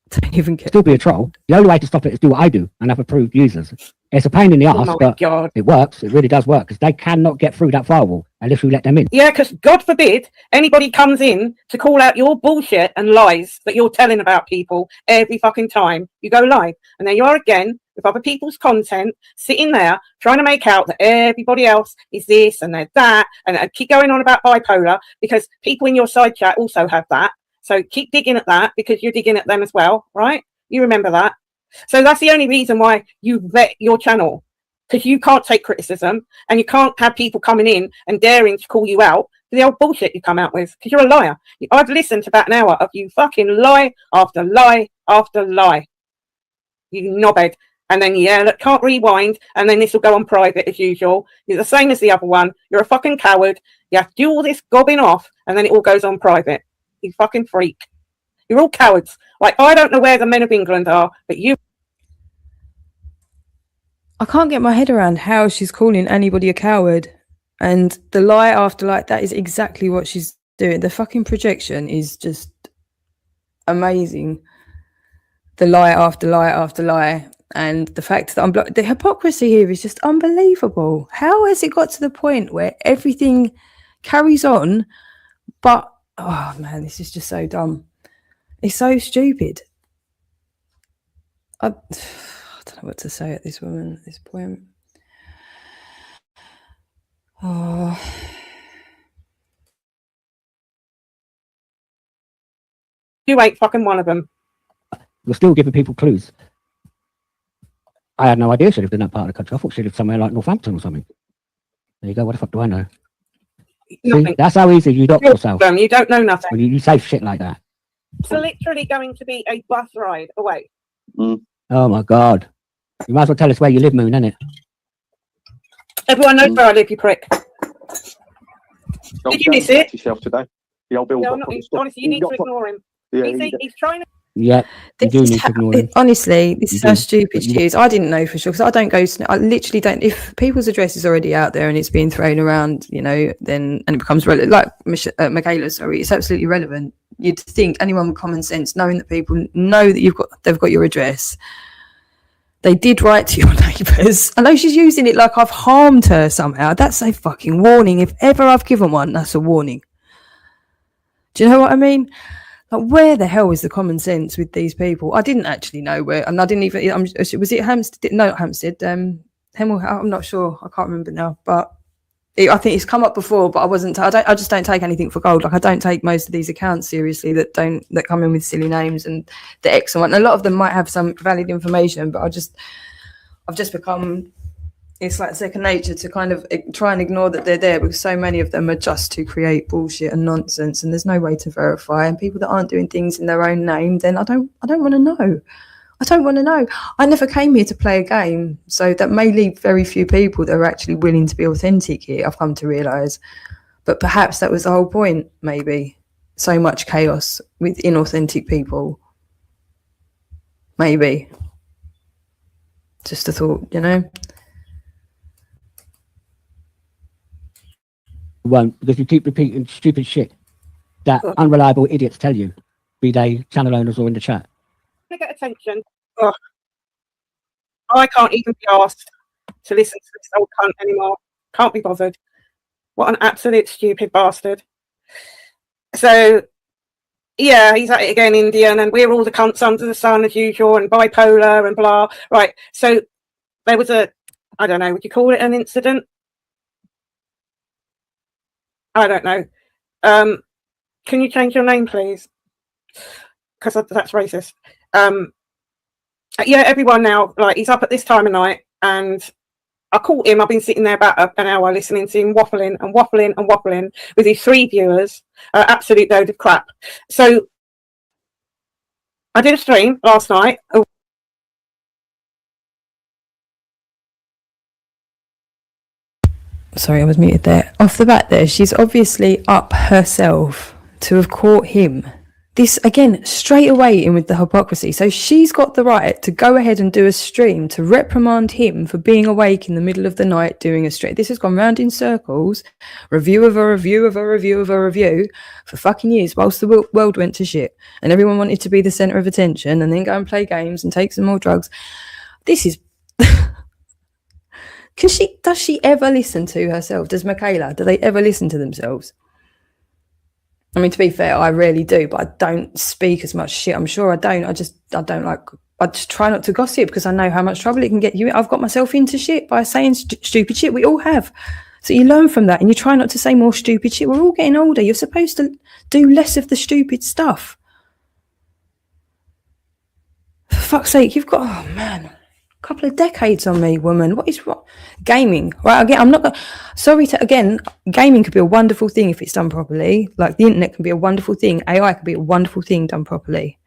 Don't even get... Still be a troll. The only way to stop it is do what I do and have approved users. It's a pain in the ass, but God. It works. It really does work, because they cannot get through that firewall unless we let them in. Yeah, because God forbid anybody comes in to call out your bullshit and lies that you're telling about people every fucking time you go live. And there you are again with other people's content, sitting there trying to make out that everybody else is this and they're that, and keep going on about bipolar, because people in your side chat also have that. So keep digging at that, because you're digging at them as well, right? You remember that. So that's the only reason why you vet your channel, because you can't take criticism and you can't have people coming in and daring to call you out for the old bullshit you come out with, because you're a liar. I've listened to about an hour of you fucking lie after lie after lie. You knobhead. And then, yeah, look, can't rewind, and then this will go on private as usual. You're the same as the other one. You're a fucking coward. You have to do all this gobbing off, and then it all goes on private. You fucking freak. You're all cowards. Like, I don't know where the men of England are, but you... I can't get my head around how she's calling anybody a coward. And the lie after lie, that is exactly what she's doing. The fucking projection is just amazing. The lie after lie after lie. And the fact that I'm blocked, the hypocrisy here is just unbelievable. How has it got to the point where everything carries on, but, oh man, this is just so dumb. It's so stupid. I don't know what to say at this woman at this point. Oh. You ain't fucking one of them. You're still giving people clues. I had no idea she lived in that part of the country. I thought she lived somewhere like Northampton or something. There you go. What the fuck do I know? Nothing. See, that's how easy you dock yourself. You don't know nothing. When you say shit like that. It's literally going to be a bus ride away. Mm. Oh my God. You might as well tell us where you live, Moon, innit? Everyone knows where I live, you prick. Did you miss it? Yourself today. The old Bill. No, honestly, you need to ignore him. Yeah, He's trying to. Yeah, you do need to ignore him. Honestly, this is how stupid she is. I didn't know for sure because I don't go. I literally don't. If people's address is already out there and it's being thrown around, you know, then and it becomes relevant. Like Michaela, sorry, it's absolutely relevant. You'd think anyone with common sense, knowing that people know that they've got your address. They did write to your neighbours. I know she's using it like I've harmed her somehow. That's a fucking warning. If ever I've given one, that's a warning. Do you know what I mean? Like, where the hell is the common sense with these people? I didn't actually know where, and I didn't even. Was it Hampstead? No, not Hampstead. Hemel. I'm not sure. I can't remember now. But I think it's come up before. But I wasn't. I just don't take anything for gold. Like, I don't take most of these accounts seriously that come in with silly names and the X and one. A lot of them might have some valid information, but I've just become. It's like second nature to kind of try and ignore that they're there because so many of them are just to create bullshit and nonsense and there's no way to verify. And people that aren't doing things in their own name, then I don't want to know. I don't want to know. I never came here to play a game. So that may leave very few people that are actually willing to be authentic here, I've come to realise. But perhaps that was the whole point, maybe. So much chaos with inauthentic people. Maybe. Just a thought, you know? Won't, because you keep repeating stupid shit that unreliable idiots tell you, be they channel owners or in the chat. To get attention. Oh. I can't even be asked to listen to this old cunt anymore. Can't be bothered. What an absolute stupid bastard. So, yeah, he's at it again, Indian, and we're all the cunts under the sun as usual, and bipolar and blah. Right, so there was I don't know, would you call it an incident? I don't know. Can you change your name, please? Because that's racist. Yeah, everyone now, like, he's up at this time of night, and I caught him. I've been sitting there about an hour listening to him waffling and waffling and waffling with his 3 viewers. Absolute load of crap. So I did a stream last night. Sorry, I was muted there. Off the bat there, she's obviously up herself to have caught him. This, again, straight away in with the hypocrisy. So she's got the right to go ahead and do a stream to reprimand him for being awake in the middle of the night doing a stream. This has gone round in circles, review of a review of a review of a review for fucking years whilst the world went to shit and everyone wanted to be the centre of attention and then go and play games and take some more drugs. This is... Does she ever listen to herself? Does Michaela? Do they ever listen to themselves? I mean, to be fair, I rarely do, but I don't speak as much shit. I'm sure I don't. I just try not to gossip because I know how much trouble it can get you. I've got myself into shit by saying stupid shit. We all have. So you learn from that and you try not to say more stupid shit. We're all getting older. You're supposed to do less of the stupid stuff. For fuck's sake, you've got, oh man, couple of decades on me, woman. What is wrong? Gaming, right? Again, I'm not gonna, sorry to, again, gaming could be a wonderful thing if it's done properly. Like the internet can be a wonderful thing. AI can be a wonderful thing done properly.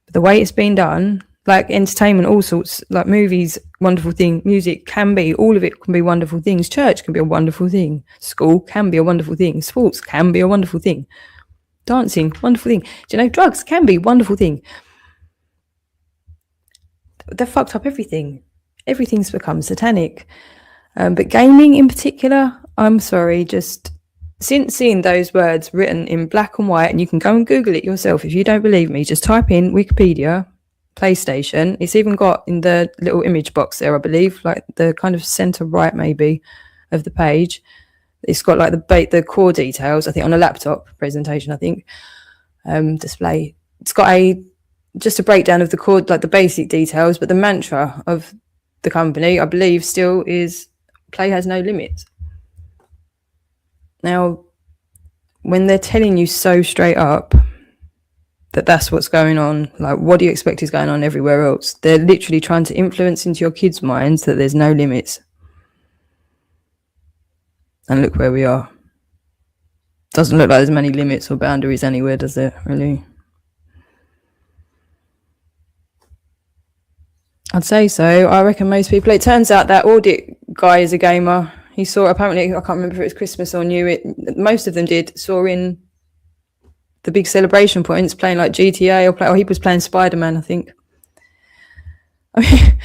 But the way it's been done, like entertainment, all sorts, like movies, wonderful thing. Music can be, all of it can be wonderful things. Church can be a wonderful thing. School can be a wonderful thing. Sports can be a wonderful thing. Dancing, wonderful thing. Do you know, drugs can be a wonderful thing. They've fucked up everything. Everything's become satanic. But gaming in particular, I'm sorry, just since seeing those words written in black and white, and you can go and Google it yourself if you don't believe me, just type in Wikipedia, PlayStation. It's even got in the little image box there, I believe, like the kind of center right maybe of the page. It's got like the core details, I think, on a laptop presentation, I think, display. It's got a just a breakdown of the core, like the basic details, but the mantra of the company, I believe, still is play has no limits. Now, when they're telling you so straight up that that's what's going on, like, what do you expect is going on everywhere else? They're literally trying to influence into your kids' minds that there's no limits. And look where we are. Doesn't look like there's many limits or boundaries anywhere, does it, really? I'd say so. I reckon most people... It turns out that audit guy is a gamer. He saw, apparently, I can't remember if it was Christmas or New Year. Most of them did. Saw in the big celebration points playing like GTA or he was playing Spider-Man, I think. I mean,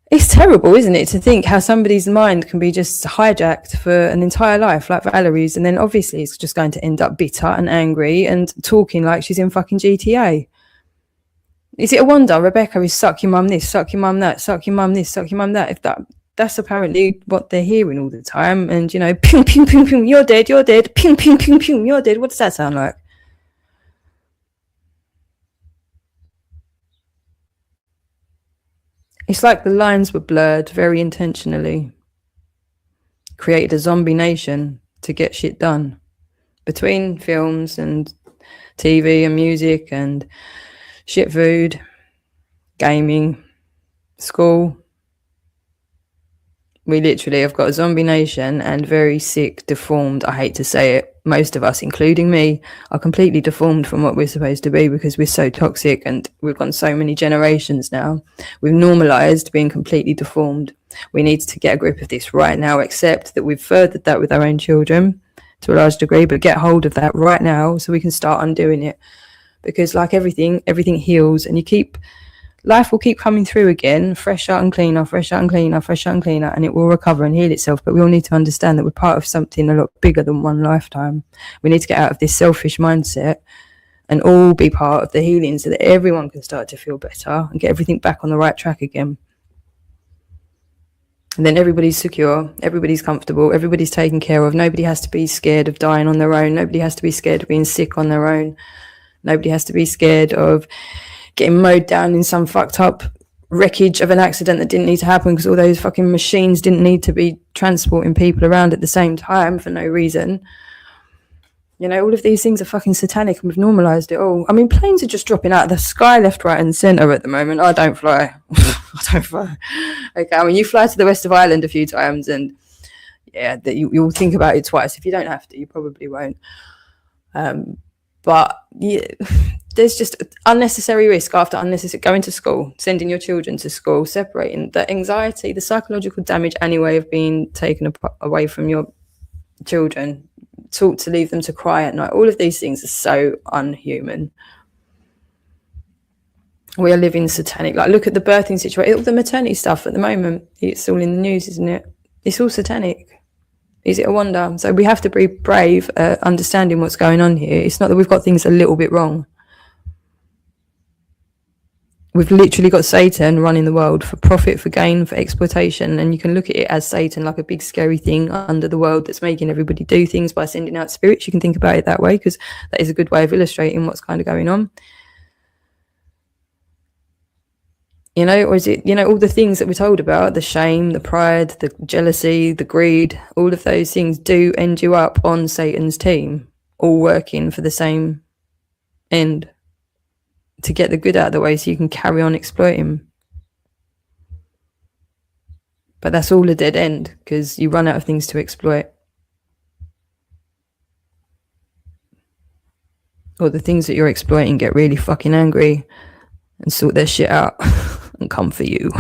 it's terrible, isn't it, to think how somebody's mind can be just hijacked for an entire life, like Valerie's, and then obviously it's just going to end up bitter and angry and talking like she's in fucking GTA. Is it a wonder Rebecca is suck your mum this, suck your mum that, suck your mum this, suck your mum that? If that's apparently what they're hearing all the time, and, you know, ping, ping, ping, ping, you're dead, ping, ping, ping, ping, you're dead. What does that sound like? It's like the lines were blurred very intentionally. Created a zombie nation to get shit done. Between films and TV and music and shit food, gaming, school. We literally have got a zombie nation, and very sick, deformed, I hate to say it, most of us, including me, are completely deformed from what we're supposed to be because we're so toxic and we've gone so many generations now. We've normalised being completely deformed. We need to get a grip of this right now, accept that we've furthered that with our own children to a large degree, but get hold of that right now so we can start undoing it. Because like everything heals, and life will keep coming through again, fresher and cleaner, fresher and cleaner, fresher and cleaner, and it will recover and heal itself. But we all need to understand that we're part of something a lot bigger than one lifetime. We need to get out of this selfish mindset and all be part of the healing so that everyone can start to feel better and get everything back on the right track again. And then everybody's secure, everybody's comfortable, everybody's taken care of. Nobody has to be scared of dying on their own. Nobody has to be scared of being sick on their own. Nobody has to be scared of getting mowed down in some fucked up wreckage of an accident that didn't need to happen because all those fucking machines didn't need to be transporting people around at the same time for no reason. You know, all of these things are fucking satanic, and we've normalised it all. I mean, planes are just dropping out of the sky left, right and centre at the moment. I don't fly. I don't fly. Okay, I mean, you fly to the west of Ireland a few times and, yeah, you'll think about it twice. If you don't have to, you probably won't. But yeah, there's just unnecessary risk after unnecessary going to school, sending your children to school, separating the anxiety, the psychological damage anyway of being taken away from your children, taught to leave them to cry at night. All of these things are so unhuman. We are living satanic. Like, look at the birthing situation, all the maternity stuff at the moment. It's all in the news, isn't it? It's all satanic. Is it a wonder? So we have to be brave at understanding what's going on here. It's not that we've got things a little bit wrong. We've literally got Satan running the world for profit, for gain, for exploitation. And you can look at it as Satan, like a big scary thing under the world that's making everybody do things by sending out spirits. You can think about it that way, because that is a good way of illustrating what's kind of going on. You know, or is it, you know, all the things that we're told about, the shame, the pride, the jealousy, the greed, all of those things do end you up on Satan's team, all working for the same end, to get the good out of the way so you can carry on exploiting. But that's all a dead end, because you run out of things to exploit. Or the things that you're exploiting get really fucking angry and sort their shit out and come for you. Do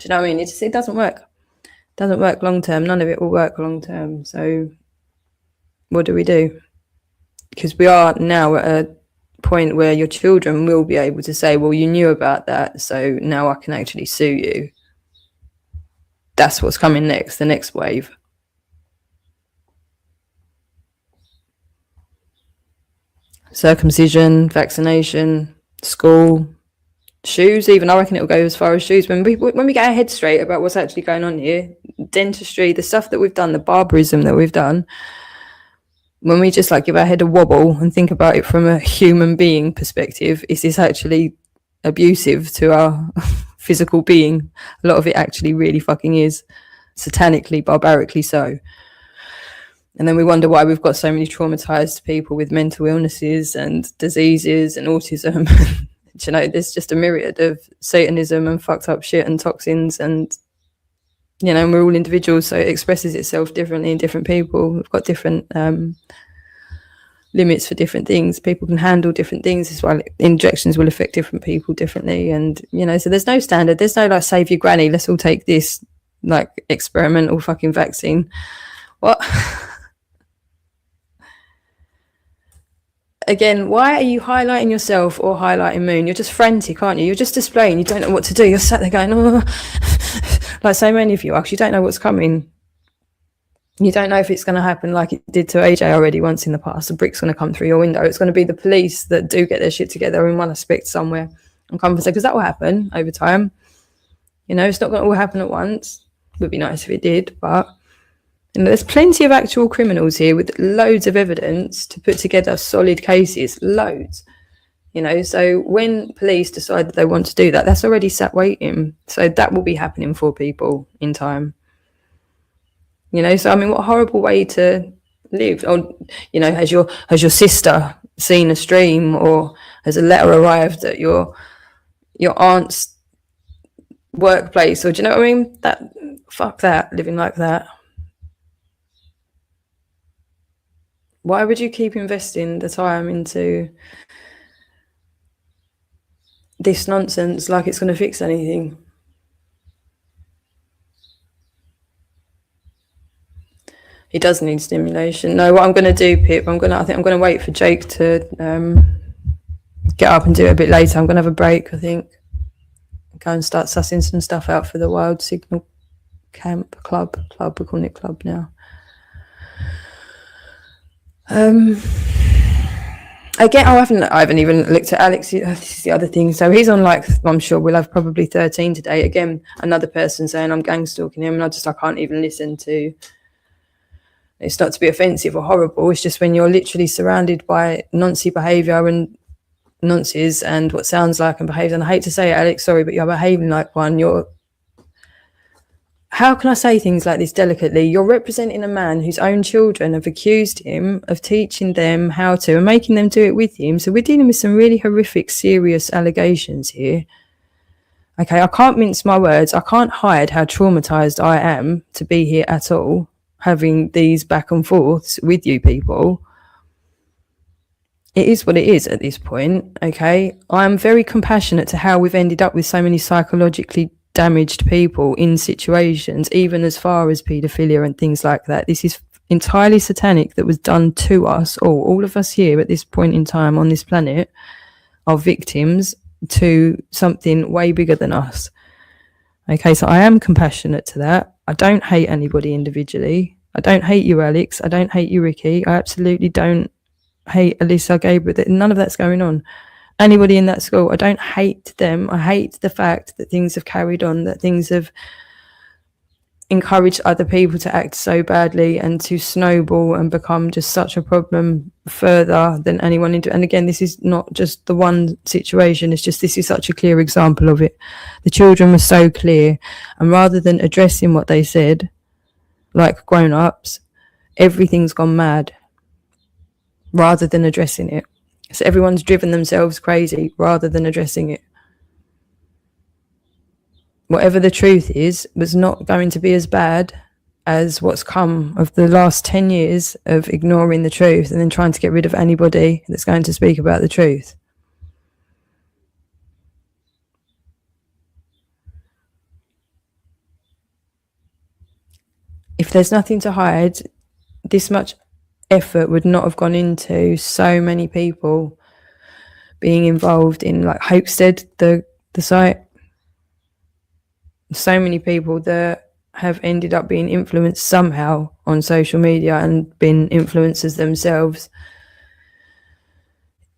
you know what I mean? It doesn't work. It doesn't work long term. None of it will work long term. So what do? Because we are now at a point where your children will be able to say, well, you knew about that, so now I can actually sue you. That's what's coming next, the next wave. Circumcision, vaccination, school, shoes, even. I reckon it'll go as far as shoes. When we get our head straight about what's actually going on here, dentistry, the stuff that we've done, the barbarism that we've done, when we just like give our head a wobble and think about it from a human being perspective, is this actually abusive to our physical being? A lot of it actually really fucking is, satanically, barbarically so. And then we wonder why we've got so many traumatized people with mental illnesses and diseases and autism. You know, there's just a myriad of Satanism and fucked up shit and toxins, and you know, and we're all individuals, so it expresses itself differently in different people. We've got different limits for different things. People can handle different things as well. Injections will affect different people differently, and you know, so there's no standard. There's no like save your granny, let's all take this like experimental fucking vaccine. What? Again, why are you highlighting yourself or highlighting Moon? You're just frantic, aren't you? You're just displaying. You don't know what to do. You're sat there going, oh, like so many of you are, because you don't know what's coming. You don't know if it's going to happen like it did to AJ already once in the past. The brick's going to come through your window. It's going to be the police that do get their shit together in one aspect somewhere and come and say, because that will happen over time. You know, it's not going to all happen at once. It would be nice if it did, but you know, there's plenty of actual criminals here with loads of evidence to put together solid cases, loads. You know, so when police decide that they want to do that, that's already sat waiting. So that will be happening for people in time. You know, so I mean, what a horrible way to live. Or, you know, has your sister seen a stream, or has a letter arrived at your aunt's workplace? Or do you know what I mean? That, fuck that, living like that. Why would you keep investing the time into this nonsense like it's going to fix anything? He does need stimulation. No, what I'm going to do, Pip, I think I'm going to wait for Jake to get up and do it a bit later. I'm going to have a break, I think. Go and start sussing some stuff out for the Wild Signal Camp Club. We're calling it club now. Again, I haven't even looked at Alex. This is the other thing. So he's on, like, I'm sure we'll have probably 13 today. Again, another person saying I'm gang stalking him, and I can't even listen to. It's not to be offensive or horrible. It's just when you're literally surrounded by noncy behaviour and nonces and what sounds like and behaves. And I hate to say it, Alex, sorry, but you're behaving like one. How can I say things like this delicately? You're representing a man whose own children have accused him of teaching them how to and making them do it with him. So we're dealing with some really horrific, serious allegations here. Okay, I can't mince my words. I can't hide how traumatized I am to be here at all, having these back and forths with you people. It is what it is at this point, okay? I'm very compassionate to how we've ended up with so many psychologically damaged people in situations, even as far as paedophilia and things like that. This is entirely satanic that was done to us all of us here at this point in time on this planet are victims to something way bigger than us. Okay, so I am compassionate to that. I don't hate anybody individually. I don't hate you, Alex. I don't hate you, Ricky. I absolutely don't hate Alyssa, Gabriel. None of that's going on. Anybody in that school, I don't hate them. I hate the fact that things have carried on, that things have encouraged other people to act so badly and to snowball and become just such a problem further than anyone into. And again, this is not just the one situation. It's just, this is such a clear example of it. The children were so clear, and rather than addressing what they said, like grown-ups, everything's gone mad rather than addressing it. So everyone's driven themselves crazy rather than addressing it. Whatever the truth is, was not going to be as bad as what's come of the last 10 years of ignoring the truth and then trying to get rid of anybody that's going to speak about the truth. If there's nothing to hide, this much effort would not have gone into so many people being involved in, like, Hopestead, the site. So many people that have ended up being influenced somehow on social media and been influencers themselves.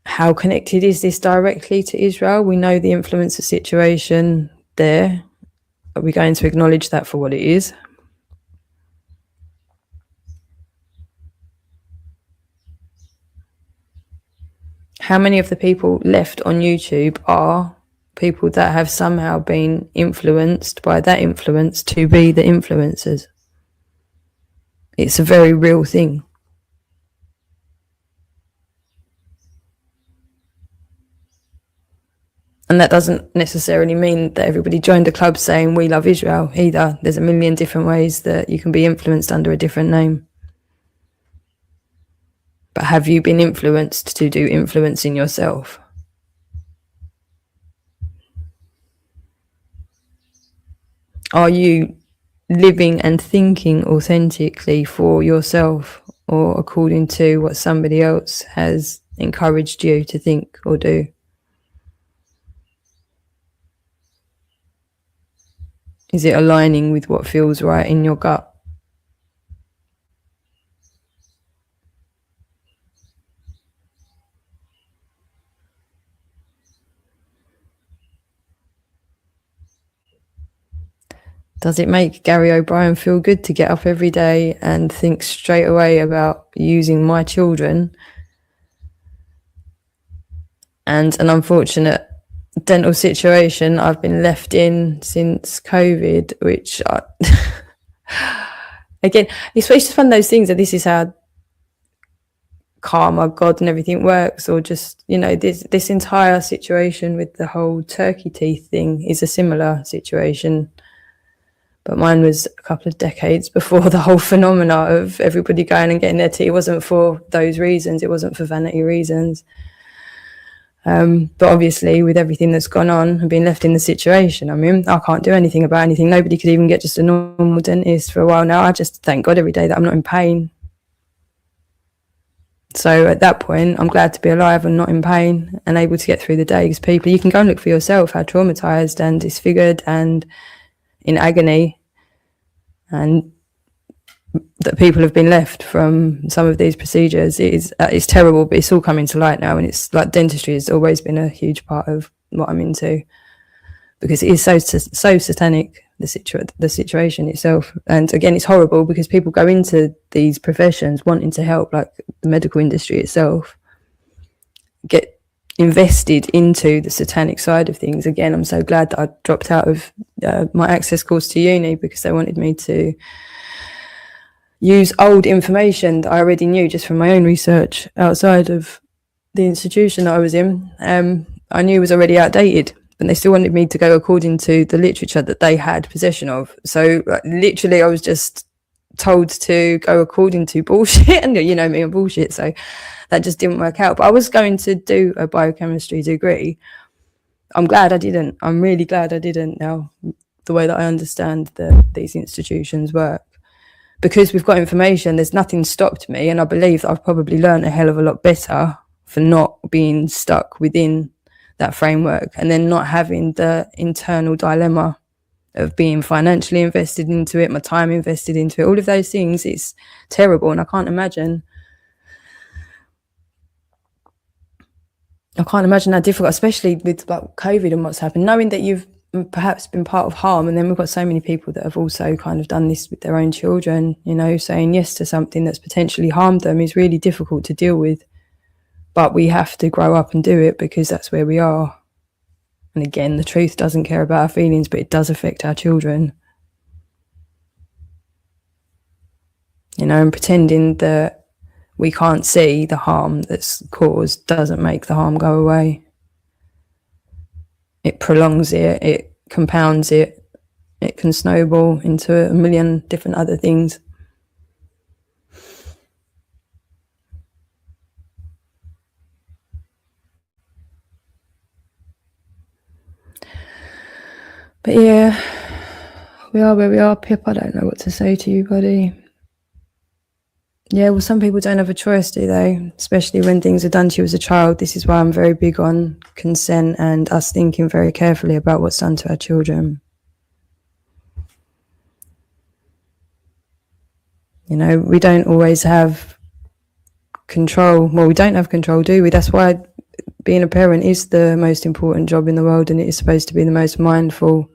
How connected is this directly to Israel? We know the influencer situation there. Are we going to acknowledge that for what it is? how many of the people left on YouTube are people that have somehow been influenced by that influence to be the influencers? It's a very real thing. And that doesn't necessarily mean that everybody joined a club saying we love Israel either. There's a million different ways that you can be influenced under a different name. But have you been influenced to do influencing yourself? Are you living and thinking authentically for yourself, or according to what somebody else has encouraged you to think or do? Is it aligning with what feels right in your gut? Does it make Gary O'Brien feel good to get up every day and think straight away about using my children and an unfortunate dental situation I've been left in since COVID, which again, it's just one of those things that this is how karma, God and everything works, or just, you know, this entire situation with the whole turkey teeth thing is a similar situation. But mine was a couple of decades before the whole phenomena of everybody going and getting their teeth. It wasn't for those reasons. It wasn't for vanity reasons. But obviously, with everything that's gone on and being left in the situation, I mean, I can't do anything about anything. Nobody could even get just a normal dentist for a while now. I just thank God every day that I'm not in pain. So at that point, I'm glad to be alive and not in pain and able to get through the day. Because people, you can go and look for yourself how traumatized and disfigured and in agony and that people have been left from some of these procedures. It's terrible, but it's all coming to light now, and it's like dentistry has always been a huge part of what I'm into, because it is so satanic, the situation itself. And again, it's horrible because people go into these professions wanting to help, like the medical industry itself, get invested into the satanic side of things. Again, I'm so glad that I dropped out of my access course to uni, because they wanted me to use old information that I already knew just from my own research outside of the institution that I was in. I knew was already outdated, but they still wanted me to go according to the literature that they had possession of. So literally I was just told to go according to bullshit, and you know me and bullshit, so that just didn't work out. But I was going to do a biochemistry degree. I'm glad I didn't. I'm really glad I didn't now, the way that I understand that these institutions work. Because we've got information, there's nothing stopped me, and I believe that I've probably learned a hell of a lot better for not being stuck within that framework, and then not having the internal dilemma of being financially invested into it, my time invested into it, all of those things. It's terrible, and I can't imagine how difficult, especially with like COVID and what's happened, knowing that you've perhaps been part of harm, and then we've got so many people that have also kind of done this with their own children. You know, saying yes to something that's potentially harmed them is really difficult to deal with, but we have to grow up and do it because that's where we are. And again, the truth doesn't care about our feelings, but it does affect our children. You know, and pretending that we can't see the harm that's caused doesn't make the harm go away. It prolongs it, it compounds it, it can snowball into a million different other things. But yeah, we are where we are. Pip, I don't know what to say to you, buddy. Yeah, well, some people don't have a choice, do they? Especially when things are done to you as a child. This is why I'm very big on consent and us thinking very carefully about what's done to our children. You know, we don't always have control. Well, we don't have control, do we? That's why being a parent is the most important job in the world, and it is supposed to be the most mindful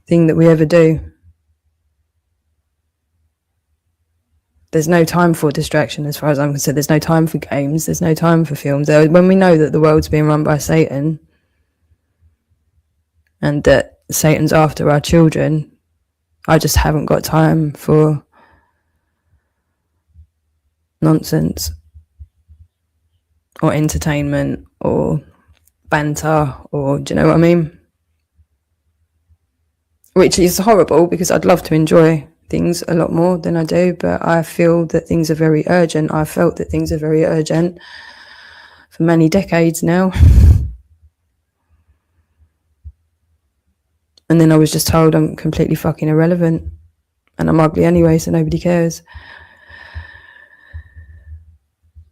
thing that we ever do. there's no time for distraction as far as I'm concerned. There's no time for games. There's no time for films. When we know that the world's being run by Satan and that Satan's after our children, I just haven't got time for nonsense or entertainment or banter, or do you know what I mean? Which is horrible, because I'd love to enjoy things a lot more than I do, but I feel that things are very urgent. I've felt that things are very urgent for many decades now. And then I was just told I'm completely fucking irrelevant, and I'm ugly anyway, so nobody cares.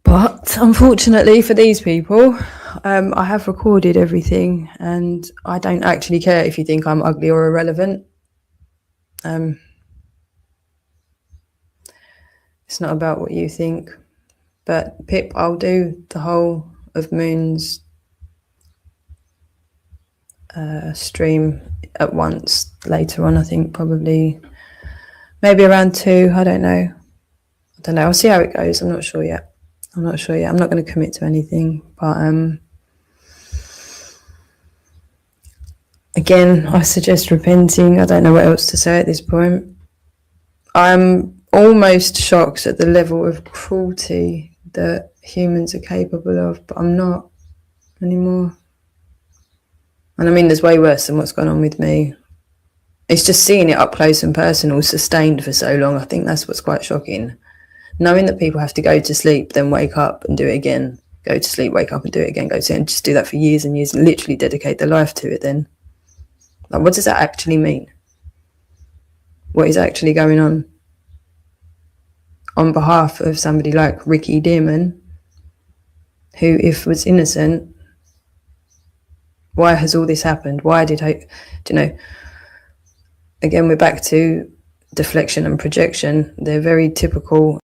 But unfortunately for these people, I have recorded everything, and I don't actually care if you think I'm ugly or irrelevant. It's not about what you think. But Pip, I'll do the whole of Moon's stream at once later on. I think probably maybe around 2. I don't know. I'll see how it goes. I'm not sure yet. I'm not going to commit to anything, but again, I suggest repenting. I don't know what else to say at this point. I'm almost shocked at the level of cruelty that humans are capable of, but I'm not anymore. And I mean, there's way worse than what's gone on with me. It's just seeing it up close and personal, sustained for so long. I think that's what's quite shocking. Knowing that people have to go to sleep, then wake up and do it again. Go to sleep, wake up and do it again. Go to sleep and just do that for years and years, and literally dedicate their life to it then. Like, what does that actually mean? What is actually going on? On behalf of somebody like Ricky Dearman, who, if was innocent, why has all this happened? Why did I, do you know, again, we're back to deflection and projection. They're very typical